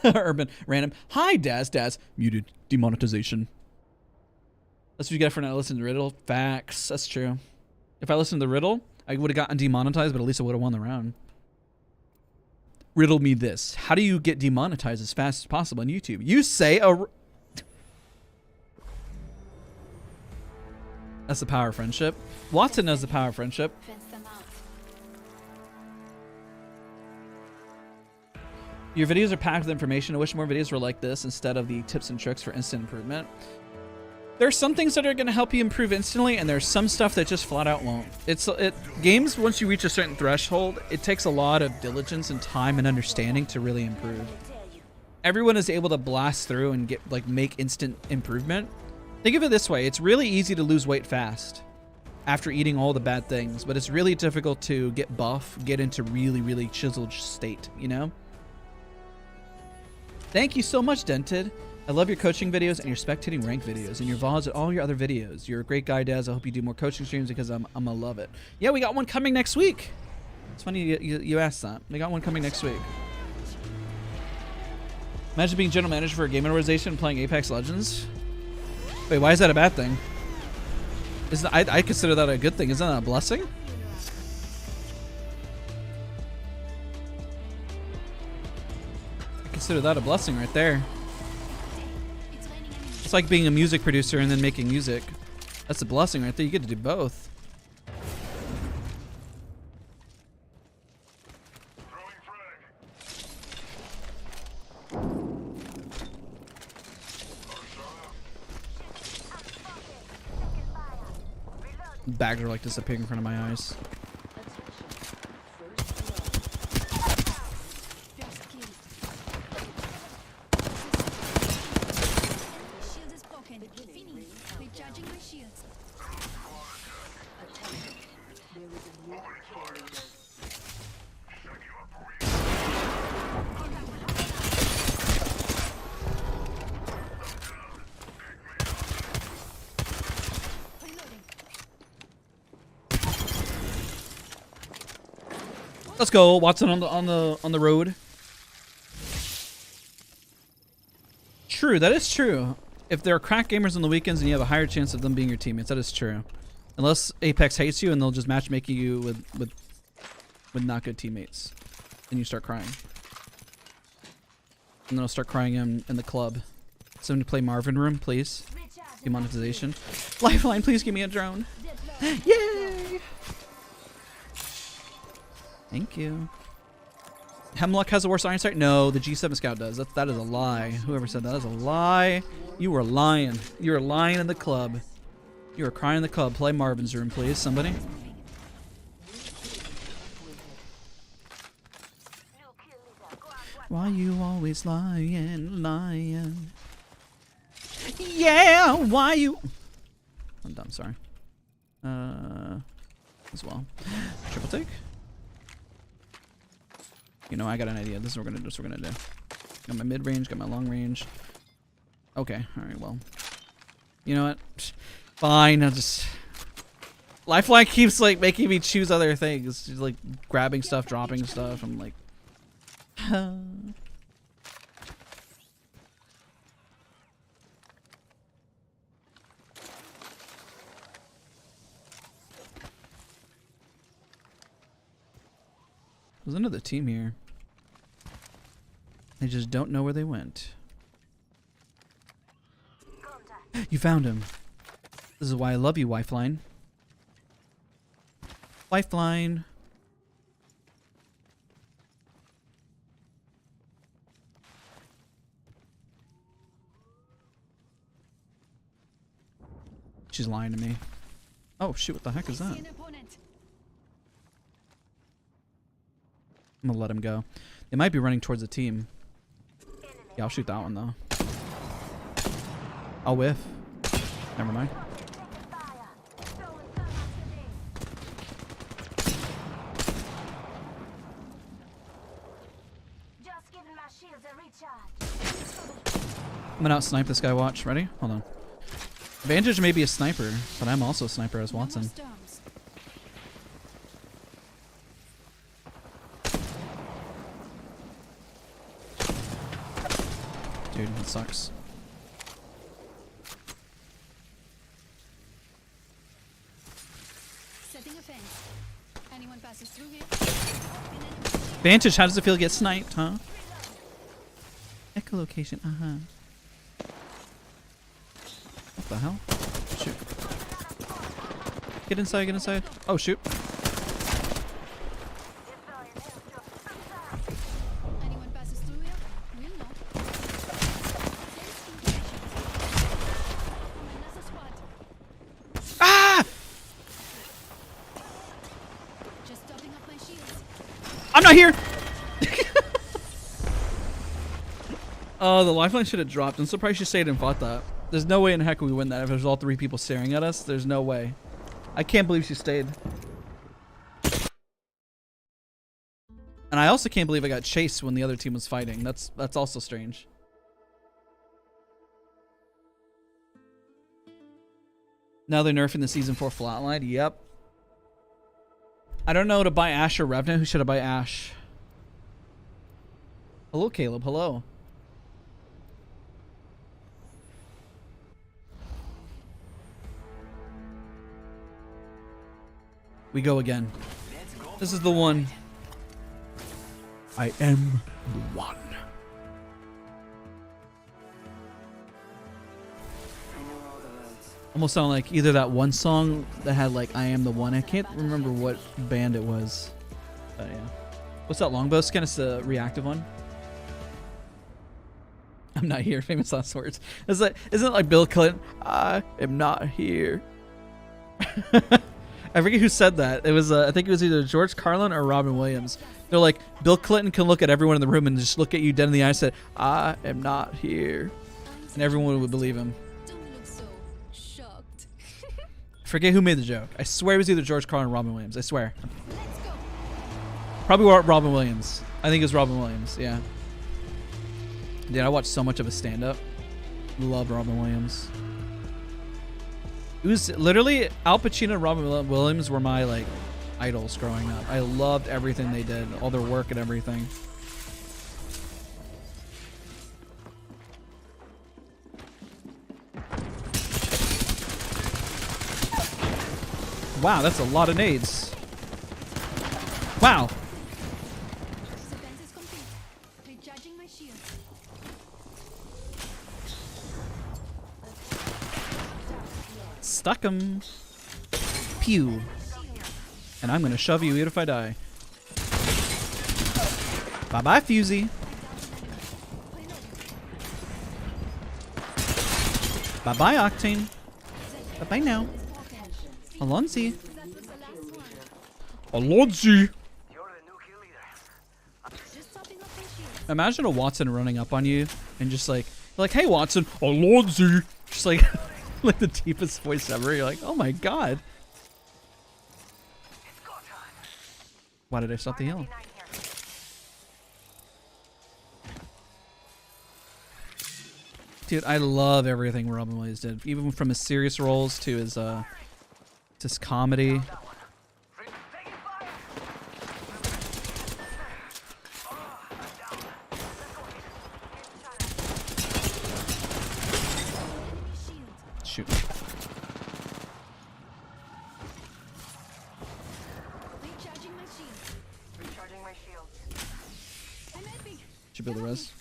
Speaker 1: Urban random. Hi, Daz. Muted. Demonetization. That's what you get for not listening to Riddle. Facts. That's true. If I listened to the Riddle, I would have gotten demonetized, but at least I would have won the round. Riddle me this. How do you get demonetized as fast as possible on YouTube? You say a... That's the power of friendship. Wattson knows the power of friendship.
Speaker 2: Fence them out.
Speaker 1: Your videos are packed with information. I wish more videos were like this instead of the tips and tricks for instant improvement. There are some things that are going to help you improve instantly, and there's some stuff that just flat out won't. Games, once you reach a certain threshold, it takes a lot of diligence and time and understanding to really improve. Everyone is able to blast through and make instant improvement. Think of it this way: it's really easy to lose weight fast after eating all the bad things, but it's really difficult to get buff, get into really chiseled state, you know? Thank you so much, Dented. I love your coaching videos and your spectating rank videos and your VODs and all your other videos. You're a great guy, Daz. I hope you do more coaching streams because I'm gonna love it. Yeah, we got one coming next week. It's funny you asked that. We got one coming next week. Imagine being general manager for a gaming organization and playing Apex Legends. Wait, why is that a bad thing? I consider that a good thing. Isn't that a blessing? I consider that a blessing right there. It's like being a music producer and then making music. That's a blessing right there. You get to do both. Bags are like disappearing in front of my eyes. Let's go, Wattson on the road. True, that is true. If there are crack gamers on the weekends and you have a higher chance of them being your teammates, that is true. Unless Apex hates you and they'll just matchmaking you with not good teammates, and you start crying. And then I'll start crying in the club. Somebody play Marvin Room, please. Demonetization. Lifeline, please give me a drone. Yay! Thank you. Hemlock has a worse iron sight? No, the G7 Scout does. That is a lie. Whoever said that is a lie. You were lying. You were lying in the club. You were crying in the club. Play Marvin's Room, please. Somebody. Why you always lying? Yeah, why you... I'm dumb, sorry. As well. Triple take. You know, I got an idea. This is what we're gonna do. Got my mid range, got my long range. Okay, alright, well. You know what? Fine, I'll just... Lifeline keeps, like, making me choose other things. She's, like, grabbing stuff, dropping stuff. I'm like... There's another team here. They just don't know where they went. You found him. This is why I love you, Lifeline. Lifeline. She's lying to me. Oh shoot, what the heck is that? I'm gonna let him go. They might be running towards the team. Yeah, I'll shoot that one though. I'll whiff. Never mind. I'm gonna out-snipe this guy, watch. Ready? Hold on. Vantage may be a sniper, but I'm also a sniper as Wattson. Dude, that sucks.
Speaker 2: Setting a fence. Anyone passes through here?
Speaker 1: Vantage, how does it feel to get sniped, huh? Echolocation, What the hell? Shoot. Get inside, get inside. Oh, shoot.
Speaker 2: Anyone passes through here? We'll know.
Speaker 1: Ah!
Speaker 2: Just topping up my shields.
Speaker 1: I'm not here! Oh, the lifeline should have dropped. I'm surprised she stayed and fought that. There's no way in heck we win that if there's all three people staring at us. There's no way. I can't believe she stayed. And I also can't believe I got chased when the other team was fighting. That's also strange. Now they're nerfing the Season 4 flatline. Yep. I don't know to buy Ash or Revenant. Who should I buy Ash? Hello, Caleb. Hello. We go again. This is the one. I am the one. Almost sound like either that one song that had like I am the one. I can't remember what band it was. But yeah. What's that longbow skin? It's the reactive one. I'm not here. Famous last words. Isn't it like Bill Clinton? I am not here. I forget who said that. It was I think it was either George Carlin or Robin Williams. They're like, Bill Clinton can look at everyone in the room and just look at you dead in the eye and say, I am not here. And everyone would believe him.
Speaker 2: Don't look so shocked.
Speaker 1: I forget who made the joke. I swear it was either George Carlin or Robin Williams. I swear.
Speaker 2: Let's go.
Speaker 1: Probably Robin Williams. I think it was Robin Williams, yeah. Dude, I watched so much of his stand-up. Love Robin Williams. It was literally Al Pacino and Robin Williams were my like idols growing up. I loved everything they did, all their work and everything. Wow, that's a lot of nades. Wow.
Speaker 2: Defense is complete. Recharging my shield.
Speaker 1: Stuck him. Pew. And I'm gonna shove you even if I die. Bye bye, Fusey. Bye bye, Octane. Bye bye now. Alonzi. Alonzi.
Speaker 2: Just topping up my shield.
Speaker 1: Imagine a Wattson running up on you and just like, hey Wattson, Alonzi. Just like, like the deepest voice ever. You're like, oh my god. Why did I stop the heal? Dude, I love everything Robin Williams did, even from his serious roles to his comedy. Shoot.
Speaker 2: Recharging my shield.
Speaker 3: Recharging my shields.
Speaker 2: I'm helping.
Speaker 1: Should be able to res.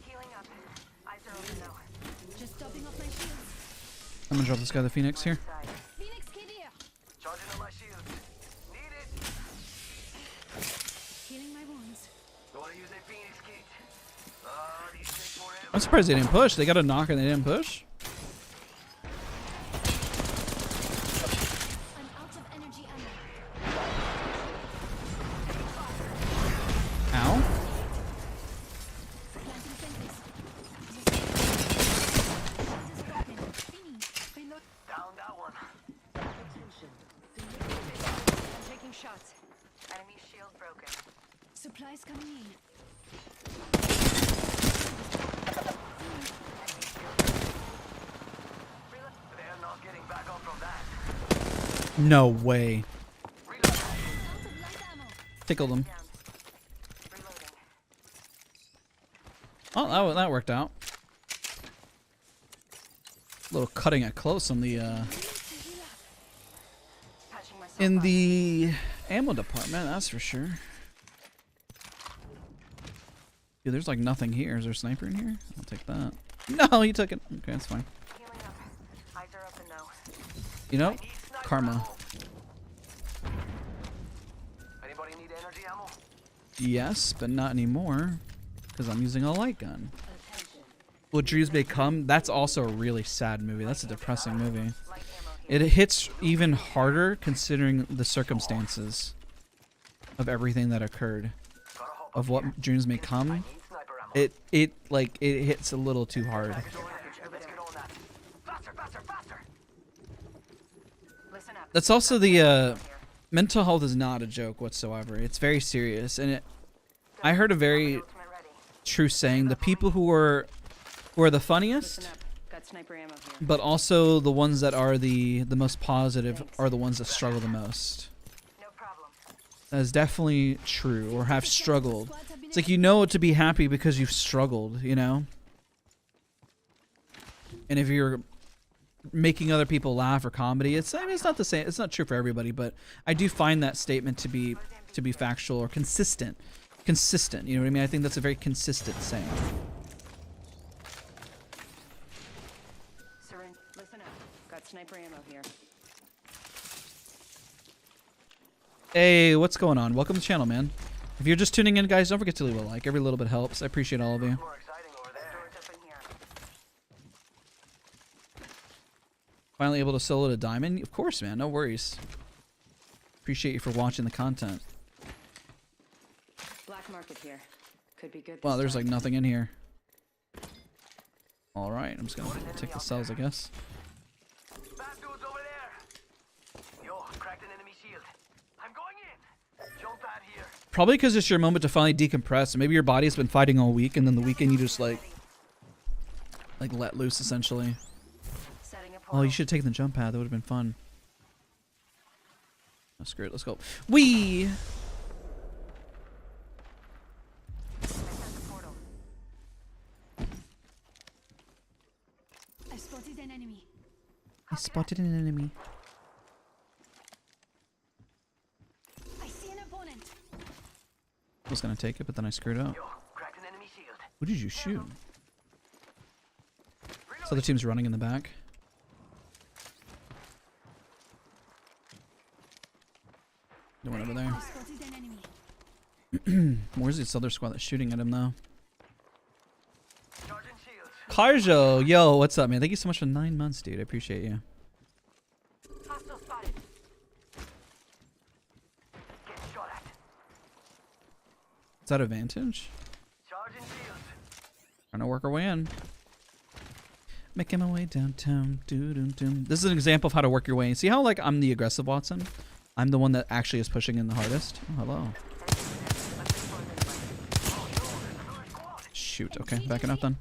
Speaker 3: Healing up. Eyes are open now.
Speaker 2: Just topping off my shields.
Speaker 1: I'm gonna drop this guy, the Phoenix, here.
Speaker 3: Side.
Speaker 2: Phoenix kid here.
Speaker 4: Charging on my shield. Need it.
Speaker 2: Healing my wounds.
Speaker 4: Don't wanna use a Phoenix kit. These take forever.
Speaker 1: I'm surprised they didn't push. They got a knock and they didn't push.
Speaker 2: I'm out of energy ammo.
Speaker 1: Ow.
Speaker 2: Planting fences. Reload.
Speaker 4: Down that one.
Speaker 5: Attention.
Speaker 3: I'm taking shots. Enemy shield broken.
Speaker 2: Supplies coming in.
Speaker 4: They're not getting back up from that.
Speaker 1: No way.
Speaker 2: Out of light ammo.
Speaker 1: Tickled him.
Speaker 3: Down. Reloading.
Speaker 1: Oh, that worked out. A little cutting it close on the
Speaker 3: Patching myself
Speaker 1: in
Speaker 3: up.
Speaker 1: the ammo department, that's for sure. Dude, there's like nothing here. Is there a sniper in here? I'll take that. No, he took it. Okay, that's fine.
Speaker 3: Healing up. Eyes are open now.
Speaker 1: You know,
Speaker 4: Need sniper
Speaker 1: karma.
Speaker 4: ammo. Anybody need energy ammo?
Speaker 1: Yes, but not anymore, because I'm using a light gun.
Speaker 5: Attention.
Speaker 1: What Dreams May Come, that's also a really sad movie. That's a depressing movie.
Speaker 3: Light ammo here.
Speaker 1: It hits even harder considering the circumstances of everything that occurred,
Speaker 4: Gotta hop
Speaker 1: of what Dreams May Come.
Speaker 4: Need sniper ammo.
Speaker 1: It hits a little too hard.
Speaker 4: Let's get on that. Faster, faster, faster.
Speaker 3: Listen up.
Speaker 1: That's also the mental health is not a joke whatsoever. It's very serious, and I heard a very
Speaker 3: Ultimate ready.
Speaker 1: true saying: the people who are the funniest,
Speaker 3: Listen up. Got sniper ammo here.
Speaker 1: but also the ones that are the most positive are the ones that struggle the most.
Speaker 3: No problem.
Speaker 1: That is definitely true, or have struggled. It's like, you know to be happy because you've struggled, you know? And if you're making other people laugh or comedy, it's not the same. It's not true for everybody, but I do find that statement to be factual or consistent. Consistent, you know what I mean? I think that's a very consistent saying.
Speaker 3: Syringe. Listen up. Got sniper ammo here.
Speaker 1: Hey, what's going on? Welcome to the channel, man. If you're just tuning in, guys, don't forget to leave a like. Every little bit helps. I appreciate all of you.
Speaker 4: More exciting over there.
Speaker 3: Doors up in here.
Speaker 1: Finally able to solo a diamond? Of course, man. No worries. Appreciate you for watching the content.
Speaker 3: Black market here. Could be good.
Speaker 1: Wow,
Speaker 3: this
Speaker 1: there's
Speaker 3: time.
Speaker 1: like nothing in here. Alright, I'm just gonna take the cells, I guess.
Speaker 4: Bad dudes over there. Yo, cracked an enemy shield. I'm going in. Jump pad here.
Speaker 1: Probably because it's your moment to finally decompress. Maybe your body's been fighting all week, and then the weekend you just like let loose, essentially.
Speaker 3: Setting a
Speaker 1: Oh,
Speaker 3: portal.
Speaker 1: you should have taken the jump pad. That would have been fun. Oh, screw it. Let's go. Wee!
Speaker 3: I sent the portal.
Speaker 2: I spotted an enemy.
Speaker 1: I spotted an enemy.
Speaker 2: I see an opponent.
Speaker 1: I was gonna take it, but then I screwed up.
Speaker 4: Yo, cracked an enemy shield.
Speaker 1: What did you shoot? This other team's running in the back. No one over there.
Speaker 2: I spotted an enemy.
Speaker 1: Where's this other squad that's shooting at him, though?
Speaker 4: Charging shields.
Speaker 1: Karjo, yo, what's up, man? Thank you so much for 9 months, dude. I appreciate you.
Speaker 3: Hostile spotted.
Speaker 4: Get shot at.
Speaker 1: Is that a Vantage?
Speaker 4: Charging shields.
Speaker 1: Trying to work our way in. Making my way downtown. Doo-doo-doo. This is an example of how to work your way in. See how, like, I'm the aggressive Wattson? I'm the one that actually is pushing in the hardest. Oh, hello. shoot. Okay, backing up then.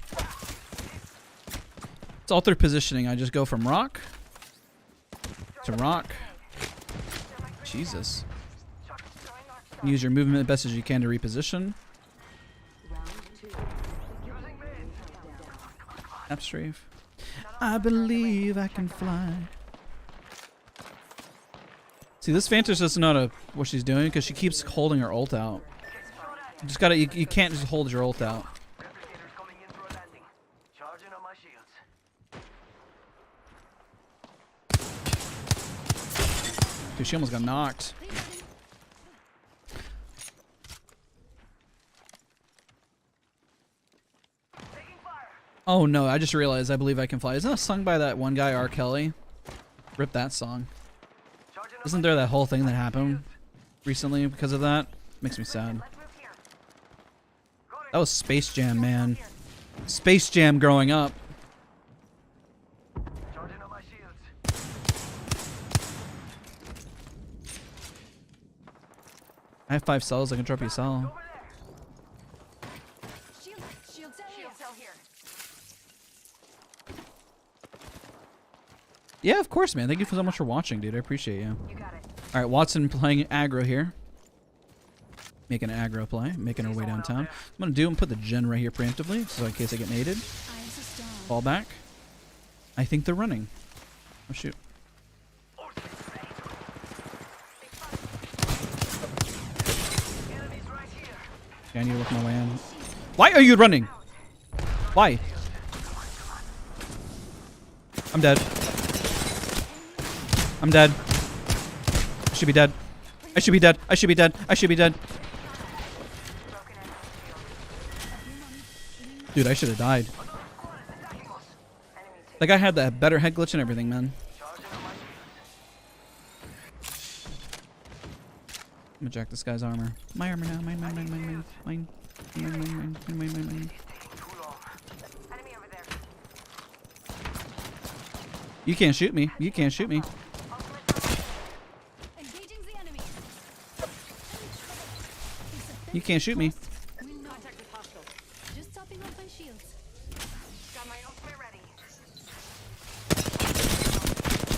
Speaker 1: It's altered positioning. I just go from rock to rock. Jesus. Use your movement as best as you can to reposition. Upstream. I believe I can fly. See, this Vantage doesn't know what she's doing because she keeps holding her ult out. You just gotta. You can't just hold your ult out. Dude, she almost got knocked. Oh no, I just realized I believe I can fly. Isn't that sung by that one guy, R. Kelly? Rip that song. Isn't there that whole thing that happened recently because of that? Makes me sad. That was Space Jam, man. Space Jam growing up. I have 5 cells. I can drop you a cell.
Speaker 2: Shield cell here.
Speaker 1: Yeah, of course, man. Thank you so much for watching, dude. I appreciate you. All right, Wattson playing aggro here. Making an aggro play. Making our way downtown. What I'm going to do, I'm put the gen right here preemptively, so in case I get naded. Fall back. I think they're running. Oh, shoot. Okay, I need to work my way in. Why are you running? Why? I'm dead. I'm dead. I should be dead. I should be dead. I should be dead. I should be dead. Dude, I should have died. Like, I had that better head glitch and everything, man. I'm gonna jack this guy's armor. My armor now. Mine. You can't shoot me. You can't shoot me. You can't shoot me.
Speaker 2: Just topping off my shields.
Speaker 3: Got my ultimate ready.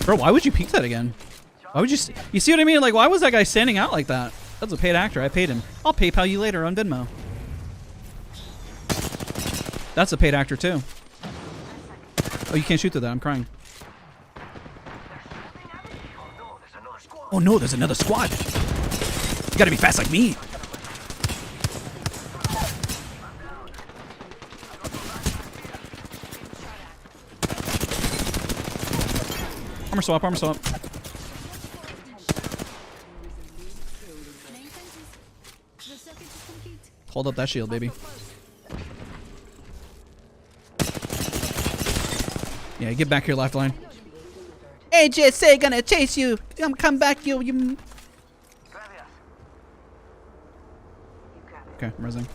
Speaker 1: Bro, why would you peek that again? Why would you you see what I mean? Like, why was that guy standing out like that? That's a paid actor. I paid him. I'll PayPal you later on Venmo. That's a paid actor too. Oh, you can't shoot through that. I'm crying. Oh no, there's another squad. You gotta be fast like me. Armor swap, armor swap. Hold up that shield, baby. Yeah, get back here, lifeline. AJSA gonna chase you. Come back, you. Okay, I'm resing.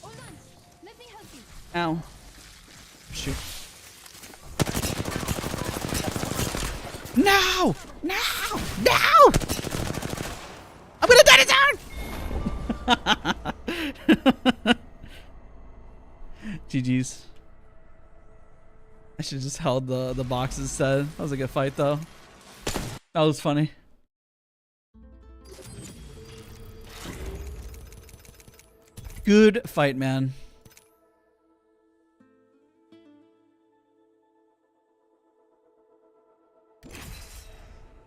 Speaker 2: Hold on. Let me help you.
Speaker 1: Ow. Shoot. No! No! No! I'm gonna die down! GG's. I should have just held the box instead. That was a good fight though. That was funny. Good fight, man.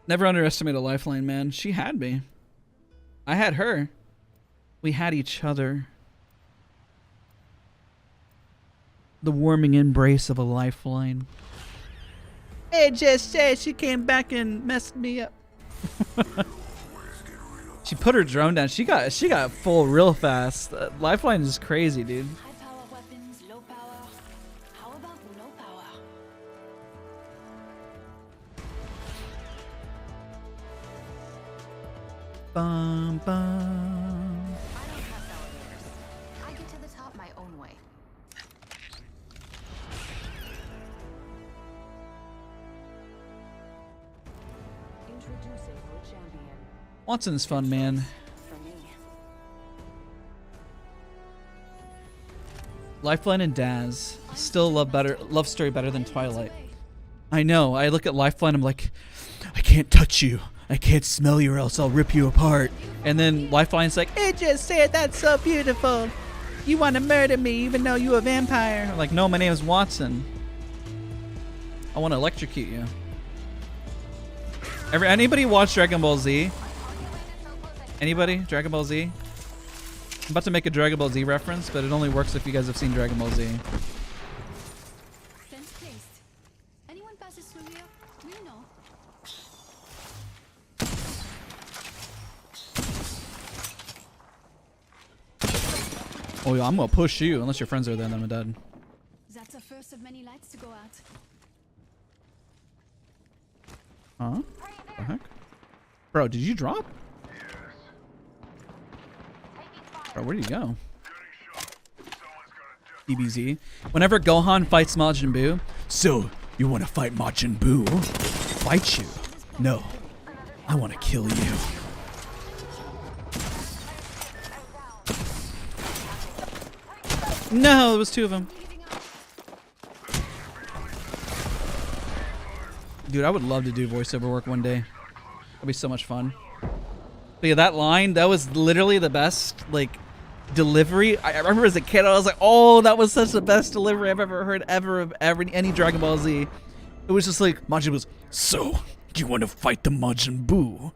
Speaker 1: Never underestimate a lifeline, man. She had me. I had her. We had each other. The warming embrace of a lifeline. It just said she came back and messed me up. She put her drone down. She got full real fast. Lifeline is crazy, dude.
Speaker 2: High power weapons, low power. How about no power?
Speaker 1: Bum bum.
Speaker 2: I don't trust elevators. I get to the top my own way.
Speaker 5: Introducing your champion.
Speaker 1: Wattson's fun, man.
Speaker 5: For me.
Speaker 1: Lifeline and Daz. Still love story better than Twilight. I know. I look at Lifeline, I'm like, I can't touch you. I can't smell you or else I'll rip you apart. And then Lifeline's like, it just said that's so beautiful. You want to murder me even though you're a vampire. I'm like, no, my name is Wattson. I want to electrocute you. Anybody watch Dragon Ball Z? Anybody? Dragon Ball Z? I'm about to make a Dragon Ball Z reference, but it only works if you guys have seen Dragon Ball Z.
Speaker 2: Fence placed. Anyone passes through here? We'll know.
Speaker 1: Oh yeah, I'm gonna push you unless your friends are there and then I'm dead.
Speaker 2: That's the first of many lights to go out.
Speaker 1: Huh? The heck? Bro, did you drop? Bro, where did you go? DBZ. Whenever Gohan fights Majin Buu, so you want to fight Majin Buu? Fight you? No, I want to kill you. No, there was two of them. Dude, I would love to do voiceover work one day. That'd be so much fun. But yeah, that line, that was literally the best, like, delivery. I remember as a kid, I was like, oh, that was such the best delivery I've ever heard ever of any Dragon Ball Z. It was just like, Majin was, so, do you want to fight the Majin Buu?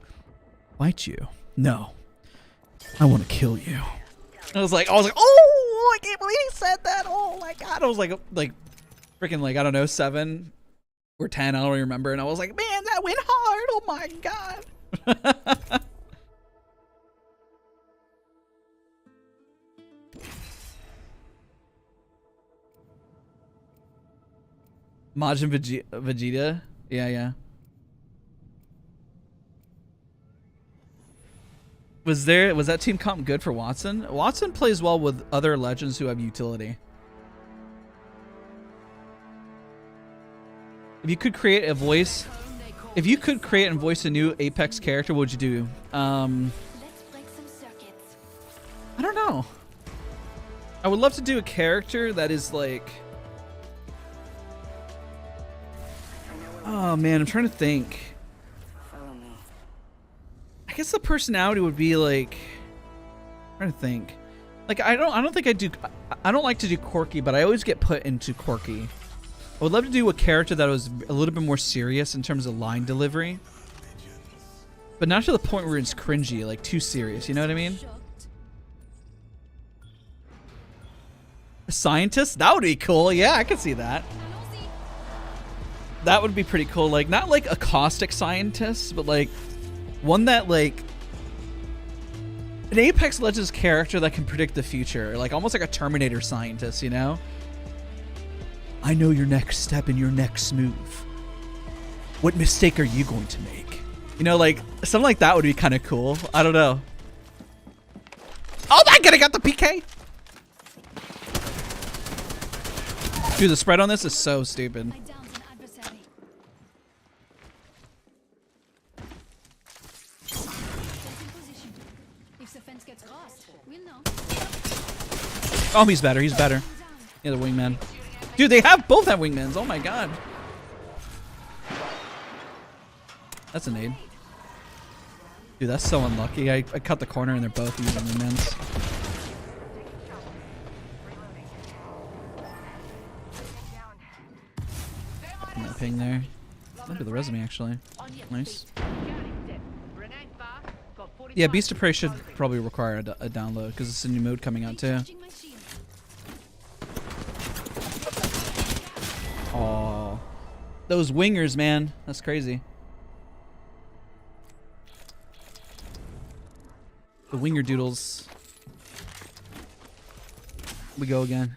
Speaker 1: Fight you? No. I want to kill you. I was like, oh, I can't believe he said that. Oh my God. I was like freaking like, I don't know, 7 or 10. I don't even remember. And I was like, man, that went hard. Oh my God. Majin Vegeta? Yeah. Was that team comp good for Wattson? Wattson plays well with other legends who have utility. If you could create a voice, if you could create and voice a new Apex character, what would you do? I don't know. I would love to do a character that is like, oh man, I'm trying to think. I guess the personality would be like, I'm trying to think. Like I don't think I don't like to do quirky, but I always get put into quirky. I would love to do a character that was a little bit more serious in terms of line delivery. But not to the point where it's cringy, like too serious, you know what I mean? A scientist? That would be cool. Yeah, I could see that. That would be pretty cool. Like, not like a caustic scientist, but like one that like an Apex Legends character that can predict the future. Like almost like a Terminator scientist, you know? I know your next step and your next move. What mistake are you going to make? You know, like something like that would be kind of cool. I don't know. Oh my God, I got the PK. Dude, the spread on this is so stupid. Oh, he's better. He's better. Yeah, the wingman. Dude, they both have wingmans. Oh my God. That's a nade. Dude, that's so unlucky. I cut the corner and they're both using wingmans. And that ping there. Look at the resume, actually. Nice. Yeah, Beast of Prey should probably require a download because it's a new mode coming out too. Oh, those wingers, man. That's crazy. The winger doodles. We go again.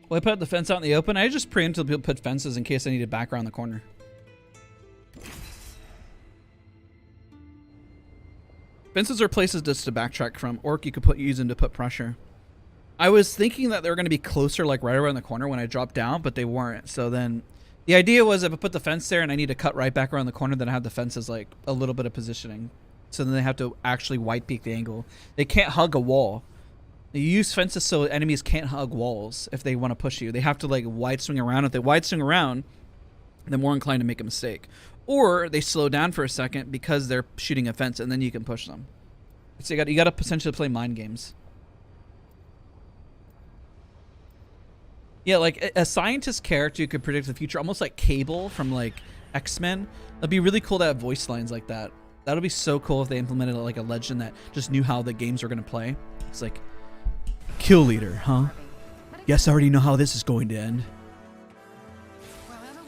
Speaker 1: Well, I put the fence out in the open. I just pray until people put fences in case I need a back around the corner. Fences are places just to backtrack from, or you could use them to put pressure. I was thinking that they were going to be closer, like right around the corner when I dropped down, but they weren't. So then The idea was if I put the fence there and I need to cut right back around the corner, then I have the fence as like a little bit of positioning. So then they have to actually white peak the angle. They can't hug a wall. You use fences so enemies can't hug walls if they want to push you. They have to like wide swing around. If they wide swing around, they're more inclined to make a mistake. Or they slow down for a second because they're shooting a fence and then you can push them. So you got to potentially play mind games. Yeah, like a scientist character who could predict the future, almost like Cable from like X-Men. It'd be really cool to have voice lines like that. That would be so cool if they implemented like a legend that just knew how the games were going to play. It's like, kill leader, huh? Yes, I already know how this is going to end.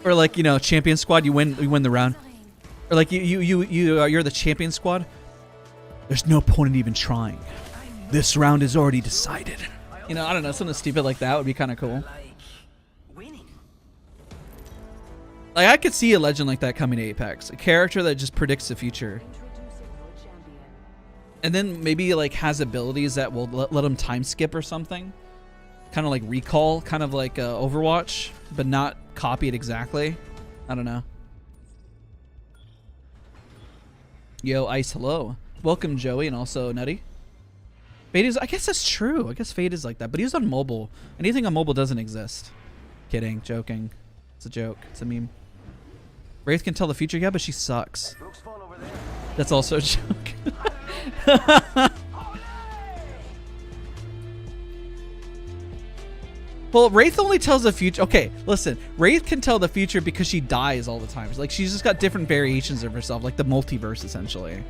Speaker 1: Or like, you know, champion squad, you win the round. Or like you're the champion squad. There's no point in even trying. This round is already decided. You know, I don't know, something stupid like that would be kind of cool. Like I could see a legend like that coming to Apex, a character that just predicts the future. And then maybe like has abilities that will let him time skip or something. Kind of like recall, kind of like Overwatch, but not copy it exactly. I don't know. Yo, Ice, hello. Welcome, Joey, and also Nutty. Fade is, I guess that's true. I guess Fade is like that, but he's on mobile. Anything on mobile doesn't exist. Kidding, joking. It's a joke. It's a meme. Wraith can tell the future, yeah, but she sucks. That's also a joke. Well, Wraith only tells the future. Okay, listen. Wraith can tell the future because she dies all the time. Like, she's just got different variations of herself, like the multiverse, essentially.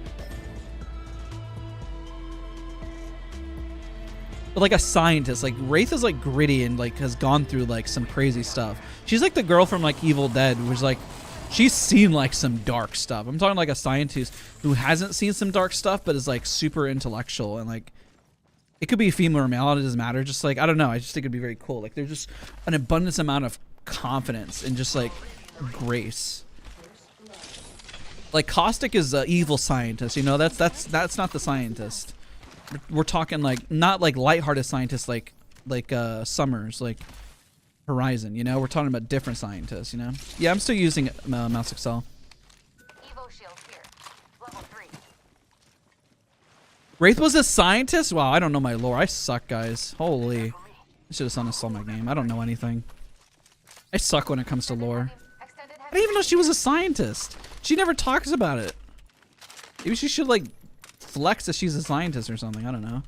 Speaker 1: But like a scientist, like Wraith is like gritty and like has gone through like some crazy stuff. She's like the girl from like Evil Dead, who's like, she's seen like some dark stuff. I'm talking like a scientist who hasn't seen some dark stuff, but is like super intellectual and like, it could be female or male, it doesn't matter. Just like, I don't know. I just think it'd be very cool. Like there's just an abundance amount of confidence and just like grace. Like Caustic is an evil scientist, you know, that's not the scientist. We're talking like, not like lighthearted scientists like Summers, like Horizon, you know? We're talking about different scientists, you know? Yeah, I'm still using Mouse Excel.
Speaker 2: Evo shield here. Level 3.
Speaker 1: Wraith was a scientist? Wow, I don't know my lore. I suck, guys. Holy. I should have uninstalled my game. I don't know anything. I suck when it comes to lore. I didn't even know she was a scientist. She never talks about it. Maybe she should like flex that she's a scientist or something. I don't know.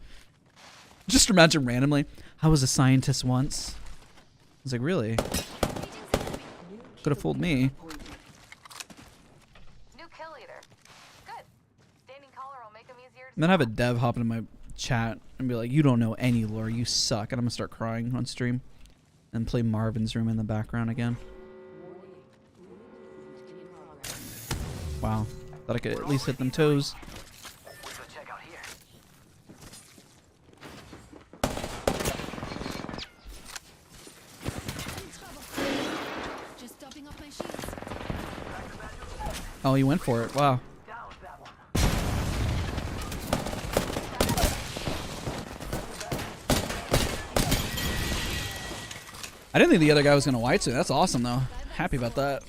Speaker 1: Just imagine randomly, I was a scientist once. I was like, really? Could have fooled me.
Speaker 2: New kill leader. Good. Standing collar will make them easier to
Speaker 1: And then I have a dev hop into my chat and be like, you don't know any lore, you suck. And I'm gonna start crying on stream. And play Marvin's Room in the background again. Wow. Thought I could at least hit them toes. Oh, he went for it. Wow. I didn't think the other guy was going to white suit. That's awesome, though. Happy about that.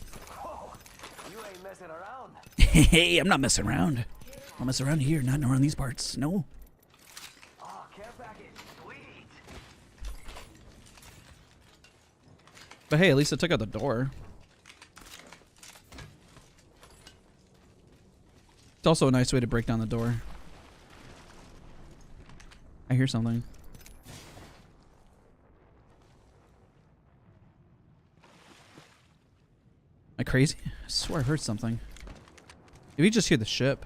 Speaker 4: You ain't messing around.
Speaker 1: Hey, I'm not messing around. I'll mess around here, not around these parts. No.
Speaker 4: Oh, care package. Sweet.
Speaker 1: But hey, at least I took out the door. It's also a nice way to break down the door. I hear something. Am I crazy? I swear I heard something. Did we just hear the ship?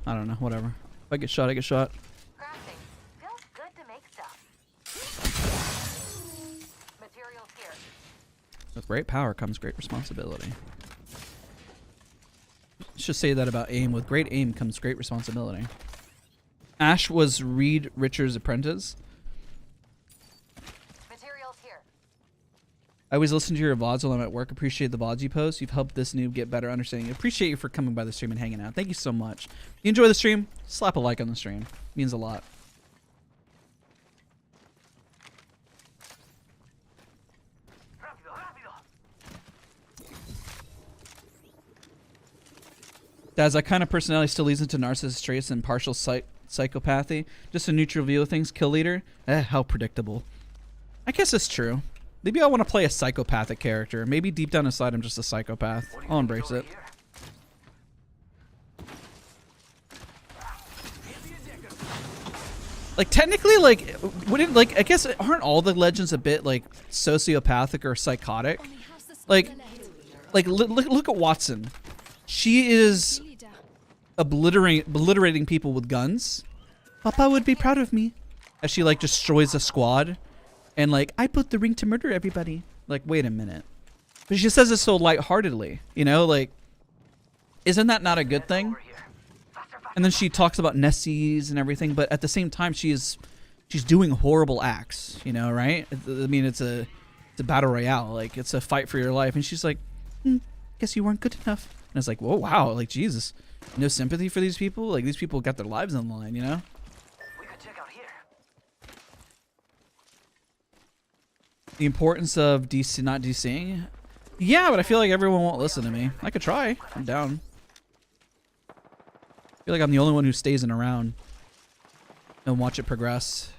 Speaker 1: I don't know, whatever. If I get shot, I get shot.
Speaker 2: crafting. Feels good to make stuff. Materials here.
Speaker 1: With great power comes great responsibility. Should say that about aim. With great aim comes great responsibility. Ash was Reed Richards' apprentice.
Speaker 2: Materials here.
Speaker 1: I always listen to your VODs while I'm at work. Appreciate the VODs you post. You've helped this noob get better understanding. Appreciate you for coming by the stream and hanging out. Thank you so much. If you enjoy the stream, slap a like on the stream. It means a lot.
Speaker 4: Rápido, rápido.
Speaker 1: Does that kind of personality still leads into narcissist traits and partial psychopathy? Just a neutral view of things. Kill leader? How predictable. I guess it's true. Maybe I want to play a psychopathic character. Maybe deep down inside I'm just a psychopath. I'll embrace it. Like technically, like wouldn't like I guess aren't all the legends a bit like sociopathic or psychotic? Like look at Wattson. She is obliterating people with guns. Papa would be proud of me. As she like destroys a squad, and like I put the ring to murder everybody. Like wait a minute, but she says it so lightheartedly. You know, like isn't that not a good thing? And then she talks about Nessies and everything, but at the same time, she's doing horrible acts, you know, right? I mean, it's a battle royale, like it's a fight for your life, and she's like, guess you weren't good enough. And it's like, whoa, wow, like Jesus, no sympathy for these people. Like these people got their lives on the line, you know?
Speaker 4: We could check out here.
Speaker 1: The importance of DC not DCing. Yeah, but I feel like everyone won't listen to me. I could try. I'm down. I feel like I'm the only one who stays in around and watch it progress.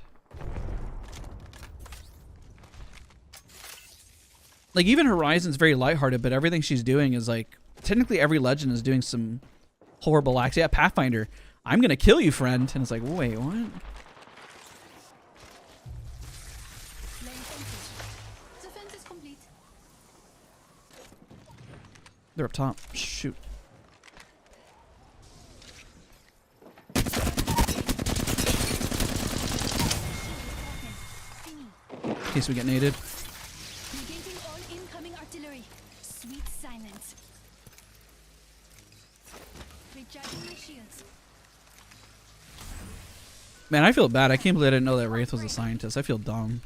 Speaker 1: Like even Horizon's very lighthearted, but everything she's doing is like technically every legend is doing some horrible acts. Yeah, Pathfinder, I'm gonna kill you, friend. And it's like, wait, what? They're up top. Shoot. In case we get naded.
Speaker 2: Negating all incoming artillery. Sweet silence. Recharging my shields.
Speaker 1: Man, I feel bad. I can't believe I didn't know that Wraith was a scientist. I feel dumb.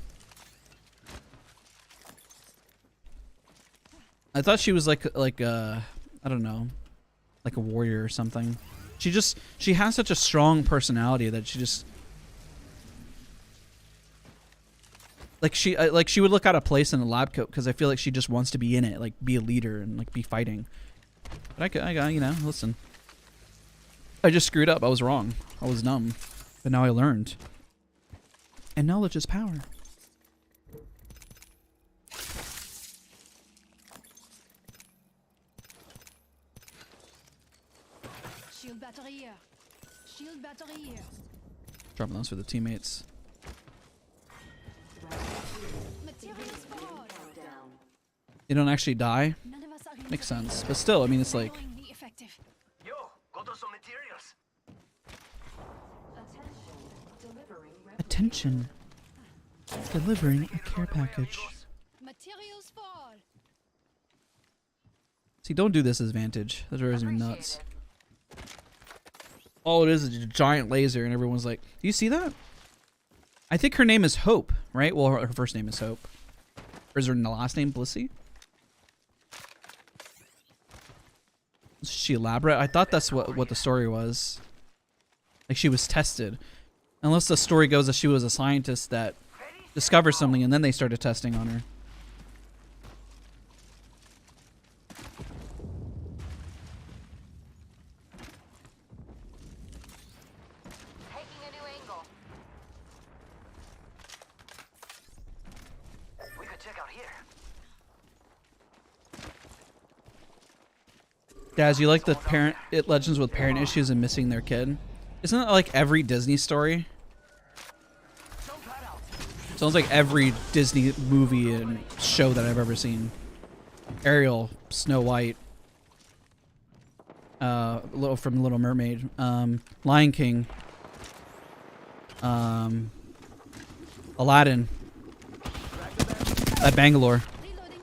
Speaker 1: I thought she was like I don't know, like a warrior or something. She has such a strong personality that she just like she would look out of place in a lab coat because I feel like she just wants to be in it, like be a leader and like be fighting. But I got, you know, listen. I just screwed up. I was wrong. I was dumb. But now I learned. And knowledge is power.
Speaker 2: Shield battery here. Shield battery here.
Speaker 1: Dropping those for the teammates.
Speaker 2: Materials for all.
Speaker 1: You don't actually die?
Speaker 2: None of us are
Speaker 1: Makes sense. But still, I mean, it's like...
Speaker 2: annoyingly effective.
Speaker 4: Yo, got us some materials.
Speaker 1: Attention. Delivering a care package.
Speaker 2: Materials for all.
Speaker 1: See, don't do this as Vantage. That drives me nuts. All it is a giant laser, and everyone's like, do you see that? I think her name is Hope, right? Well, her first name is Hope. Or is her last name Blissey? Is she elaborate? I thought that's what the story was. Like she was tested. Unless the story goes that she was a scientist that discovered something and then they started testing on her.
Speaker 3: Taking a new angle.
Speaker 4: We could check out here.
Speaker 1: Daz, you like the legends with parent issues and missing their kid? Isn't that like every Disney story? Sounds like every Disney movie and show that I've ever seen. Ariel, Snow White, from Little Mermaid, Lion King, Aladdin, Bangalore.
Speaker 2: Reloading.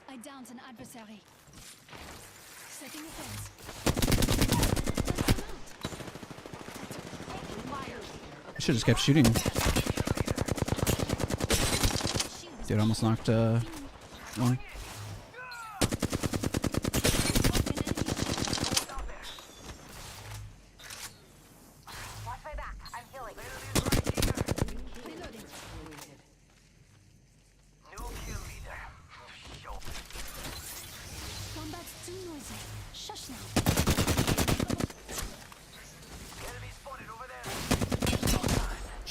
Speaker 2: I downed an adversary. Setting a fence.
Speaker 1: I should have just kept shooting. Dude, I almost knocked one.
Speaker 3: Watch my back. I'm healing.
Speaker 2: Reloading.
Speaker 4: New kill leader. Yo.
Speaker 2: Combat's too noisy. Shush now.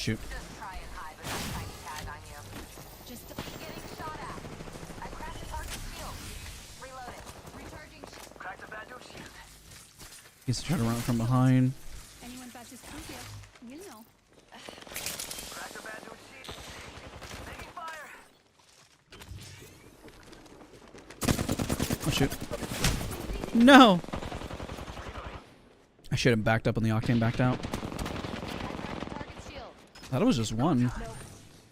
Speaker 1: shoot.
Speaker 2: Just try and hide with that shiny tag on you. Just getting shot at. I cracked the target shield. Reloading. Recharging shield.
Speaker 4: Crack the Vantage shield.
Speaker 1: He's trying to run from behind.
Speaker 2: Anyone passes through here, you'll know.
Speaker 4: Crack the Vantage shield. Taking fire.
Speaker 1: Oh shoot. No! I should have backed up when the octane backed out.
Speaker 2: Target shield.
Speaker 1: I thought it was just one.
Speaker 2: Nope.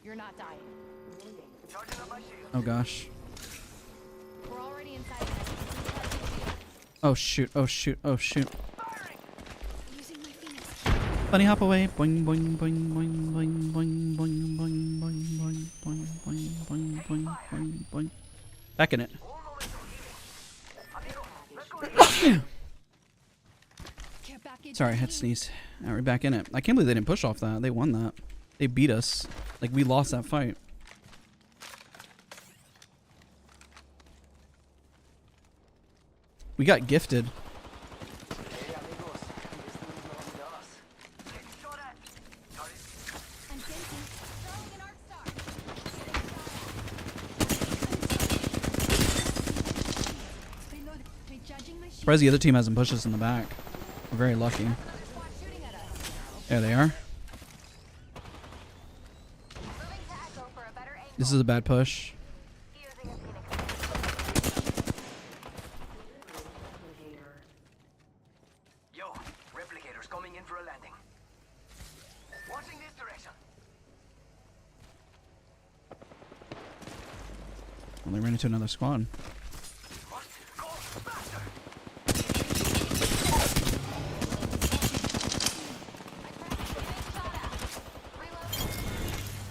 Speaker 2: You're not dying.
Speaker 4: Charging up my shield.
Speaker 1: Oh gosh.
Speaker 2: We're already inside the shield.
Speaker 1: Oh shoot, oh shoot, oh shoot.
Speaker 2: Using my Phoenix.
Speaker 1: Bunny hop away. Boing boing boing boing boing boing boing boing boing boing boing boing boing boing boing boing. Back in it.
Speaker 2: Care package.
Speaker 1: Sorry, I had to sneeze. Now we're back in it. I can't believe they didn't push off that. They won that. They beat us. Like, we lost that fight. We got gifted.
Speaker 4: Hey, amigos. Esto no olvidas. Getting shot at. Target.
Speaker 2: I'm sensing. Throwing an arc star. Reload. Recharging my shield.
Speaker 1: Surprised the other team hasn't pushed us in the back. We're very lucky.
Speaker 2: Another squad shooting at us.
Speaker 1: There they are.
Speaker 2: Moving to Echo for a better angle.
Speaker 1: This is a bad push.
Speaker 2: Using a Phoenix.
Speaker 4: Yo, replicators coming in for a landing. Watching this direction.
Speaker 1: Well, they ran into another squad.
Speaker 4: Must go faster.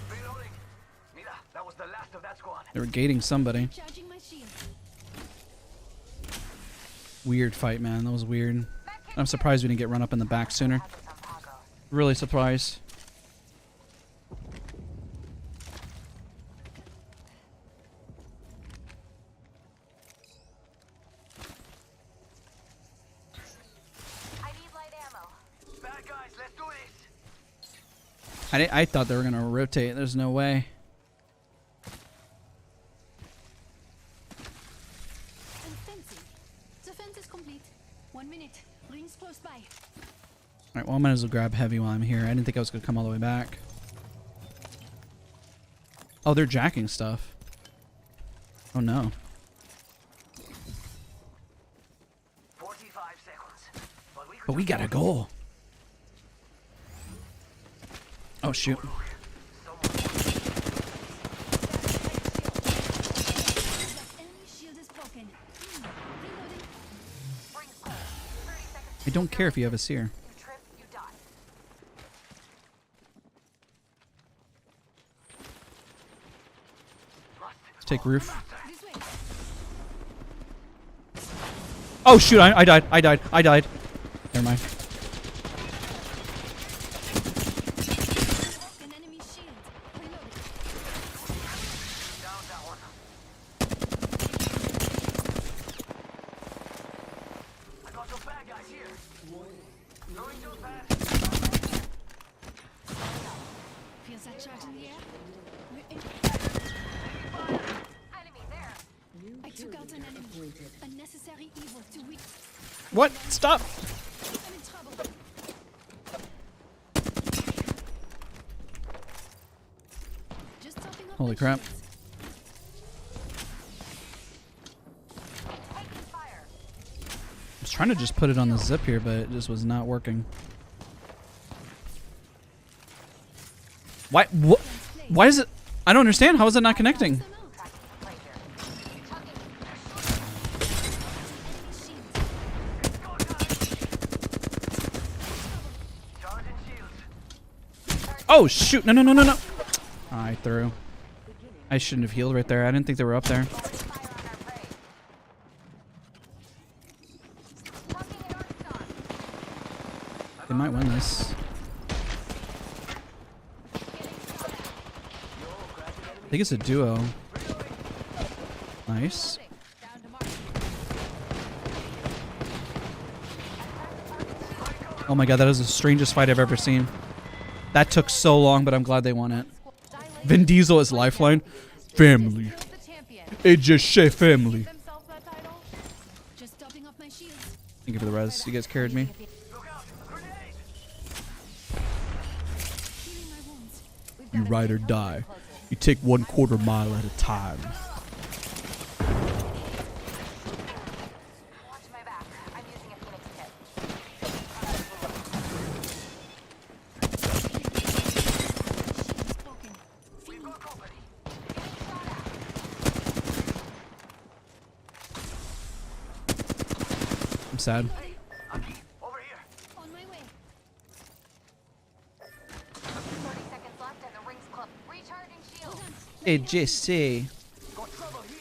Speaker 4: Reloading. Mira, that was the last of that squad.
Speaker 1: They were gating somebody.
Speaker 2: Charging my shield.
Speaker 1: Weird fight, man. That was weird. I'm surprised we didn't get run up in the back sooner. Really surprised.
Speaker 2: I need light ammo.
Speaker 4: Bad guys, let's do this.
Speaker 1: I thought they were going to rotate. There's no way.
Speaker 2: I'm fencing. The fence is complete. 1 minute. Rings close by.
Speaker 1: Alright, well, I might as well grab heavy while I'm here. I didn't think I was going to come all the way back. Oh, they're jacking stuff. Oh, no.
Speaker 4: 45 seconds.
Speaker 1: But we got a goal. Oh, shoot.
Speaker 2: Enemy shield is broken. Reloading. Rings close. 30 seconds.
Speaker 1: I don't care if you have a seer.
Speaker 2: You trip, you die.
Speaker 1: Let's take roof.
Speaker 2: This way.
Speaker 1: Oh, shoot. I died. Never mind.
Speaker 2: An enemy shield. Reloading.
Speaker 4: Down that one. I got some bad guys here. Going to pass.
Speaker 2: Feels that charge in the air? We're in. Enemy there. I took out an enemy. Unnecessary evil to weak.
Speaker 1: What? Stop.
Speaker 2: I'm in trouble. Just topping off
Speaker 1: Holy
Speaker 2: my
Speaker 1: crap.
Speaker 2: shields. Taking fire.
Speaker 1: I was trying to just put it on the zip here, but it just was not working. Why? Why is it? I don't understand. How is it not connecting?
Speaker 4: Charging shields.
Speaker 1: Oh, shoot. No. I threw. I shouldn't have healed right there. I didn't think they were up there. They might win this. I think it's a duo. Nice. Oh my god, that is the strangest fight I've ever seen. That took so long, but I'm glad they won it. Vin Diesel is Lifeline. Family. It just say family.
Speaker 2: Just topping off my shields.
Speaker 1: Thank you for the res. You guys carried me.
Speaker 2: Healing my wounds. We've
Speaker 1: You
Speaker 2: got a
Speaker 1: ride or
Speaker 2: big
Speaker 1: die.
Speaker 2: opening closes.
Speaker 1: You take 1/4 mile at a time.
Speaker 2: Watch my back. I'm using a Phoenix kit. Shields broken. Feeling. Getting shot at.
Speaker 1: I'm sad.
Speaker 2: On my way. 30 seconds left and the ring's close. Recharging shield.
Speaker 1: Hey, JC.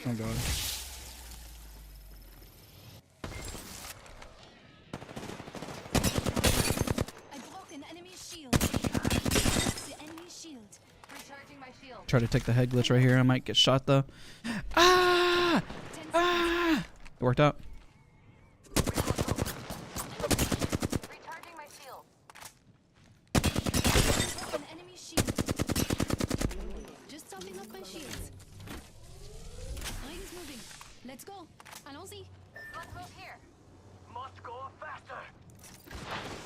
Speaker 1: Oh god.
Speaker 2: I broke an enemy's shield. The enemy's shield. Recharging my shield.
Speaker 1: Try to take the head glitch right here. I might get shot though. Ah!
Speaker 2: 10 seconds.
Speaker 1: Ah! It worked out.
Speaker 2: Recharging my shield. An enemy shield. Just topping up my shields. Ring's moving. Let's go. Allons-y. Let's move here.
Speaker 4: Must go faster.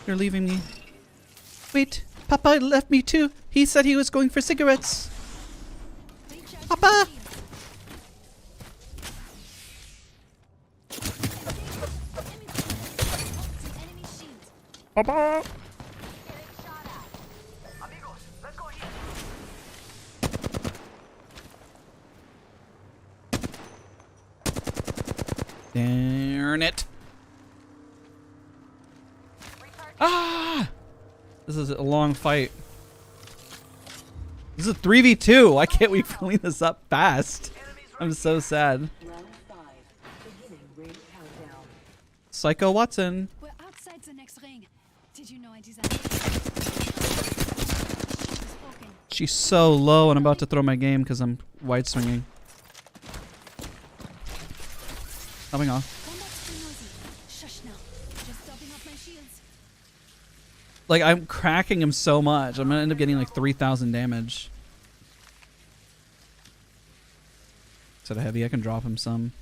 Speaker 1: You're leaving me. Wait, Papa left me too. He said he was going for cigarettes.
Speaker 2: Recharging
Speaker 1: Papa!
Speaker 2: my shield. Enemy shield.
Speaker 1: Papa!
Speaker 2: Getting shot at.
Speaker 4: Amigos, let's go here.
Speaker 1: Darn it.
Speaker 2: Recharging.
Speaker 1: Ah! This is a long fight. This is a 3v2. Why can't we clean this up fast? I'm so sad.
Speaker 5: Round 5. Beginning ring countdown.
Speaker 1: Psycho Wattson.
Speaker 2: We're outside the next ring. Did you know I designed it? Shield is broken.
Speaker 1: She's so low and I'm about to throw my game because I'm wide swinging. Coming off.
Speaker 2: Combat's too noisy. Shush now. Just topping up my shields.
Speaker 1: Like, I'm cracking him so much. I'm gonna end up getting like 3,000 damage. Instead of heavy, I can drop him some.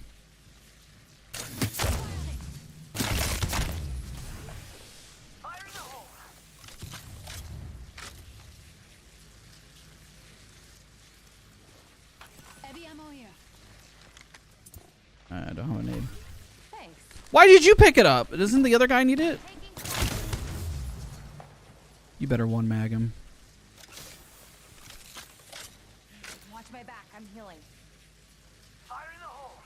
Speaker 4: Fire in the hole.
Speaker 2: Heavy ammo here.
Speaker 1: I don't have a nade.
Speaker 2: Thanks.
Speaker 1: Why did you pick it up? Doesn't the other guy need it?
Speaker 2: Taking.
Speaker 1: You better one mag him.
Speaker 2: Watch my back. I'm healing.
Speaker 4: Fire in the hole.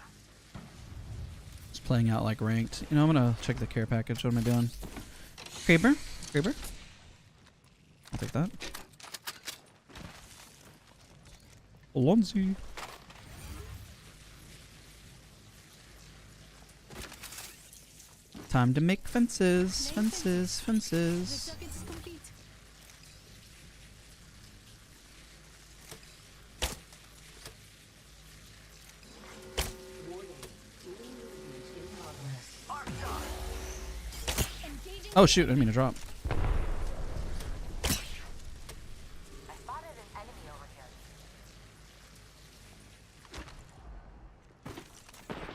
Speaker 1: Just playing out like ranked. You know, I'm gonna check the care package. What am I doing? Kraber? Kraber? I'll take that. Alonzi. Time to make fences. Fences.
Speaker 2: The
Speaker 1: Fences.
Speaker 2: circuit is complete. Engaging.
Speaker 1: Oh shoot, I didn't mean to drop.
Speaker 2: I spotted an enemy over here.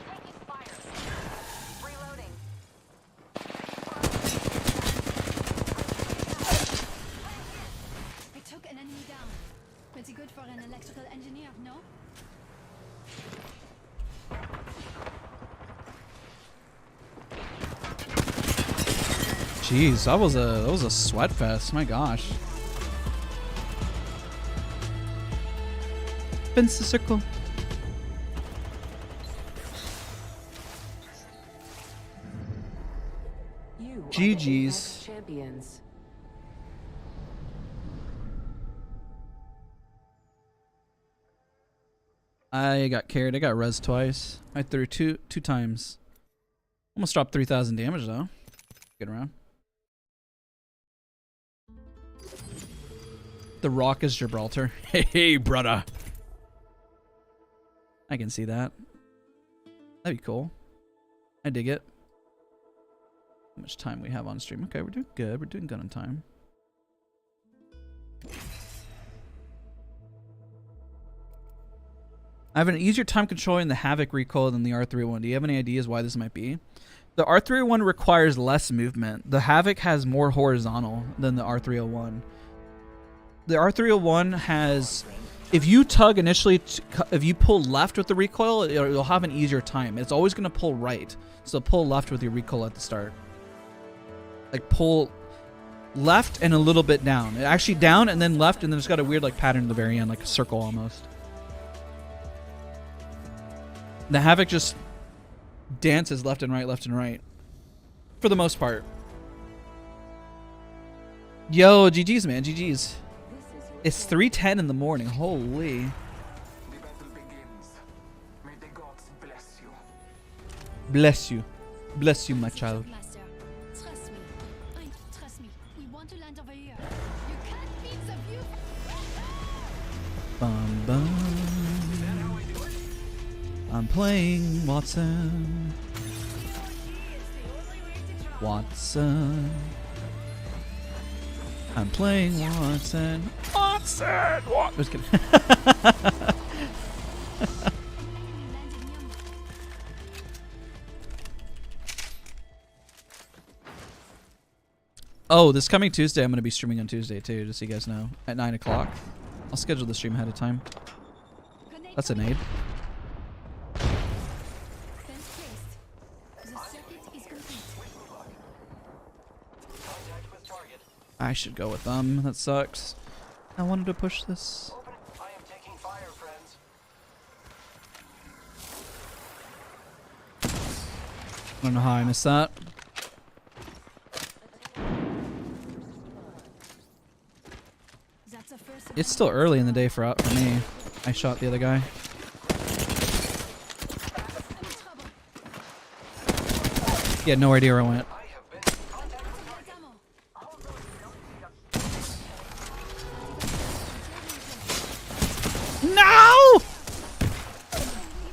Speaker 2: Taking fire. Reloading. I took an enemy down. Pretty good for an electrical engineer, no?
Speaker 1: Jeez, that was a sweat fest. My gosh. Fence the circle.
Speaker 5: You are the
Speaker 1: GG's.
Speaker 5: Apex champions.
Speaker 1: I got carried. I got res twice. I threw two times. Almost dropped 3,000 damage though. Good round. The Rock is Gibraltar. Hey, brother. I can see that. That'd be cool. I dig it. How much time we have on stream? Okay, we're doing good. We're doing good on time. I have an easier time controlling the Havoc recoil than the R301. Do you have any ideas why this might be? The R301 requires less movement. The Havoc has more horizontal than the R301. The R301 has, if you tug initially, if you pull left with the recoil, you'll have an easier time. It's always going to pull right. So pull left with your recoil at the start. Like pull left and a little bit down. Actually down and then left, and then it's got a weird like pattern at the very end, like a circle almost. The Havoc just dances left and right for the most part. Yo, GG's, man, GG's. It's 3:10 in the morning. Holy.
Speaker 4: The battle begins. May the gods bless you.
Speaker 1: Bless you. Bless you, my child.
Speaker 2: Master, trust me. Trust me. We want to land over here. You can't beat the view.
Speaker 1: Bum, bum. I'm playing Wattson. Wattson. I'm playing Wattson. Wattson! What? Just kidding. Oh, this coming Tuesday, I'm going to be streaming on Tuesday too, just so you guys know. At 9 o'clock. I'll schedule the stream ahead of time. That's a nade. I should go with them. That sucks. I wanted to push this.
Speaker 4: I am taking fire, friends.
Speaker 1: I don't know how I missed that. It's still early in the day for me. I shot the other guy. He had no idea where I went. No!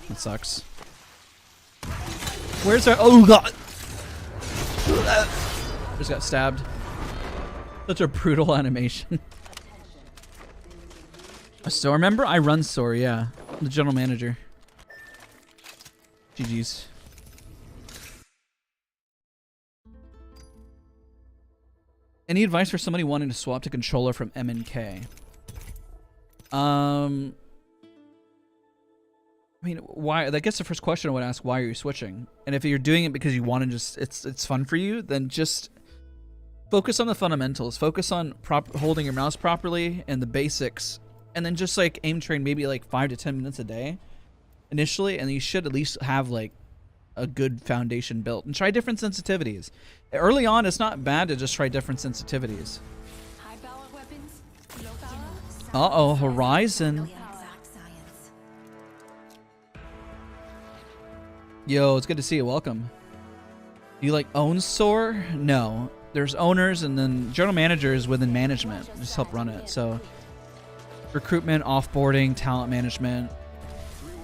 Speaker 1: That sucks. Where's our... Oh, God! Just got stabbed. Such a brutal animation. A store member? I run store, yeah. I'm the general manager. GG's. Any advice for somebody wanting to swap to controller from M&K? I mean, why? I guess the first question I would ask, why are you switching? And if you're doing it because you want to just, it's fun for you, then just focus on the fundamentals. Focus on holding your mouse properly and the basics. And then just like aim train maybe like 5 to 10 minutes a day initially. And you should at least have like a good foundation built. And try different sensitivities. Early on, it's not bad to just try different sensitivities.
Speaker 2: High power weapons, low power.
Speaker 1: Uh-oh, Horizon. Yo, it's good to see you. Welcome. Do you like own SOAR? No. There's owners and then general managers within management. Just help run it. So recruitment, offboarding, talent management,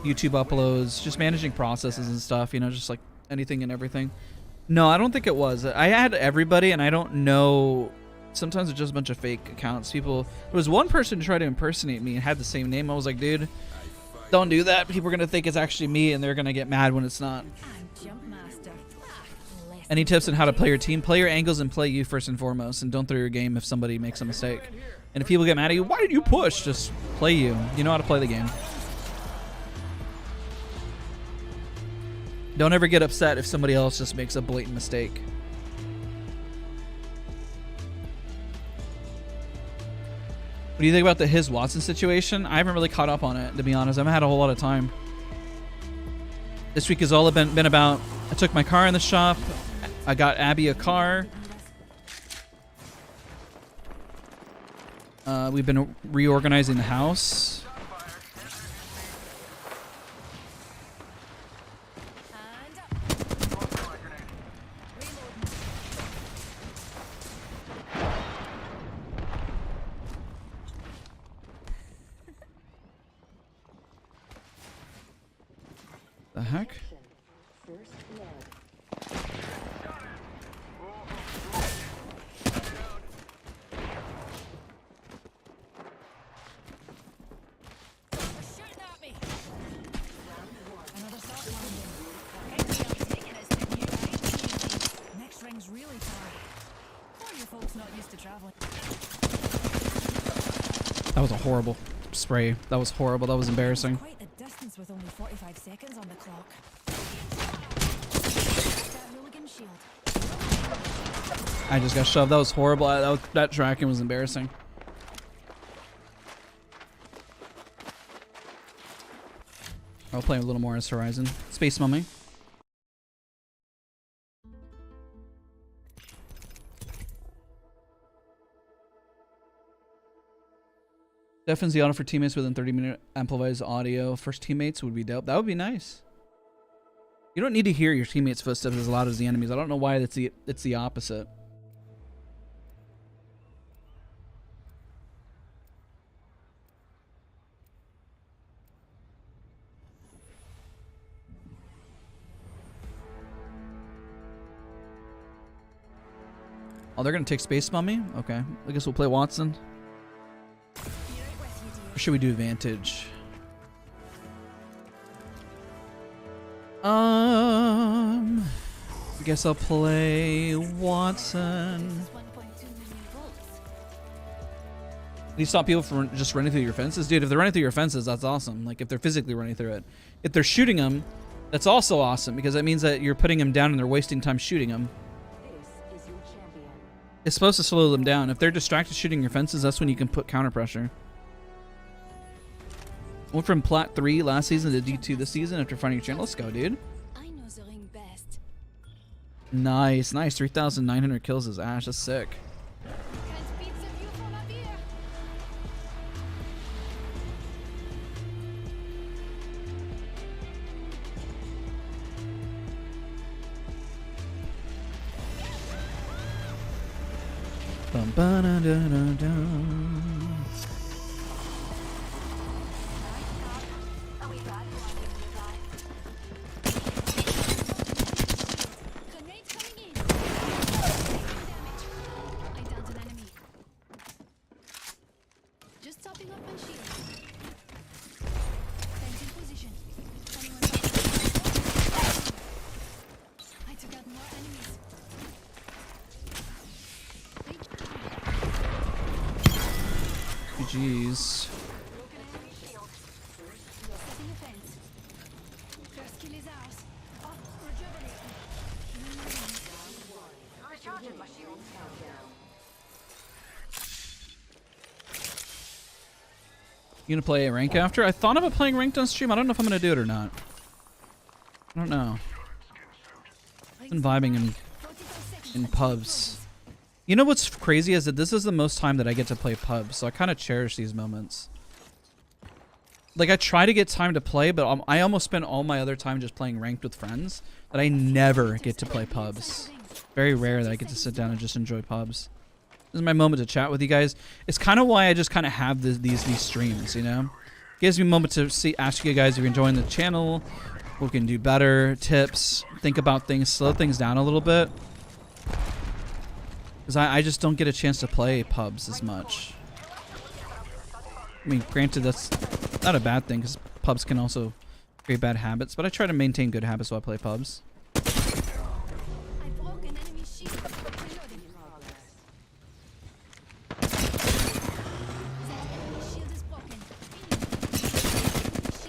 Speaker 1: YouTube uploads, just managing processes and stuff, you know, just like anything and everything. No, I don't think it was. I had everybody and I don't know. Sometimes it's just a bunch of fake accounts. People, there was one person who tried to impersonate me and had the same name. I was like, dude, don't do that. People are going to think it's actually me and they're going to get mad when it's not. Any tips on how to play your team? Play your angles and play you first and foremost. And don't throw your game if somebody makes a mistake. And if people get mad at you, why did you push? Just play you. You know how to play the game. Don't ever get upset if somebody else just makes a blatant mistake. What do you think about the his Wattson situation? I haven't really caught up on it, to be honest. I haven't had a whole lot of time. This week has all been about, I took my car in the shop. I got Abby a car. We've been reorganizing the house. The heck?
Speaker 2: folks not used to traveling.
Speaker 1: That was a horrible spray. That was horrible. That was embarrassing.
Speaker 2: Quite the distance with only 45 seconds on the clock. That hooligan shield.
Speaker 1: I just got shoved. That was horrible. That tracking was embarrassing. I'll play a little more as Horizon. Space Mummy. Deafens the audio for teammates within 30-minute amplifies audio. First teammates would be dope. That would be nice. You don't need to hear your teammates' footsteps as loud as the enemies. I don't know why it's the opposite. Oh, they're gonna take Space Mummy? Okay. I guess we'll play Wattson. Or should we do Vantage? I guess I'll play Wattson.
Speaker 2: This is 1.2 million volts.
Speaker 1: Do you stop people from just running through your fences? Dude, if they're running through your fences, that's awesome. Like, if they're physically running through it. If they're shooting them, that's also awesome, because that means that you're putting them down and they're wasting time shooting them.
Speaker 5: This is your champion.
Speaker 1: It's supposed to slow them down. If they're distracted shooting your fences, that's when you can put counter pressure. Went from Plat 3 last season to D2 this season after finding your channel. Let's go, dude.
Speaker 2: I know the ring best.
Speaker 1: Nice, nice. 3,900 kills is Ash. That's sick.
Speaker 2: Can't beat the view from up here.
Speaker 1: Bum, ba, da, da, da, da.
Speaker 2: Grenade coming in. Damage. I downed an enemy. Just topping up my shield. Fence in position. Anyone else? I took out more enemies.
Speaker 1: GG's.
Speaker 2: Broken enemy shield. Setting a fence. First kill is ours. Oh, rejuvenating.
Speaker 3: Recharging my shield.
Speaker 1: You gonna play a rank after? I thought about playing ranked on stream. I don't know if I'm gonna do it or not. I don't know. I've been vibing
Speaker 2: 45 seconds.
Speaker 1: in pubs. You know what's crazy is that this is the most time that I get to play pubs, so I kind of cherish these moments. Like, I try to get time to play, but I almost spend all my other time just playing ranked with friends, that I never get to play pubs. Very rare that I get to sit down and just enjoy pubs. This is my moment to chat with you guys. It's kind of why I just kind of have these streams, you know? Gives me a moment to ask you guys if you're enjoying the channel, what we can do better, tips, think about things, slow things down a little bit. Because I just don't get a chance to play pubs as much. I mean, granted, that's not a bad thing, because pubs can also create bad habits, but I try to maintain good habits while I play pubs.
Speaker 2: I broke an enemy shield. Reloading. That enemy shield is broken.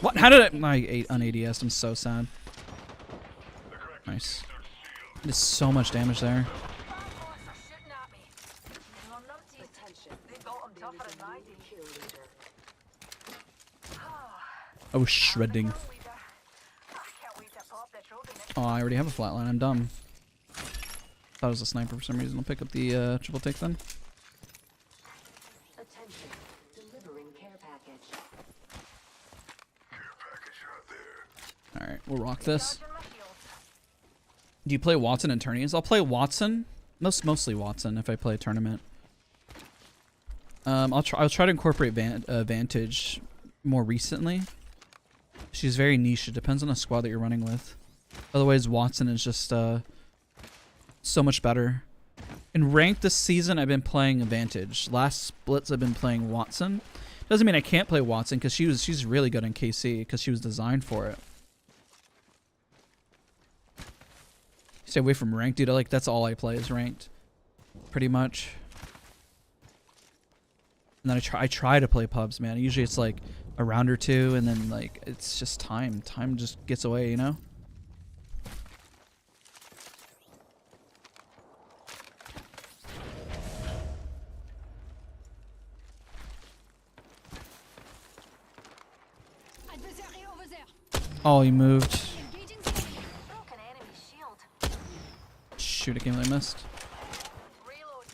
Speaker 1: What? How did I on ADS? I'm so sad. Nice. Did so much damage there. I was shredding. Oh, I already have a flatline. I'm dumb. Thought it was a sniper for some reason. I'll pick up the triple take then.
Speaker 5: Attention. Delivering care package.
Speaker 1: Alright, we'll rock this. Do you play Wattson in tourneys? I'll play Wattson. Mostly Wattson if I play a tournament. I'll try to incorporate Vantage more recently. She's very niche. It depends on the squad that you're running with. Otherwise, Wattson is just so much better. In ranked this season, I've been playing Vantage. Last splits, I've been playing Wattson. Doesn't mean I can't play Wattson, because she's really good in KC, because she was designed for it. Stay away from ranked, dude. That's all I play is ranked. pretty much. And then I try to play pubs, man. Usually it's like a round or two, and then like it's just time. Time just gets away, you know?
Speaker 2: Adversary over there.
Speaker 1: Oh, he moved.
Speaker 2: Engaging the enemy.
Speaker 3: Broken enemy shield.
Speaker 1: Shoot, I can't believe I missed.
Speaker 3: Reload.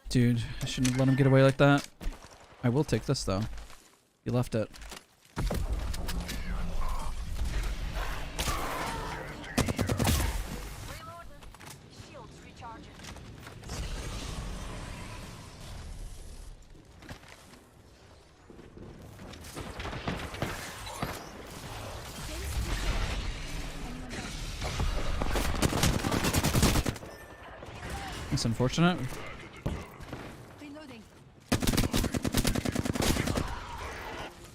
Speaker 1: Dude, I shouldn't have let him get away like that. I will take this though. He left it.
Speaker 3: Reloading. Shields recharging.
Speaker 1: That's unfortunate.
Speaker 2: Reloading.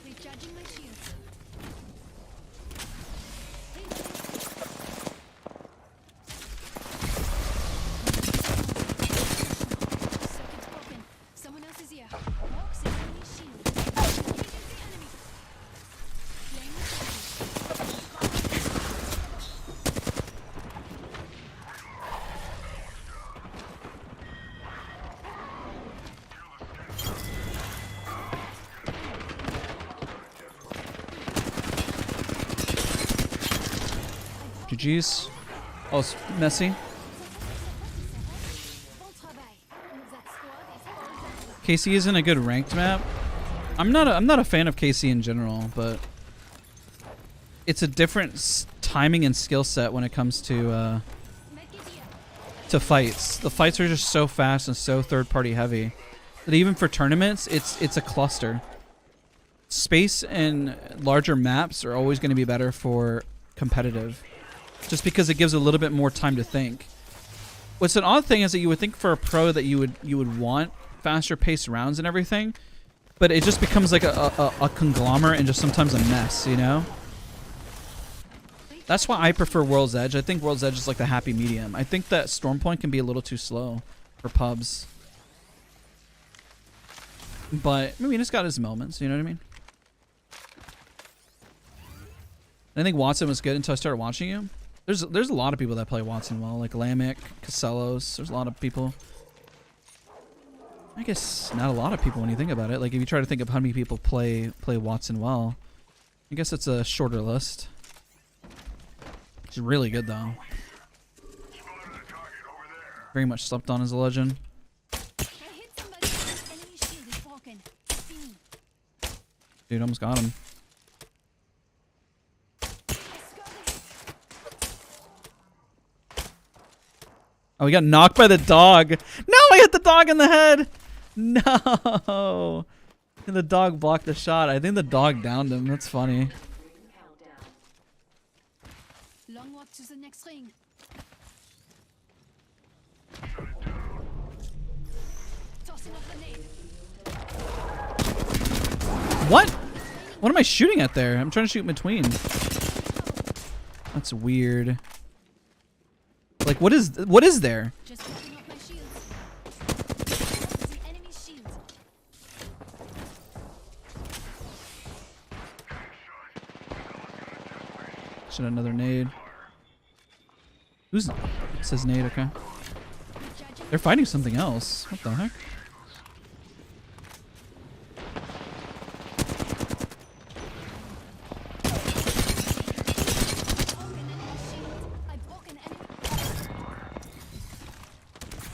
Speaker 2: Recharging my shields. Circuit's broken. Someone else is here. Walks in enemy shield. Engaging the enemy. Flame recharging.
Speaker 1: GG's. Oh, it's messy.
Speaker 2: Bon travail. That squad is
Speaker 1: KC isn't a good ranked map. I'm not a fan of KC in general, but it's a different timing and skill set when it comes to fights. The fights are just so fast and so third party heavy that even for tournaments, it's a cluster. Space and larger maps are always going to be better for competitive, just because it gives a little bit more time to think. What's an odd thing is that you would think for a pro that you would want faster paced rounds and everything, but it just becomes like a conglomerate and just sometimes a mess, you know? That's why I prefer World's Edge. I think World's Edge is like the happy medium. I think that Stormpoint can be a little too slow for pubs. But, I mean, it's got its moments, you know what I mean? I think Wattson was good until I started watching you. There's a lot of people that play Wattson well, like Lamek, Casellos. There's a lot of people. I guess not a lot of people when you think about it. Like if you try to think of how many people play Wattson well, I guess it's a shorter list. He's really good though. Very much slept on as a legend.
Speaker 2: I hit somebody. Enemy shield is broken. See me.
Speaker 1: Dude, almost got him. Oh, we got knocked by the dog. No, I hit the dog in the head. No. And the dog blocked the shot. I think the dog downed him. That's funny.
Speaker 2: Long walk to the next ring. Tossing off grenade.
Speaker 1: What? What am I shooting at there? I'm trying to shoot in between. That's weird. Like, what is there?
Speaker 2: Just picking up my shields. The enemy shield.
Speaker 1: Should have another nade. Who's... It says nade, okay. They're fighting something else. What the heck?
Speaker 2: I've broken enemy.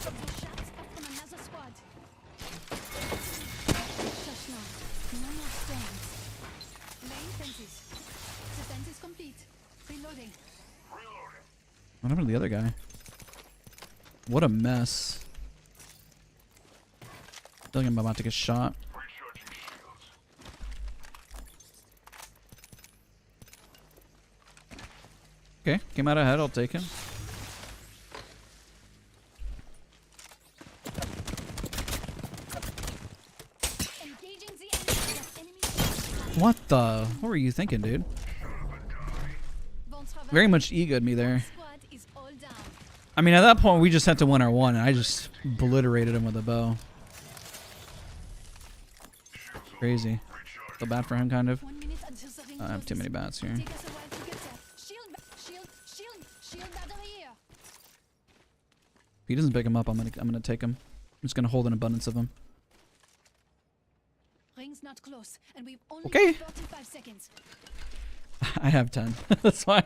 Speaker 2: Shots back from another squad. Just now. No more stands. Laying fences. The fence is complete. Reloading.
Speaker 1: What happened to the other guy? What a mess. I feel like I'm about to get shot. Okay, came out ahead. I'll take him.
Speaker 2: Engaging the enemy. Enemy.
Speaker 1: What the? What were you thinking, dude? Very much egoed me there.
Speaker 2: Squad is all down.
Speaker 1: I mean, at that point, we just had to win our one, and I just obliterated him with a bow. Crazy. Feel bad for him, kind of.
Speaker 2: 1 minute until the ring
Speaker 1: I have too many bats here.
Speaker 2: Take us a while to get there. Shield battery here.
Speaker 1: If he doesn't pick him up, I'm gonna take him. I'm just gonna hold an abundance of him.
Speaker 2: Ring's not close, and we've only
Speaker 1: Okay.
Speaker 2: 45 seconds.
Speaker 1: I have 10. That's fine.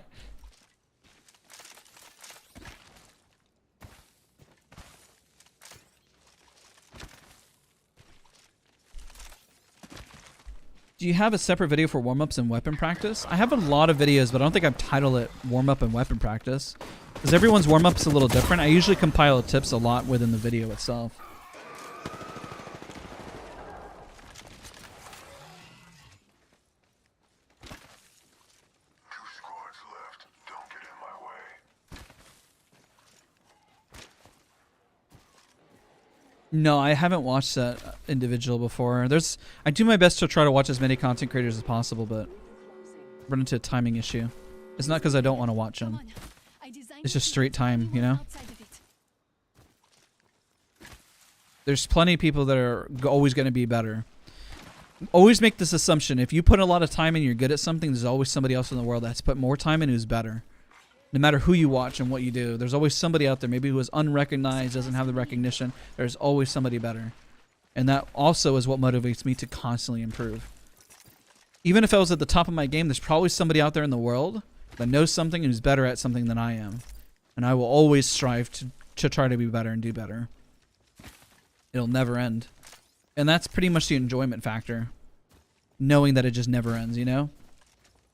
Speaker 1: Do you have a separate video for warm-ups and weapon practice? I have a lot of videos, but I don't think I've titled it warm-up and weapon practice. Because everyone's warm-up's a little different. I usually compile tips a lot within the video itself.
Speaker 4: Two squads left. Don't get in my way.
Speaker 1: No, I haven't watched that individual before. I do my best to try to watch as many content creators as possible, but I run into a timing issue. It's not because I don't want to watch
Speaker 2: Come
Speaker 1: them.
Speaker 2: on. I designed
Speaker 1: It's just
Speaker 2: it to
Speaker 1: straight time, you know?
Speaker 2: outside of it.
Speaker 1: There's plenty of people that are always going to be better. Always make this assumption. If you put a lot of time in, you're good at something, there's always somebody else in the world that's put more time in who's better. No matter who you watch and what you do, there's always somebody out there maybe who is unrecognized, doesn't have the recognition. There's always somebody better. And that also is what motivates me to constantly improve. Even if I was at the top of my game, there's probably somebody out there in the world that knows something and who's better at something than I am. And I will always strive to try to be better and do better. It'll never end. And that's pretty much the enjoyment factor. Knowing that it just never ends, you know?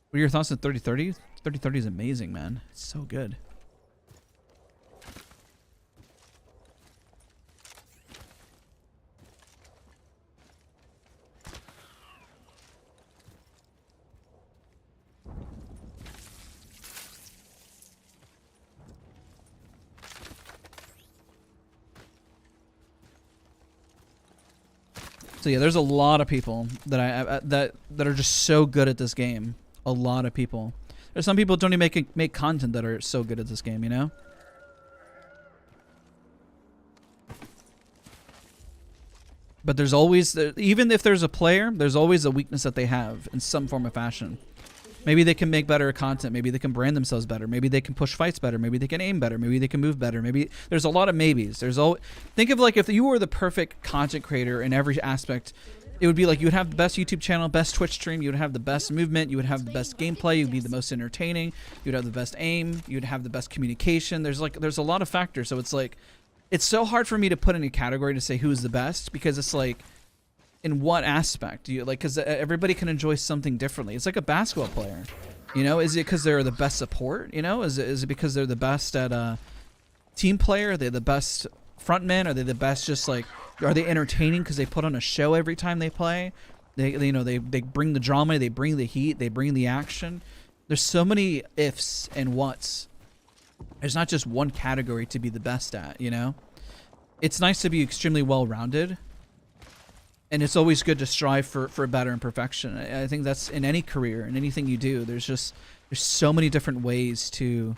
Speaker 1: What are your thoughts on 3030? 3030 is amazing, man. It's so good. So yeah, there's a lot of people that that are just so good at this game. A lot of people. There's some people who don't even make content that are so good at this game, you know? But there's always, even if there's a player, there's always a weakness that they have in some form or fashion. Maybe they can make better content. Maybe they can brand themselves better. Maybe they can push fights better. Maybe they can aim better. Maybe they can move better. Maybe there's a lot of maybes. Think of like if you were the perfect content creator in every aspect, it would be like you would have the best YouTube channel, best Twitch stream, you would have the best movement, you would have the best gameplay, you'd be the most entertaining, you'd have the best aim, you'd have the best communication. There's a lot of factors. So it's like, it's so hard for me to put in a category to say who's the best, because it's like, in what aspect do you like? Because everybody can enjoy something differently. It's like a basketball player, you know. Is it because they're the best support? You know, is it because they're the best at team player? Are they the best frontman? Are they the best? Just like, are they entertaining because they put on a show every time they play? They bring the drama, they bring the heat, they bring the action. There's so many ifs and whats. There's not just one category to be the best at, you know. It's nice to be extremely well-rounded. And it's always good to strive for better and perfection. I think that's in any career, in anything you do. There's so many different ways to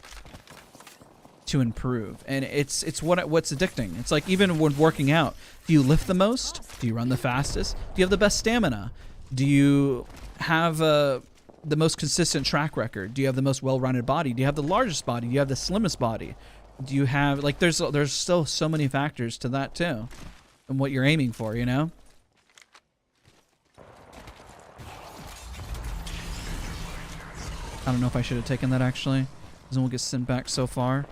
Speaker 1: improve, and it's what's addicting. It's like even when working out, do you lift the most? Do you run the fastest? Do you have the best stamina? Do you have the most consistent track record? Do you have the most well-rounded body? Do you have the largest body? Do you have the slimmest body? Do you have like there's still so many factors to that too, and what you're aiming for, you know. I don't know if I should have taken that actually, because then we'll get sent back so far.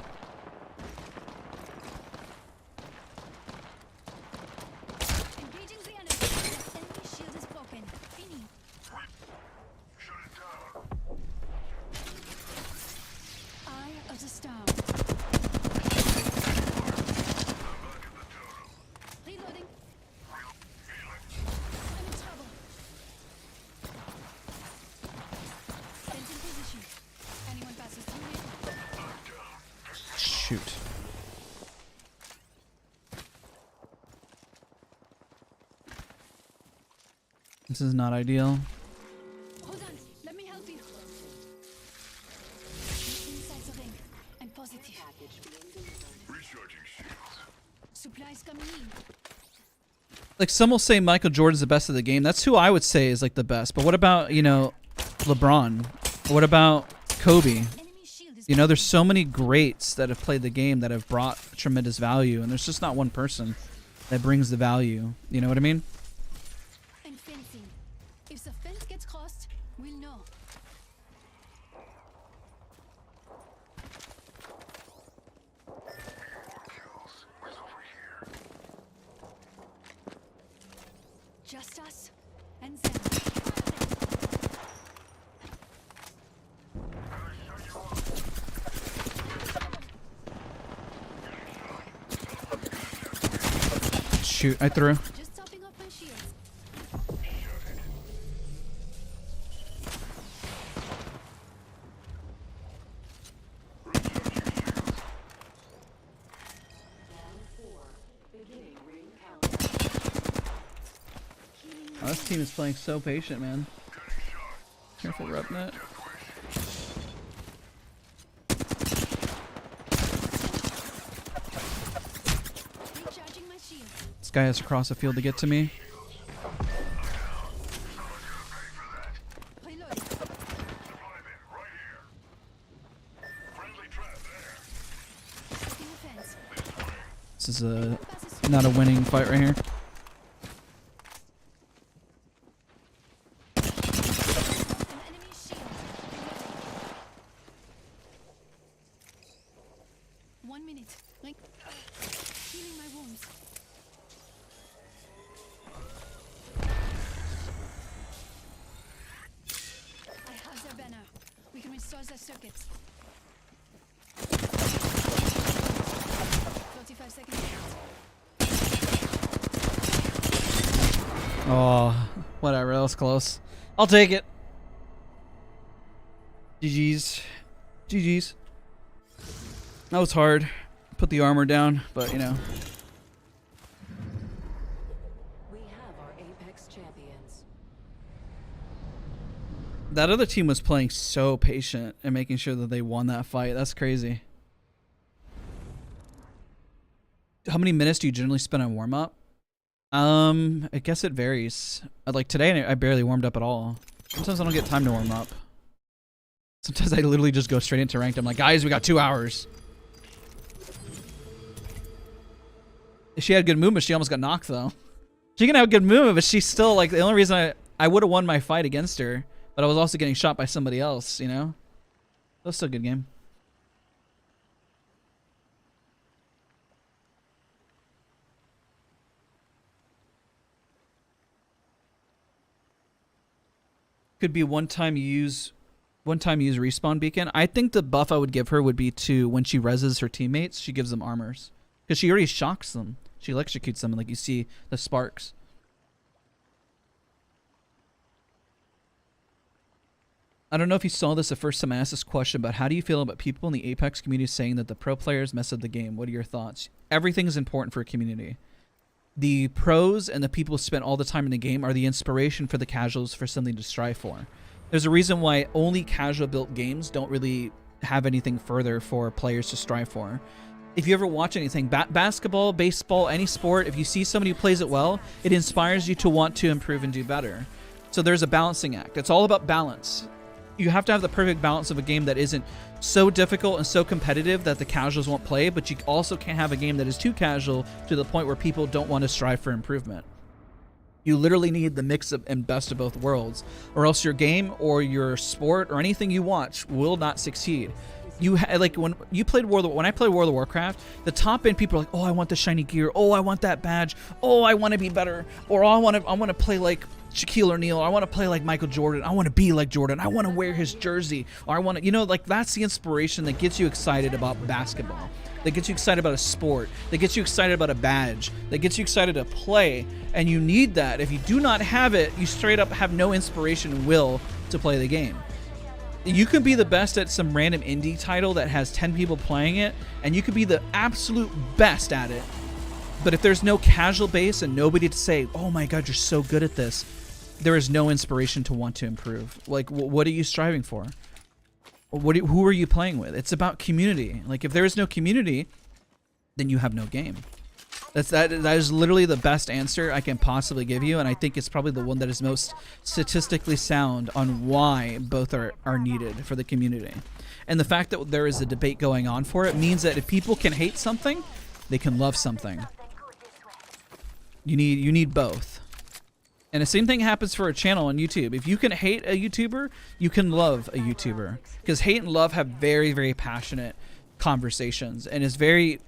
Speaker 2: Engaging the enemy. The enemy shield is broken. Fini.
Speaker 4: Shut it down.
Speaker 2: Eye of the storm. Reloading. I'm in trouble. Sent in position. Anyone passes through me?
Speaker 1: Shoot. This is not ideal.
Speaker 2: Hold on. Let me help you. Positive.
Speaker 5: Package being delivered.
Speaker 4: Recharging shields.
Speaker 2: Supplies coming in.
Speaker 1: Like some will say Michael Jordan's the best of the game. That's who I would say is like the best. But what about, you know, LeBron? What about Kobe?
Speaker 2: Enemy shield is
Speaker 1: You know, there's so many greats that have played the game that have brought tremendous value, and there's just not one person that brings the value. You know what I mean?
Speaker 2: and fencing. If the fence gets crossed, we'll know.
Speaker 4: Kills. Where's over here?
Speaker 2: Just us and them.
Speaker 1: Shoot, I threw.
Speaker 2: Just topping up my shields.
Speaker 5: Beginning ring count.
Speaker 1: Oh, this team is playing so patient, man. Careful, Repnet.
Speaker 2: Recharging my shield.
Speaker 1: This guy has to cross the field to get to me.
Speaker 2: Reload.
Speaker 4: Supply bin right here. Friendly trap there.
Speaker 2: Testing the fence.
Speaker 1: This is a
Speaker 2: Passes
Speaker 1: not a winning fight right here.
Speaker 2: an enemy shield. Reloading. 1 minute. Healing my wounds. I have their banner. We can restore their circuits. 45 seconds left.
Speaker 1: Oh, whatever. That was close. I'll take it. GG's. GG's. That was hard. Put the armor down, but you know.
Speaker 5: We have our Apex champions.
Speaker 1: That other team was playing so patient and making sure that they won that fight. That's crazy. How many minutes do you generally spend on warm up? I guess it varies. Like today, I barely warmed up at all. Sometimes I don't get time to warm up. Sometimes I literally just go straight into ranked. I'm like, guys, we got 2 hours. She had good movement. She almost got knocked though. She can have good movement, but she's still like the only reason I would have won my fight against her, but I was also getting shot by somebody else. You know, that was still a good game. Could be one time use respawn beacon. I think the buff I would give her would be to when she reses her teammates, she gives them armors because she already shocks them. She electrocutes them, and like you see the sparks. I don't know if you saw this the first time I asked this question, but how do you feel about people in the Apex community saying that the pro players mess up the game? What are your thoughts? Everything is important for a community. The pros and the people who spend all the time in the game are the inspiration for the casuals for something to strive for. There's a reason why only casual built games don't really have anything further for players to strive for. If you ever watch anything, basketball, baseball, any sport, if you see somebody who plays it well, it inspires you to want to improve and do better. So there's a balancing act. It's all about balance. You have to have the perfect balance of a game that isn't so difficult and so competitive that the casuals won't play, but you also can't have a game that is too casual to the point where people don't want to strive for improvement. You literally need the mix of and best of both worlds, or else your game or your sport or anything you watch will not succeed. Like when I played World of Warcraft, the top end people are like, oh, I want the shiny gear, oh, I want that badge, oh, I want to be better, or oh, I want to play like Shaquille O'Neal, I want to play like Michael Jordan, I want to be like Jordan, I want to wear his jersey, or I want to, you know, like that's the inspiration that gets you excited about basketball, that gets you excited about a sport, that gets you excited about a badge, that gets you excited to play, and you need that. If you do not have it, you straight up have no inspiration and will to play the game. You can be the best at some random indie title that has 10 people playing it, and you could be the absolute best at it. But if there's no casual base and nobody to say, oh my god, you're so good at this, there is no inspiration to want to improve. Like, what are you striving for? who are you playing with? It's about community. Like, if there is no community, then you have no game. That is literally the best answer I can possibly give you, and I think it's probably the one that is most statistically sound on why both are needed for the community. And the fact that there is a debate going on for it means that if people can hate something, they can love something. You need both. And the same thing happens for a channel on YouTube. If you can hate a YouTuber, you can love a YouTuber. Because hate and love have very, very passionate conversations, and it's very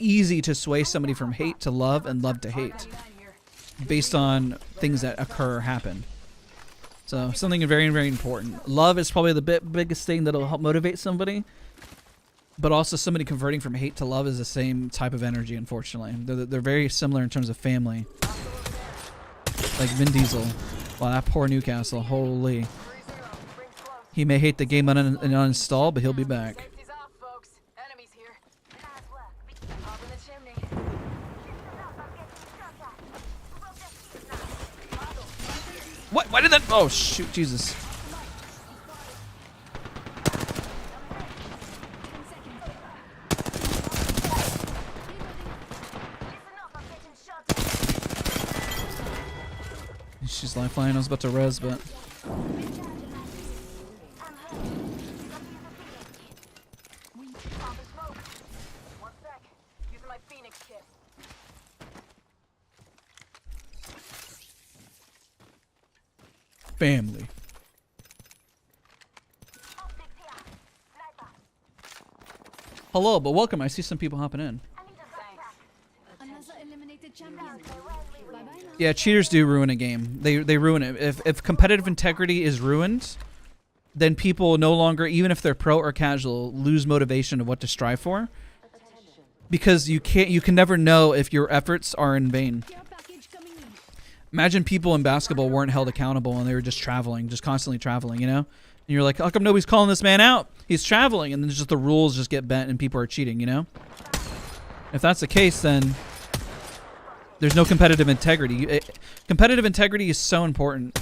Speaker 1: easy to sway somebody from hate to love and love to hate based on things that occur or happen. So something very, very important. Love is probably the biggest thing that'll help motivate somebody, but also somebody converting from hate to love is the same type of energy, unfortunately. They're very similar in terms of family. Like Vin Diesel. Wow, that poor Newcastle. Holy. He may hate the game and uninstall, but he'll be back. What? Why did that? Oh, shoot, Jesus. She's lifeline. I was about to res, but. Family. Hello, but welcome. I see some people hopping in. Yeah, cheaters do ruin a game. They ruin it. If competitive integrity is ruined, then people no longer, even if they're pro or casual, lose motivation of what to strive for. Because you can never know if your efforts are in vain. Imagine people in basketball weren't held accountable and they were just traveling, just constantly traveling, you know? And you're like, how come nobody's calling this man out? He's traveling, and then just the rules just get bent and people are cheating, you know? If that's the case, then there's no competitive integrity. Competitive integrity is so important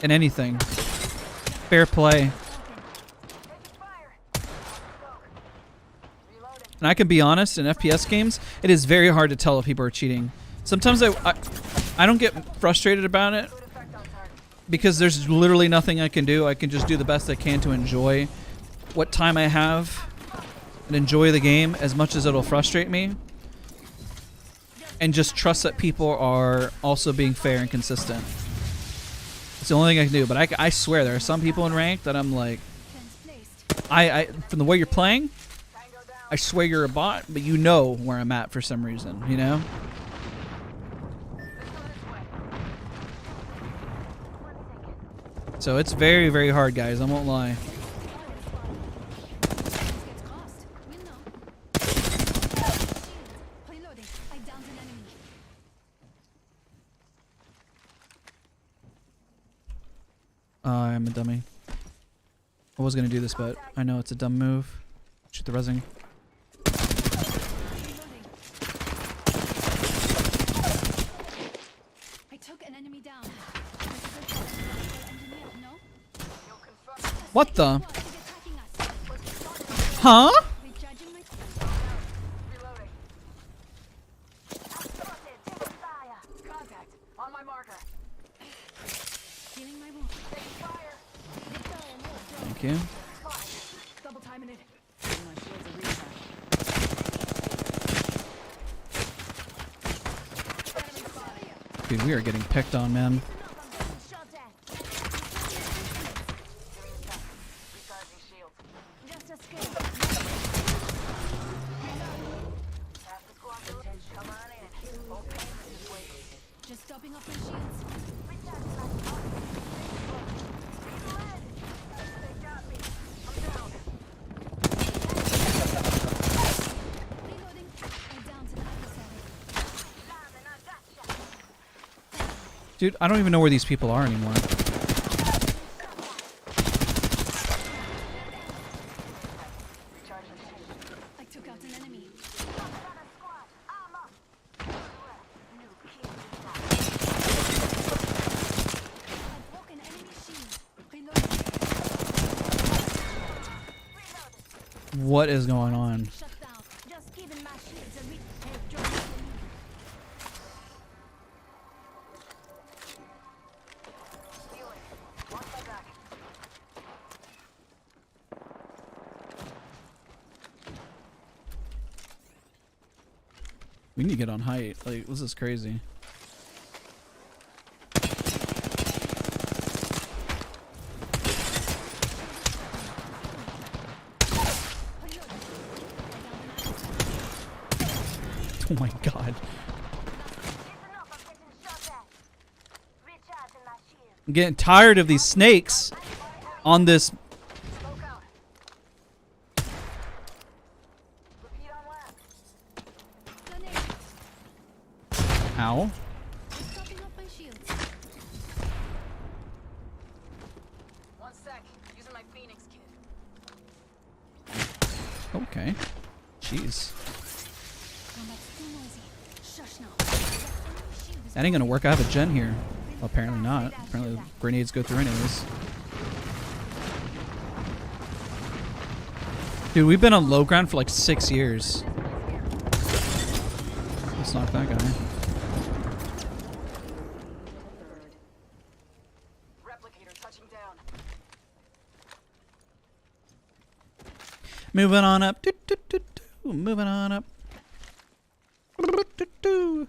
Speaker 1: in anything. Fair play. And I can be honest, in FPS games, it is very hard to tell if people are cheating. Sometimes I don't get frustrated about it because there's literally nothing I can do. I can just do the best I can to enjoy what time I have and enjoy the game as much as it'll frustrate me, and just trust that people are also being fair and consistent. It's the only thing I can do. But I swear there are some people in rank that I'm like, from the way you're playing, I swear you're a bot, but you know where I'm at for some reason, you know? So it's very, very hard, guys. I won't lie. I'm a dummy. I was gonna do this, but I know it's a dumb move. Shoot the resin.
Speaker 2: I took an enemy down.
Speaker 1: What the? Huh? Thank you. Dude, we are getting picked on, man.
Speaker 2: Just stopping up my shields.
Speaker 1: Dude, I don't even know where these people are anymore.
Speaker 2: I took out an enemy. I've broken enemy shield. Reloading.
Speaker 1: What is going on?
Speaker 2: Shut down. Just giving my shields a drop.
Speaker 3: Watch my back.
Speaker 1: We need to get on height. Like, this is crazy. Oh my god. I'm getting tired of these snakes on this.
Speaker 3: Smoke out. Repeat on left.
Speaker 1: Ow.
Speaker 2: Topping up my shields.
Speaker 3: 1 sec. Using my Phoenix kit.
Speaker 1: Okay. Jeez.
Speaker 2: Combat's too noisy. Shush now.
Speaker 1: That ain't gonna work. I have a gen here. Well, apparently not. Apparently the grenades go through anyways. Dude, we've been on low ground for like 6 years. Let's knock that guy.
Speaker 3: Replicator touching down.
Speaker 1: Moving on up. Do, do, do, do. Moving on up. Do, do, do.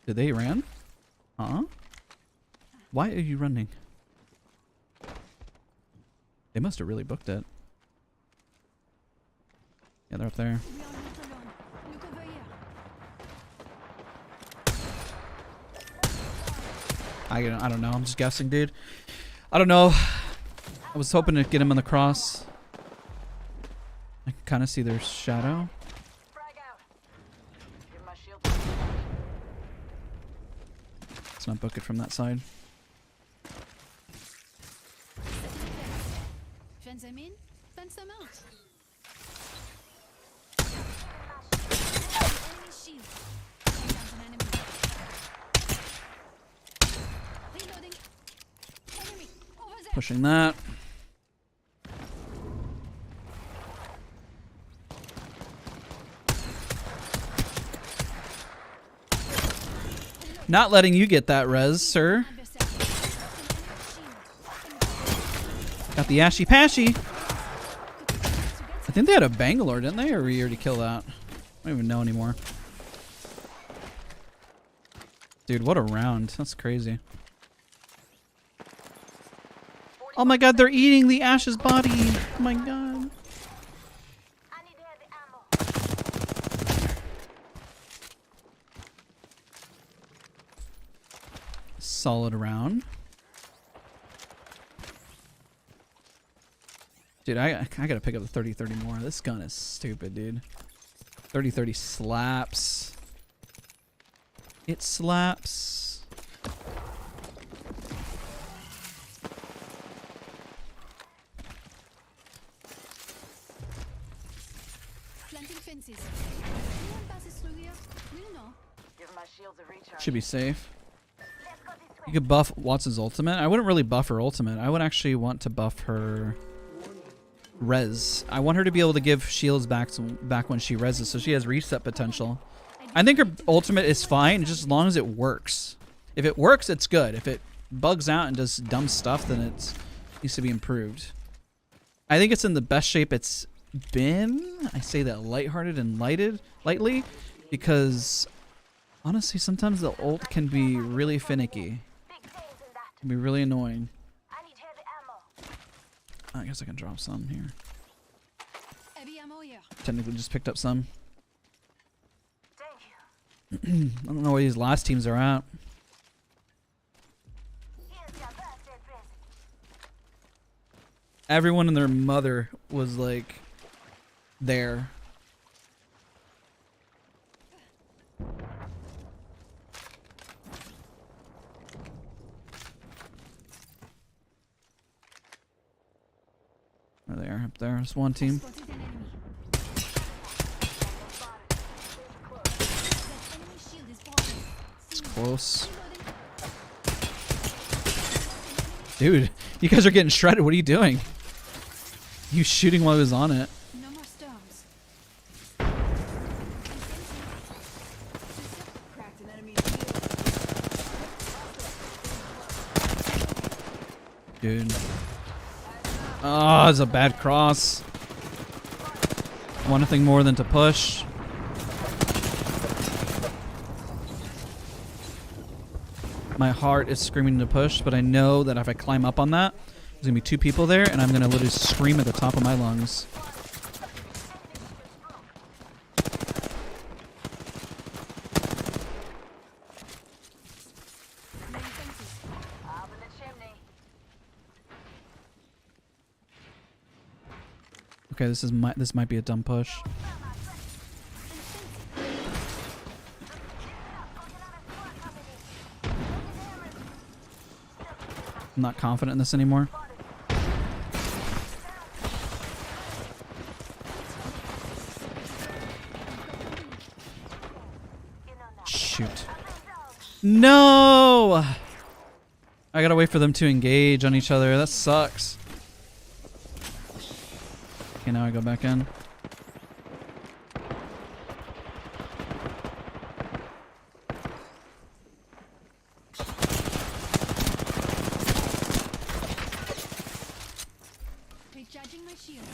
Speaker 1: Did they ran? Huh? Why are you running? They must have really booked it. Yeah, they're up there.
Speaker 2: We are not alone. Look over here.
Speaker 1: I don't know. I'm just guessing, dude. I don't know. I was hoping to get him on the cross. I can kind of see their shadow.
Speaker 3: Frag out. Give my shield.
Speaker 1: Let's not book it from that side.
Speaker 2: Fence them in, fence them out. Enemy shield. Down an enemy. Reloading. Enemy. Over there.
Speaker 1: Pushing that. Not letting you get that res, sir. Got the ashy pashy. I think they had a Bangalore, didn't they? Or we already killed that? I don't even know anymore. Dude, what a round. That's crazy. Oh my god, they're eating the Ash's body. Oh my god.
Speaker 3: I need heavy ammo.
Speaker 1: Solid round. Dude, I gotta pick up the 30-30 more. This gun is stupid, dude. 30-30 slaps. It slaps.
Speaker 2: Planting fences. Anyone passes through here, we'll know.
Speaker 3: Give my shields a recharge.
Speaker 1: Should be safe.
Speaker 3: Let's go this way.
Speaker 1: You could buff Wattson's ultimate. I wouldn't really buff her ultimate. I would actually want to buff her res. I want her to be able to give shields back when she reses, so she has reset potential. I think her ultimate is fine, just as long as it works. If it works, it's good. If it bugs out and does dumb stuff, then it needs to be improved. I think it's in the best shape it's been. I say that lighthearted and lightly, because honestly, sometimes the ult can be really finicky.
Speaker 3: Big things in that.
Speaker 1: Can be really annoying.
Speaker 3: I need heavy ammo.
Speaker 1: I guess I can drop some here.
Speaker 2: Heavy ammo here.
Speaker 1: Technically just picked up some.
Speaker 3: Thank you.
Speaker 1: I don't know where these last teams are at.
Speaker 3: Here's your birthday present.
Speaker 1: Everyone and their mother was like there. There they are up there. There's one team.
Speaker 2: Spotted an enemy.
Speaker 1: close. Dude, you guys are getting shredded. What are you doing? You shooting while he was on it.
Speaker 2: No more stones.
Speaker 5: Cracked an enemy shield.
Speaker 1: Dude. Oh, it's a bad cross. Want nothing more than to push. My heart is screaming to push, but I know that if I climb up on that, there's gonna be 2 people there, and I'm gonna literally scream at the top of my lungs.
Speaker 3: Up in the chimney.
Speaker 1: Okay, this might be a dumb push. I'm not confident in this anymore. Shoot. No! I gotta wait for them to engage on each other. That sucks. Okay, now I go back in.
Speaker 2: Recharging my shield.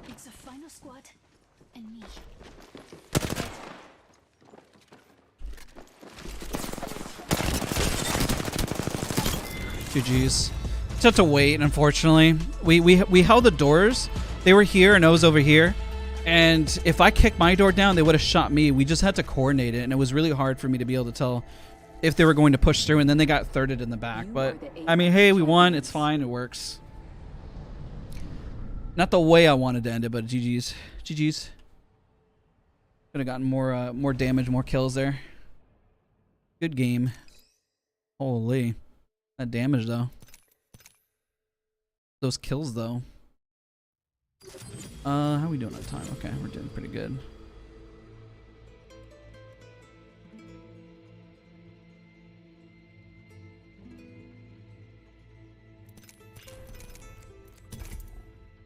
Speaker 2: It's a final squad and me.
Speaker 1: GG's. Just have to wait, unfortunately. We held the doors. They were here and I was over here. And if I kicked my door down, they would have shot me. We just had to coordinate it, and it was really hard for me to be able to tell if they were going to push through, and then they got thirded in the back. But, I mean, hey, we won. It's fine. It works. Not the way I wanted to end it, but GG's. GG's. Could have gotten more damage, more kills there. Good game. Holy. That damage, though. Those kills, though. How are we doing on time? Okay, we're doing pretty good.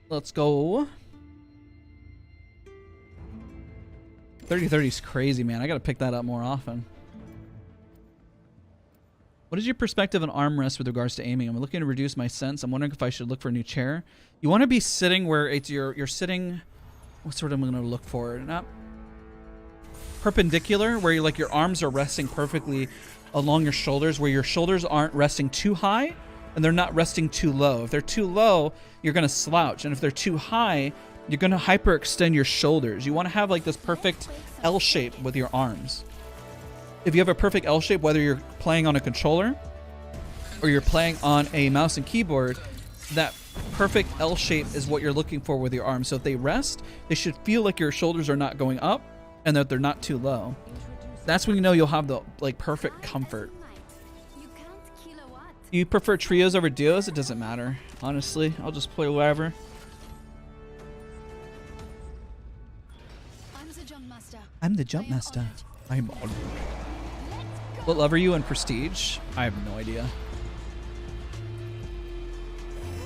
Speaker 1: Let's go. 30-30 is crazy, man. I gotta pick that up more often. What is your perspective on armrest with regards to aiming? I'm looking to reduce my sense. I'm wondering if I should look for a new chair. You want to be sitting where it's you're sitting. What's what I'm going to look for? Not perpendicular, where like your arms are resting perfectly along your shoulders, where your shoulders aren't resting too high and they're not resting too low. If they're too low, you're going to slouch, and if they're too high, you're going to hyperextend your shoulders. You want to have like this perfect L shape with your arms. If you have a perfect L shape, whether you're playing on a controller or you're playing on a mouse and keyboard, that perfect L shape is what you're looking for with your arms. So if they rest, they should feel like your shoulders are not going up and that they're not too low. That's when you know you'll have the like perfect comfort. You prefer trios over duos? It doesn't matter. Honestly, I'll just play whatever. I'm the jump master. I'm on. What level are you in Prestige? I have no idea.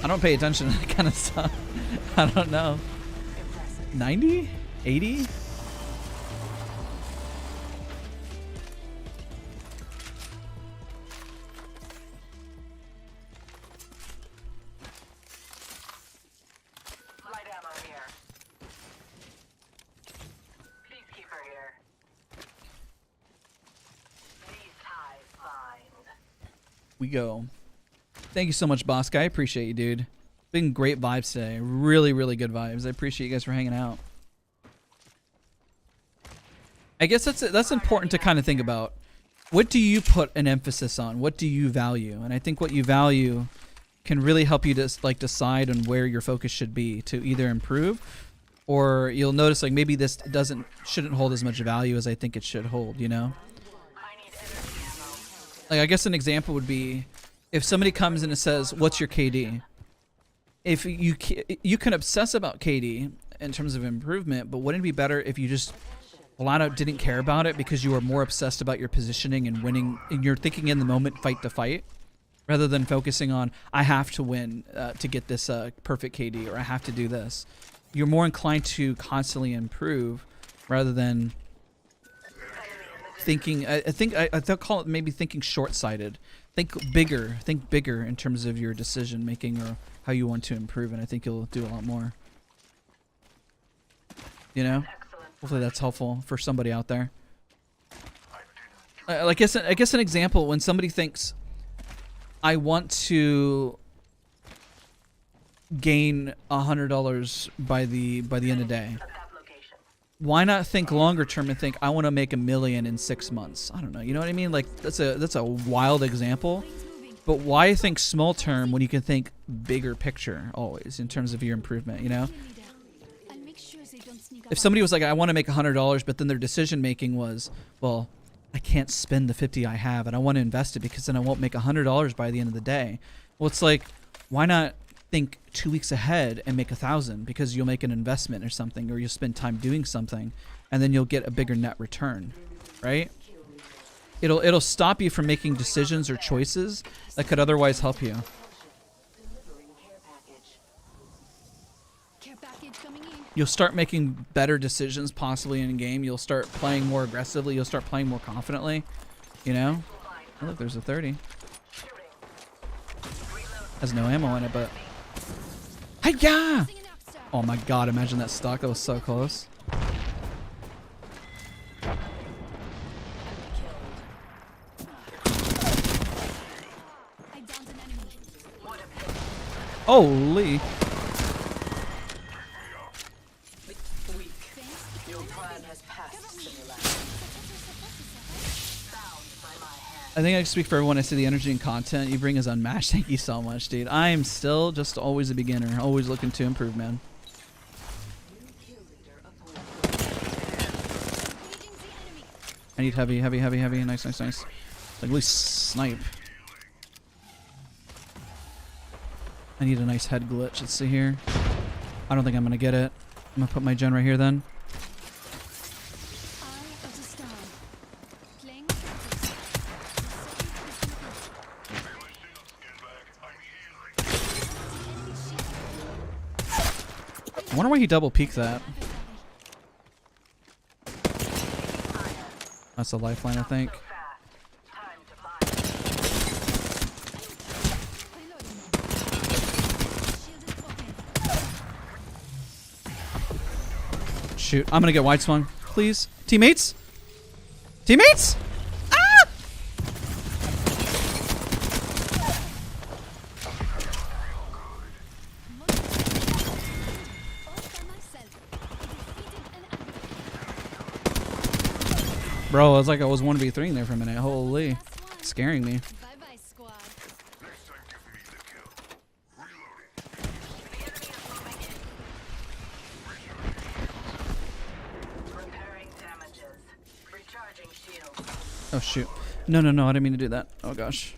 Speaker 1: I don't pay attention to that kind of stuff. I don't know. 90? 80?
Speaker 3: Light ammo here. Peacekeeper here. These ties bind.
Speaker 1: We go. Thank you so much, boss guy. I appreciate you, dude. Been great vibes today. Really, really good vibes. I appreciate you guys for hanging out. I guess that's important to kind of think about. What do you put an emphasis on? What do you value? And I think what you value can really help you to like decide on where your focus should be to either improve, or you'll notice like maybe this shouldn't hold as much value as I think it should hold, you know? Like I guess an example would be if somebody comes in and says, "What's your KD?" If you can obsess about KD in terms of improvement, but wouldn't it be better if you just flat out didn't care about it because you were more obsessed about your positioning and winning, and you're thinking in the moment fight to fight, rather than focusing on I have to win to get this perfect KD, or I have to do this. You're more inclined to constantly improve rather than thinking. I think they'll call it maybe thinking short-sighted. Think bigger in terms of your decision making or how you want to improve, and I think you'll do a lot more. You know, hopefully that's helpful for somebody out there. I guess an example, when somebody thinks, I want to gain $100 by the end of the day. Why not think longer term and think I want to make $1 million in 6 months? I don't know. You know what I mean? Like that's a wild example, but why think small term when you can think bigger picture always in terms of your improvement? You know, if somebody was like, I want to make $100, but then their decision making was, well, I can't spend the 50 I have, and I want to invest it because then I won't make $100 by the end of the day. Well, it's like, why not think 2 weeks ahead and make 1,000 because you'll make an investment or something, or you'll spend time doing something, and then you'll get a bigger net return, right? It'll stop you from making decisions or choices that could otherwise help you. You'll start making better decisions possibly in a game. You'll start playing more aggressively. You'll start playing more confidently, you know? Oh, look, there's a 30. Has no ammo in it, but... Hi-ya! Oh my god, imagine that stock. That was so close. Holy! I think I speak for everyone. I say the energy and content you bring is unmatched. Thank you so much, dude. I am still just always a beginner, always looking to improve, man. I need heavy. Nice. Like at least snipe. I need a nice head glitch. Let's see here. I don't think I'm gonna get it. I'm gonna put my gen right here then. I wonder why he double peeked that. That's a lifeline, I think. Shoot, I'm gonna get wide swung. Please. Teammates? Teammates? Ah! Bro, it was like I was 1v3 there for a minute. Holy. Scaring me. Oh shoot. No, I didn't mean to do that. Oh gosh.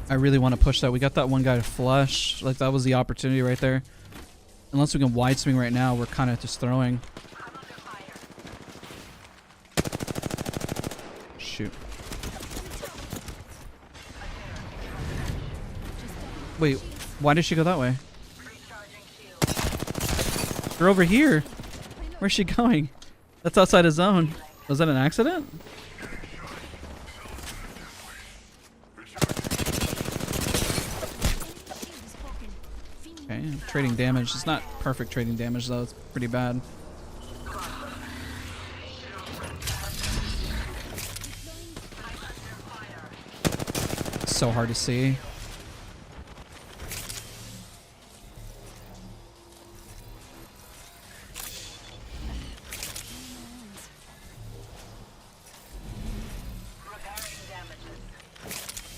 Speaker 1: I really want to push that. We got that one guy to flush. Like that was the opportunity right there. Unless we can wide swing right now, we're kind of just throwing. Shoot. Wait, why did she go that way? They're over here. Where's she going? That's outside of zone. Was that an accident? Okay, trading damage. It's not perfect trading damage though. It's pretty bad. So hard to see.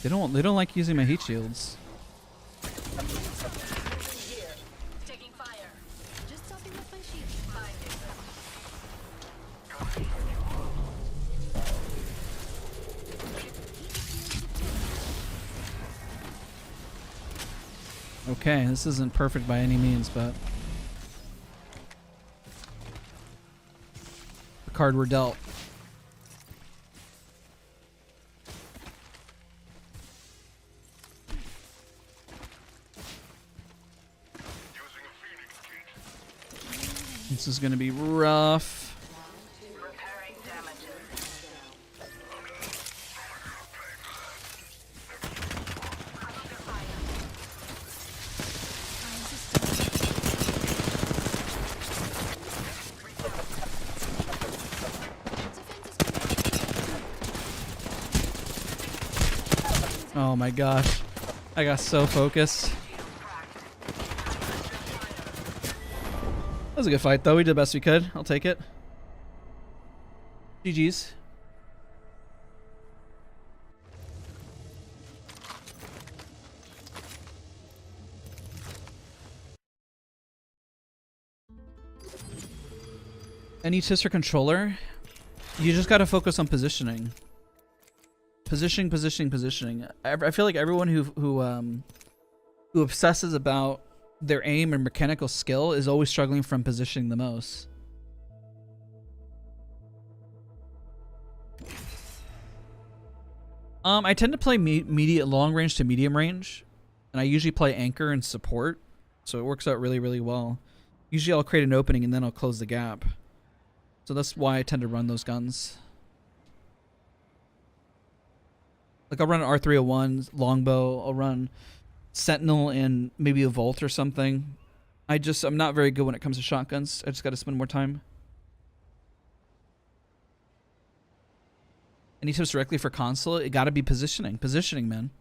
Speaker 1: They don't like using my heat shields. Okay, this isn't perfect by any means, but the card we're dealt. This is gonna be rough.
Speaker 3: Repairing damages.
Speaker 1: Oh my gosh. I got so focused. That was a good fight though. We did the best we could. I'll take it. GG's. Any tips for controller? You just gotta focus on positioning. Positioning. I feel like everyone who obsesses about their aim and mechanical skill is always struggling from positioning the most. I tend to play long range to medium range, and I usually play anchor and support, so it works out really, really well. Usually I'll create an opening and then I'll close the gap. So that's why I tend to run those guns. Like I'll run an R301 longbow, I'll run Sentinel and maybe a Volt or something. I'm not very good when it comes to shotguns. I just got to spend more time. Any tips directly for console? It got to be positioning. Positioning, man.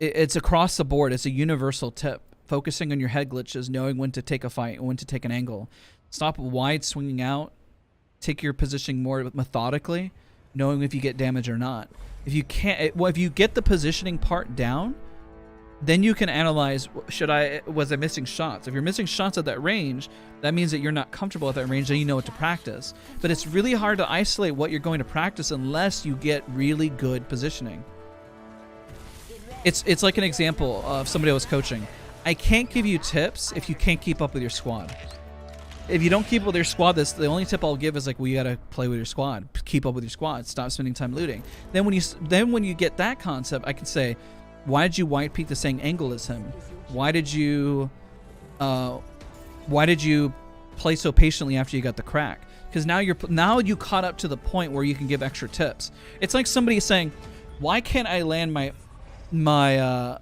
Speaker 1: It's across the board. It's a universal tip. Focusing on your head glitches, knowing when to take a fight, when to take an angle. Stop wide swinging out. Take your positioning more methodically, knowing if you get damage or not. If you can't, well, if you get the positioning part down, then you can analyze, was I missing shots? If you're missing shots at that range, that means that you're not comfortable at that range, then you know what to practice. But it's really hard to isolate what you're going to practice unless you get really good positioning. It's like an example of somebody I was coaching. I can't give you tips if you can't keep up with your squad. If you don't keep up with your squad, the only tip I'll give is like, well, you gotta play with your squad. Keep up with your squad. Stop spending time looting. Then when you get that concept, I can say, why did you white peek the same angle as him? Why did you play so patiently after you got the crack? Because now you caught up to the point where you can give extra tips. It's like somebody saying, why can't I land my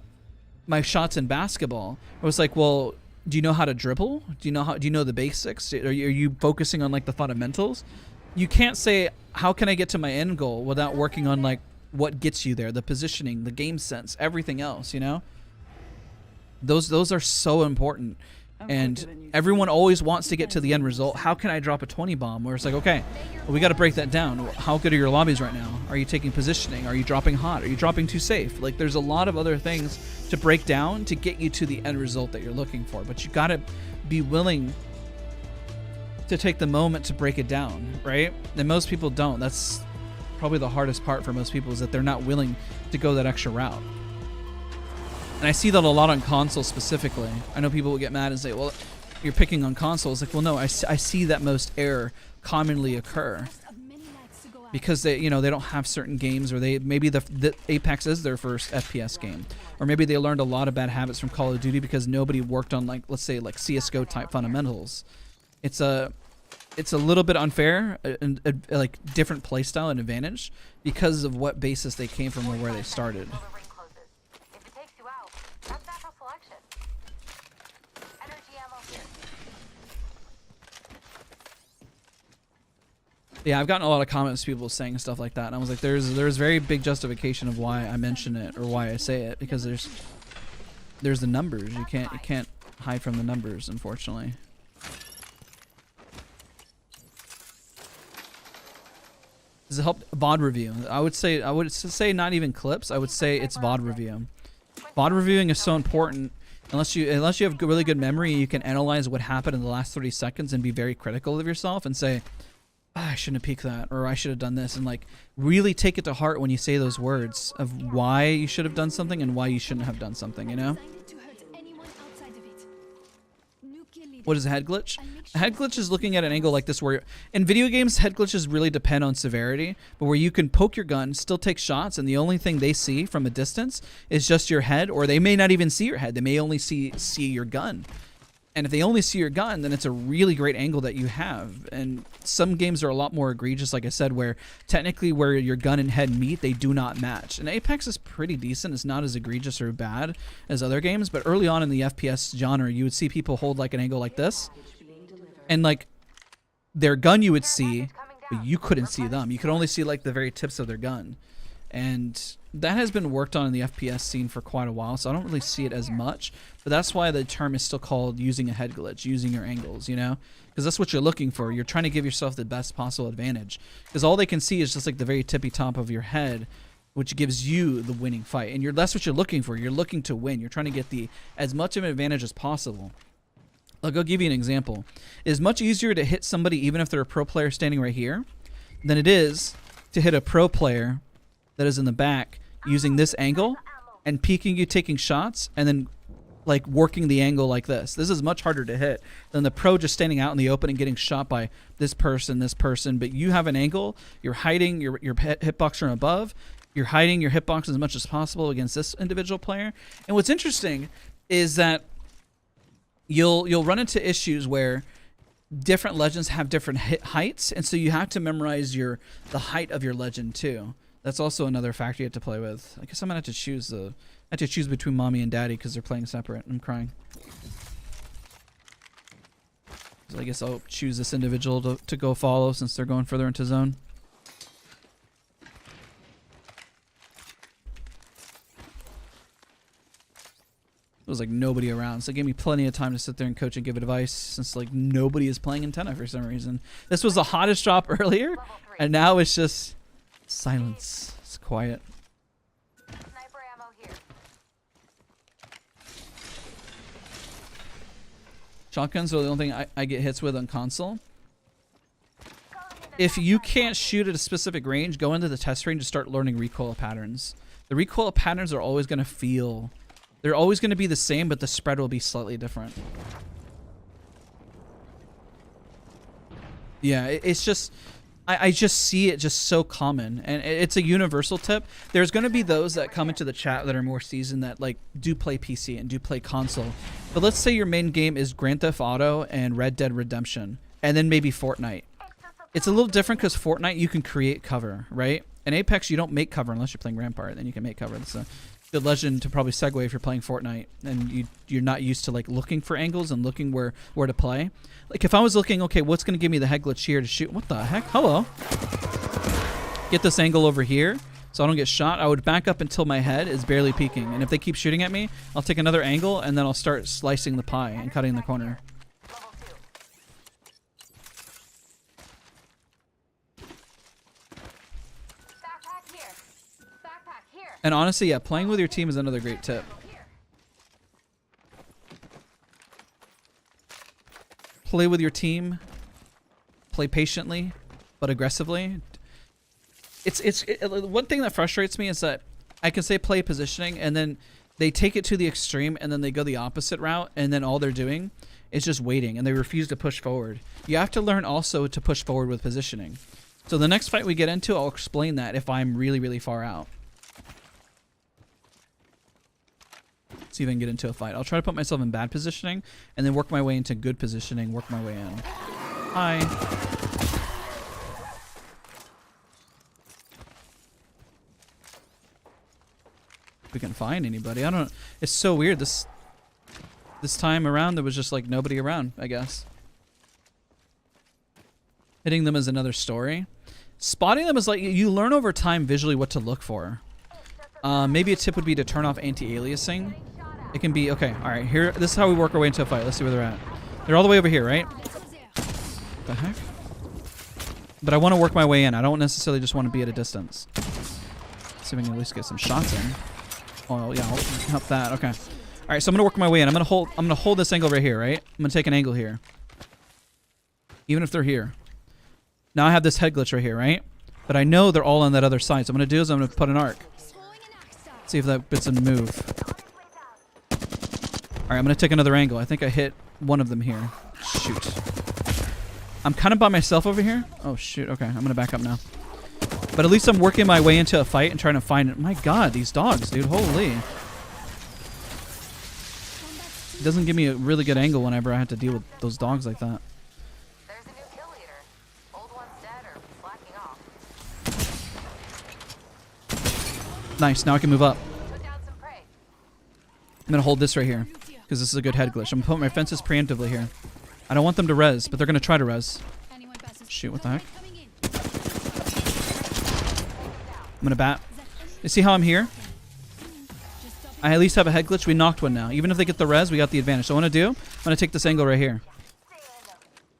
Speaker 1: shots in basketball? I was like, well, do you know how to dribble? Do you know the basics? Are you focusing on like the fundamentals? You can't say, how can I get to my end goal without working on like what gets you there, the positioning, the game sense, everything else, you know? Those are so important. And everyone always wants to get to the end result. How can I drop a 20 bomb? Where it's like, okay, well, we got to break that down. How good are your lobbies right now? Are you taking positioning? Are you dropping hot? Are you dropping too safe? Like, there's a lot of other things to break down to get you to the end result that you're looking for. But you got to be willing to take the moment to break it down, right? And most people don't. That's probably the hardest part for most people, is that they're not willing to go that extra route. And I see that a lot on console specifically. I know people will get mad and say, well, you're picking on consoles. Like, well, no, I see that most error commonly occur because they don't have certain games, or maybe the Apex is their first FPS game, or maybe they learned a lot of bad habits from Call of Duty because nobody worked on, like, let's say, like CS:GO type fundamentals. It's a little bit unfair, like different playstyle and advantage because of what basis they came from or where they started. Yeah, I've gotten a lot of comments, people saying stuff like that, and I was like, there's very big justification of why I mention it or why I say it, because there's the numbers. You can't hide from the numbers, unfortunately. Does it help VOD review? I would say not even clips. I would say it's VOD review. VOD reviewing is so important. Unless you have really good memory, you can analyze what happened in the last 30 seconds and be very critical of yourself and say, I shouldn't have peeked that, or I should have done this, and like really take it to heart when you say those words of why you should have done something and why you shouldn't have done something, you know? What is a head glitch? A head glitch is looking at an angle like this where in video games, head glitches really depend on severity, but where you can poke your gun, still take shots, and the only thing they see from a distance is just your head, or they may not even see your head. They may only see your gun. And if they only see your gun, then it's a really great angle that you have. And some games are a lot more egregious, like I said, where technically where your gun and head meet, they do not match. And Apex is pretty decent. It's not as egregious or bad as other games. But early on in the FPS genre, you would see people hold like an angle like this. And like their gun you would see, but you couldn't see them. You could only see like the very tips of their gun. And that has been worked on in the FPS scene for quite a while, so I don't really see it as much. But that's why the term is still called using a head glitch, using your angles, you know? Because that's what you're looking for. You're trying to give yourself the best possible advantage. Because all they can see is just like the very tippy top of your head, which gives you the winning fight. And that's what you're looking for. You're looking to win. You're trying to get as much of an advantage as possible. Like, I'll give you an example. It is much easier to hit somebody even if they're a pro player standing right here than it is to hit a pro player that is in the back using this angle and peeking you, taking shots, and then like working the angle like this. This is much harder to hit than the pro just standing out in the open and getting shot by this person, but you have an angle, you're hiding your hitbox from above, you're hiding your hitbox as much as possible against this individual player. And what's interesting is that you'll run into issues where different legends have different heights, and so you have to memorize the height of your legend too. That's also another factor you have to play with. I guess I'm gonna have to choose between mommy and daddy because they're playing separate. I'm crying. So I guess I'll choose this individual to go follow since they're going further into zone. There was like nobody around, so it gave me plenty of time to sit there and coach and give advice since like nobody is playing antenna for some reason. This was the hottest drop earlier, and now it's just silence. It's quiet.
Speaker 3: Sniper ammo here.
Speaker 1: Shotguns are the only thing I get hits with on console. If you can't shoot at a specific range, go into the test range and start learning recoil patterns. The recoil patterns are always going to feel... They're always going to be the same, but the spread will be slightly different. Yeah, it's just... I just see it just so common, and it's a universal tip. There's going to be those that come into the chat that are more seasoned that like do play PC and do play console. But let's say your main game is Grand Theft Auto and Red Dead Redemption, and then maybe Fortnite. It's a little different because Fortnite you can create cover, right? In Apex you don't make cover unless you're playing Rampart, then you can make cover. That's a good legend to probably segue if you're playing Fortnite and you're not used to like looking for angles and looking where to play. Like if I was looking, okay, what's going to give me the head glitch here to shoot? What the heck? Hello. Get this angle over here so I don't get shot. I would back up until my head is barely peeking. And if they keep shooting at me, I'll take another angle and then I'll start slicing the pie and cutting the corner.
Speaker 3: Backpack here. Backpack here.
Speaker 1: And honestly, yeah, playing with your team is another great tip. Play with your team. Play patiently, but aggressively. One thing that frustrates me is that I can say play positioning, and then they take it to the extreme, and then they go the opposite route, and then all they're doing is just waiting, and they refuse to push forward. You have to learn also to push forward with positioning. So the next fight we get into, I'll explain that if I'm really, really far out. See if I can get into a fight. I'll try to put myself in bad positioning and then work my way into good positioning, work my way in. Hi. If we can find anybody. I don't... It's so weird. This time around, there was just like nobody around, I guess. Hitting them is another story. Spotting them is like... You learn over time visually what to look for. Maybe a tip would be to turn off anti-aliasing. It can be, okay, alright, here, this is how we work our way into a fight. Let's see where they're at. They're all the way over here, right? What the heck? But I want to work my way in. I don't necessarily just want to be at a distance. Let's see if I can at least get some shots in. Oh, yeah, I'll help that. Okay. Alright, so I'm going to work my way in. I'm going to hold this angle right here, right? I'm going to take an angle here. Even if they're here. Now I have this head glitch right here, right? But I know they're all on that other side. So what I'm going to do is I'm going to put an arc. See if that bit's a move. Alright, I'm going to take another angle. I think I hit one of them here. Shoot. I'm kind of by myself over here. Oh, shoot. Okay, I'm going to back up now. But at least I'm working my way into a fight and trying to find it. My God, these dogs, dude. Holy. It doesn't give me a really good angle whenever I have to deal with those dogs like that.
Speaker 3: There's a new kill leader. Old one's dead or slacking off.
Speaker 1: Nice. Now I can move up.
Speaker 3: Took down some prey.
Speaker 1: I'm going to hold this right here because this is a good head glitch. I'm going to put my fences preemptively here. I don't want them to res, but they're going to try to res.
Speaker 2: Anyone passes.
Speaker 1: Shoot, what the heck?
Speaker 2: Coming in.
Speaker 1: I'm going to bat. You see how I'm here? I at least have a head glitch. We knocked one now. Even if they get the res, we got the advantage. So what I'm going to do, I'm going to take this angle right here.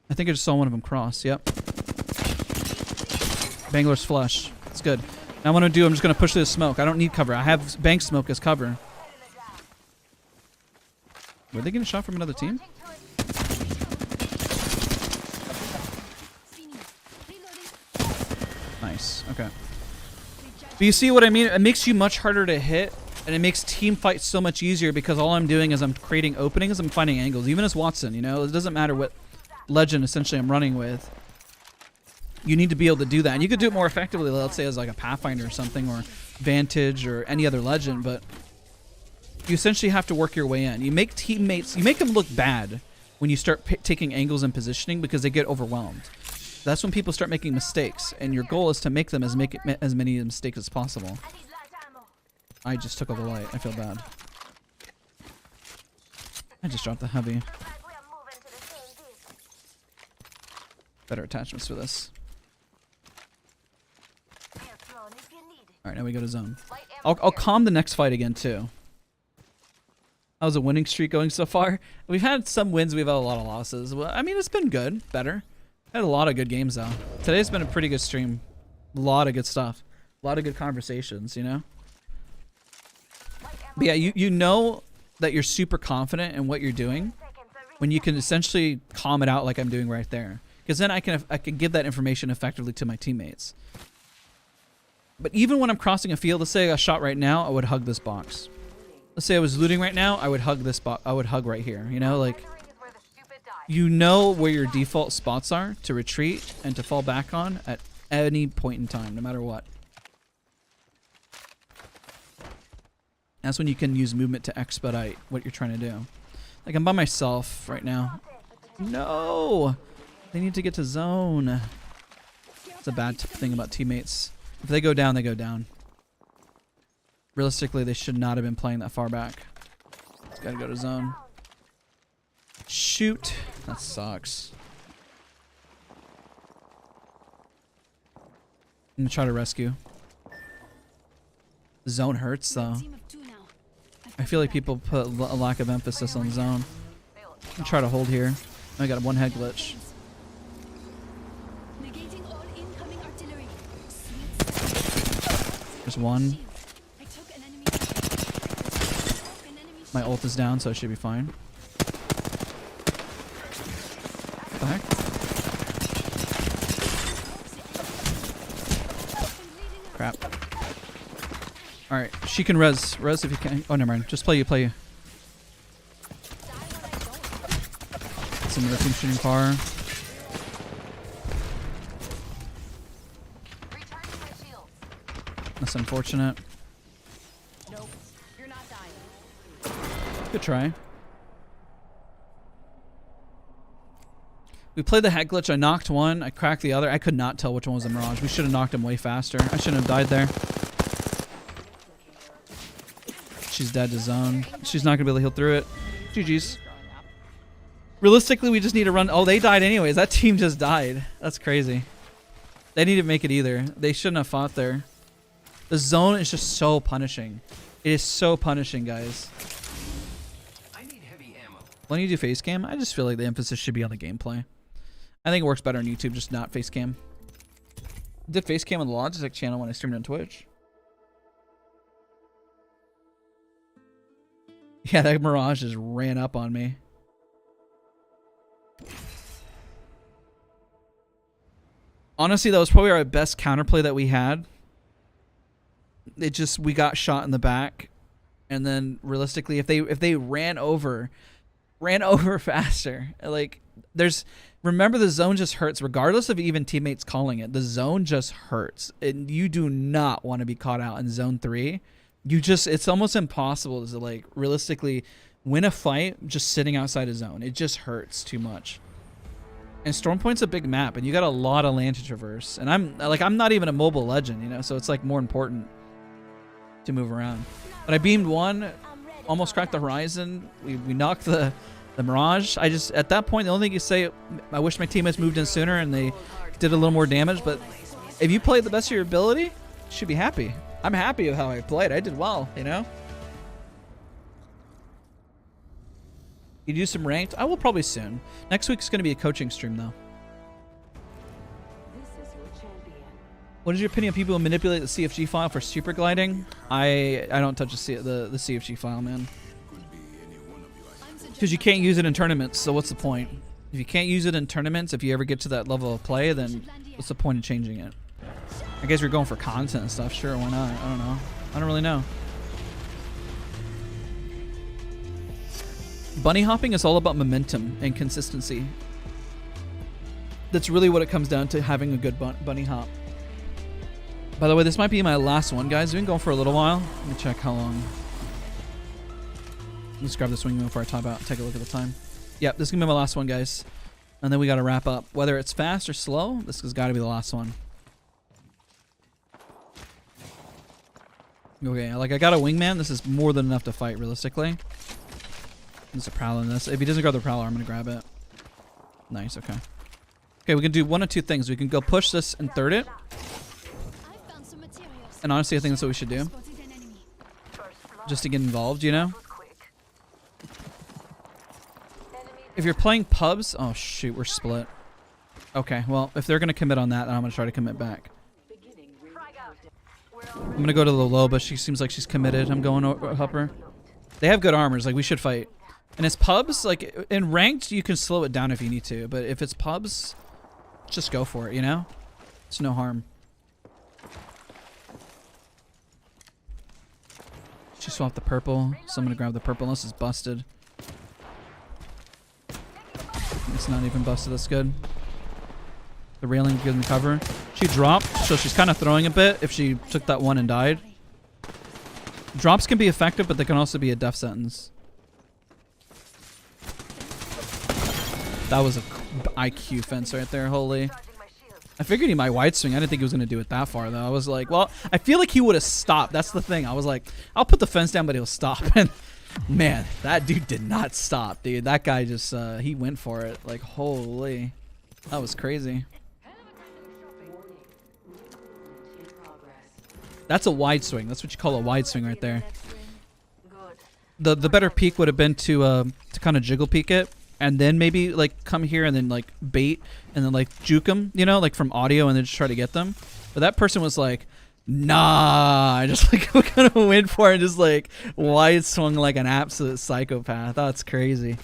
Speaker 1: I think I just saw one of them cross. Yep. Bangler's flush. It's good. Now what I'm going to do, I'm just going to push through the smoke. I don't need cover. I have bank smoke as cover. Were they getting shot from another team? Nice. Okay. But you see what I mean? It makes you much harder to hit, and it makes team fights so much easier because all I'm doing is I'm creating openings, I'm finding angles. Even as Wattson, you know, it doesn't matter what legend essentially I'm running with. You need to be able to do that, and you could do it more effectively. Let's say as like a Pathfinder or something, or Vantage or any other legend. But you essentially have to work your way in. You make teammates, you make them look bad when you start taking angles and positioning because they get overwhelmed. That's when people start making mistakes, and your goal is to make them as many mistakes as possible. I just took all the light. I feel bad. I just dropped the heavy. Better attachments for this. Alright, now we go to zone. I'll calm the next fight again, too. How's a winning streak going so far? We've had some wins, we've had a lot of losses. Well, I mean, it's been good. Better. Had a lot of good games, though. Today's been a pretty good stream. A lot of good stuff. A lot of good conversations, you know? But yeah, you know that you're super confident in what you're doing when you can essentially calm it out like I'm doing right there. Because then I can give that information effectively to my teammates. But even when I'm crossing a field, let's say I got shot right now, I would hug this box. Let's say I was looting right now, I would hug this box. I would hug right here. You know, like, you know where your default spots are to retreat and to fall back on at any point in time, no matter what. That's when you can use movement to expedite what you're trying to do. Like, I'm by myself right now. No! They need to get to zone. It's a bad thing about teammates. If they go down, they go down. Realistically, they should not have been playing that far back. It's gotta go to zone. Shoot. That sucks. I'm gonna try to rescue. Zone hurts, though. I feel like people put a lack of emphasis on zone. I'm gonna try to hold here. I got one head glitch. There's one. My ult is down, so it should be fine. What the heck? Crap. Alright, she can res. Res if you can. Oh, never mind. Just play you. Some of the team shooting far. That's unfortunate.
Speaker 3: Nope, you're not dying.
Speaker 1: Good try. We played the head glitch. I knocked one. I cracked the other. I could not tell which one was a Mirage. We should have knocked him way faster. I shouldn't have died there. She's dead to zone. She's not going to be able to heal through it. GG's. Realistically, we just need to run. Oh, they died anyways. That team just died. That's crazy. They didn't make it either. They shouldn't have fought there. The zone is just so punishing. It is so punishing, guys.
Speaker 9: I need heavy ammo.
Speaker 1: When you do face cam, I just feel like the emphasis should be on the gameplay. I think it works better on YouTube, just not face cam. I did face cam on the Logitech channel when I streamed on Twitch. Yeah, that Mirage just ran up on me. Honestly, that was probably our best counterplay that we had. It just, we got shot in the back, and then realistically, if they ran over faster, like, remember, the zone just hurts regardless of even teammates calling it. The zone just hurts, and you do not want to be caught out in zone 3. It's almost impossible to like realistically win a fight just sitting outside a zone. It just hurts too much. And Storm Point's a big map, and you got a lot of land to traverse. And I'm not even a mobile legend, you know, so it's like more important to move around. But I beamed 1, almost cracked the horizon. We knocked the Mirage. At that point, the only thing you say, I wish my teammates moved in sooner and they did a little more damage. But if you played the best of your ability, you should be happy. I'm happy with how I played. I did well, you know. You do some ranked? I will probably soon. Next week's going to be a coaching stream, though.
Speaker 5: This is your champion.
Speaker 1: What is your opinion on people who manipulate the CFG file for super gliding? I don't touch the CFG file, man. Because you can't use it in tournaments, so what's the point? If you can't use it in tournaments, if you ever get to that level of play, then what's the point of changing it? I guess you're going for content and stuff. Sure, why not? I don't know. I don't really know. Bunny hopping is all about momentum and consistency. That's really what it comes down to, having a good bunny hop. By the way, this might be my last one, guys. We've been going for a little while. Let me check how long. Let's grab the swing before I top out. Take a look at the time. Yep, this is going to be my last one, guys. And then we got to wrap up. Whether it's fast or slow, this has got to be the last one. Okay, like I got a wingman. This is more than enough to fight, realistically. There's a Prowler in this. If he doesn't grab the Prowler, I'm going to grab it. Nice, okay. Okay, we can do one of two things. We can go push this and third it. And honestly, I think that's what we should do. Just to get involved, you know? If you're playing pubs... Oh, shoot, we're split. Okay, well, if they're going to commit on that, then I'm going to try to commit back. I'm going to go to the Loba. She seems like she's committed. I'm going up her. They have good armors. Like, we should fight. And it's pubs, like, in ranked, you can slow it down if you need to. But if it's pubs, just go for it, you know? It's no harm. She swapped the purple, so I'm going to grab the purple unless it's busted. It's not even busted. That's good. The railing gives me cover. She dropped, so she's kind of throwing a bit if she took that one and died. Drops can be effective, but they can also be a death sentence. That was a IQ fence right there. Holy. I figured he might wide swing. I didn't think he was going to do it that far, though. I was like, well, I feel like he would have stopped. That's the thing. I was like, I'll put the fence down, but he'll stop. And man, that dude did not stop, dude. That guy just, he went for it. Like, holy. That was crazy. That's a wide swing. That's what you call a wide swing right there. The better peek would have been to kind of jiggle peek it. And then maybe like come here and then like bait and then like juke them, you know, like from audio and then just try to get them. But that person was like, nah, I just like kind of went for it and just like wide swung like an absolute psychopath. That's crazy.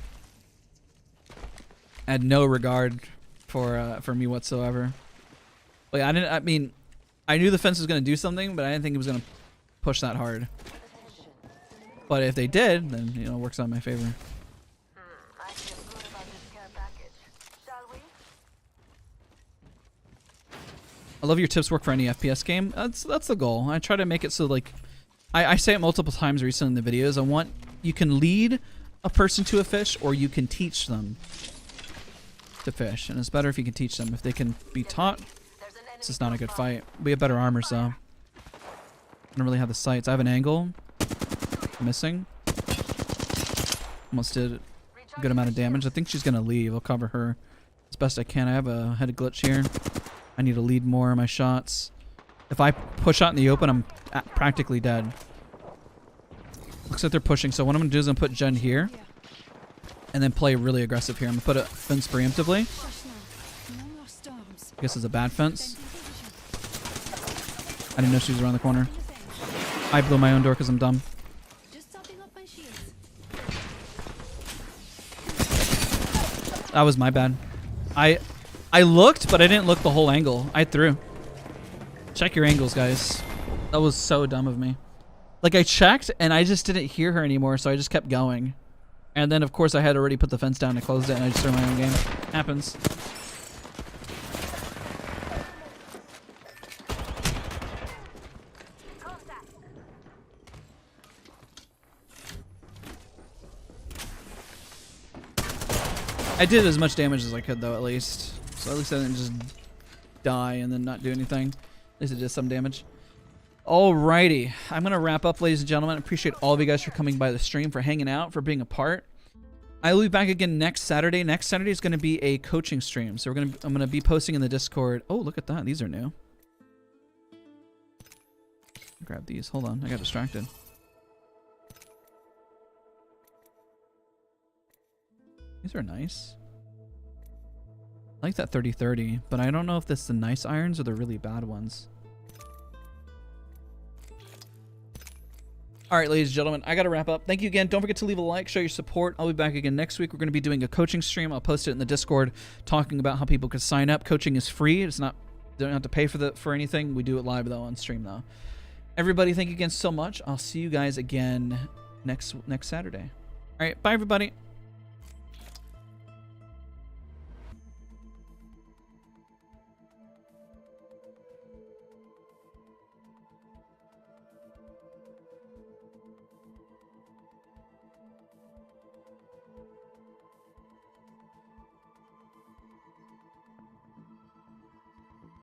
Speaker 1: I had no regard for me whatsoever. Like I mean, I knew the fence was gonna do something, but I didn't think it was gonna push that hard. But if they did, then you know, it works out in my favor. I love your tips work for any FPS game. That's the goal. I try to make it so like I say it multiple times recently in the videos. I want you can lead a person to a fish or you can teach them to fish. And it's better if you can teach them. If they can be taught, it's just not a good fight. We have better armors though. I don't really have the sights. I have an angle. Missing. Almost did a good amount of damage. I think she's gonna leave. I'll cover her as best I can. I have a head glitch here. I need to lead more of my shots. If I push out in the open, I'm practically dead. Looks like they're pushing, so what I'm going to do is I'm going to put Jen here. And then play really aggressive here. I'm going to put a fence preemptively. I guess it's a bad fence. I didn't know she was around the corner. I blew my own door because I'm dumb. That was my bad. I looked, but I didn't look the whole angle. I threw. Check your angles, guys. That was so dumb of me. Like, I checked, and I just didn't hear her anymore, so I just kept going. And then, of course, I had already put the fence down and closed it, and I just started my own game. Happens. I did as much damage as I could, though, at least. So at least I didn't just die and then not do anything. At least it did some damage. Alrighty. I'm going to wrap up, ladies and gentlemen. I appreciate all of you guys for coming by the stream, for hanging out, for being a part. I will be back again next Saturday. Next Saturday is going to be a coaching stream. So I'm going to be posting in the Discord. Oh, look at that. These are new. Grab these. Hold on. I got distracted. These are nice. I like that 30-30, but I don't know if that's the nice irons or the really bad ones. All right, ladies and gentlemen, I got to wrap up. Thank you again. Don't forget to leave a like, show your support. I'll be back again next week. We're going to be doing a coaching stream. I'll post it in the Discord, talking about how people can sign up. Coaching is free. It's not, you don't have to pay for anything. We do it live, though, on stream, though. Everybody, thank you again so much. I'll see you guys again next Saturday. All right, bye, everybody.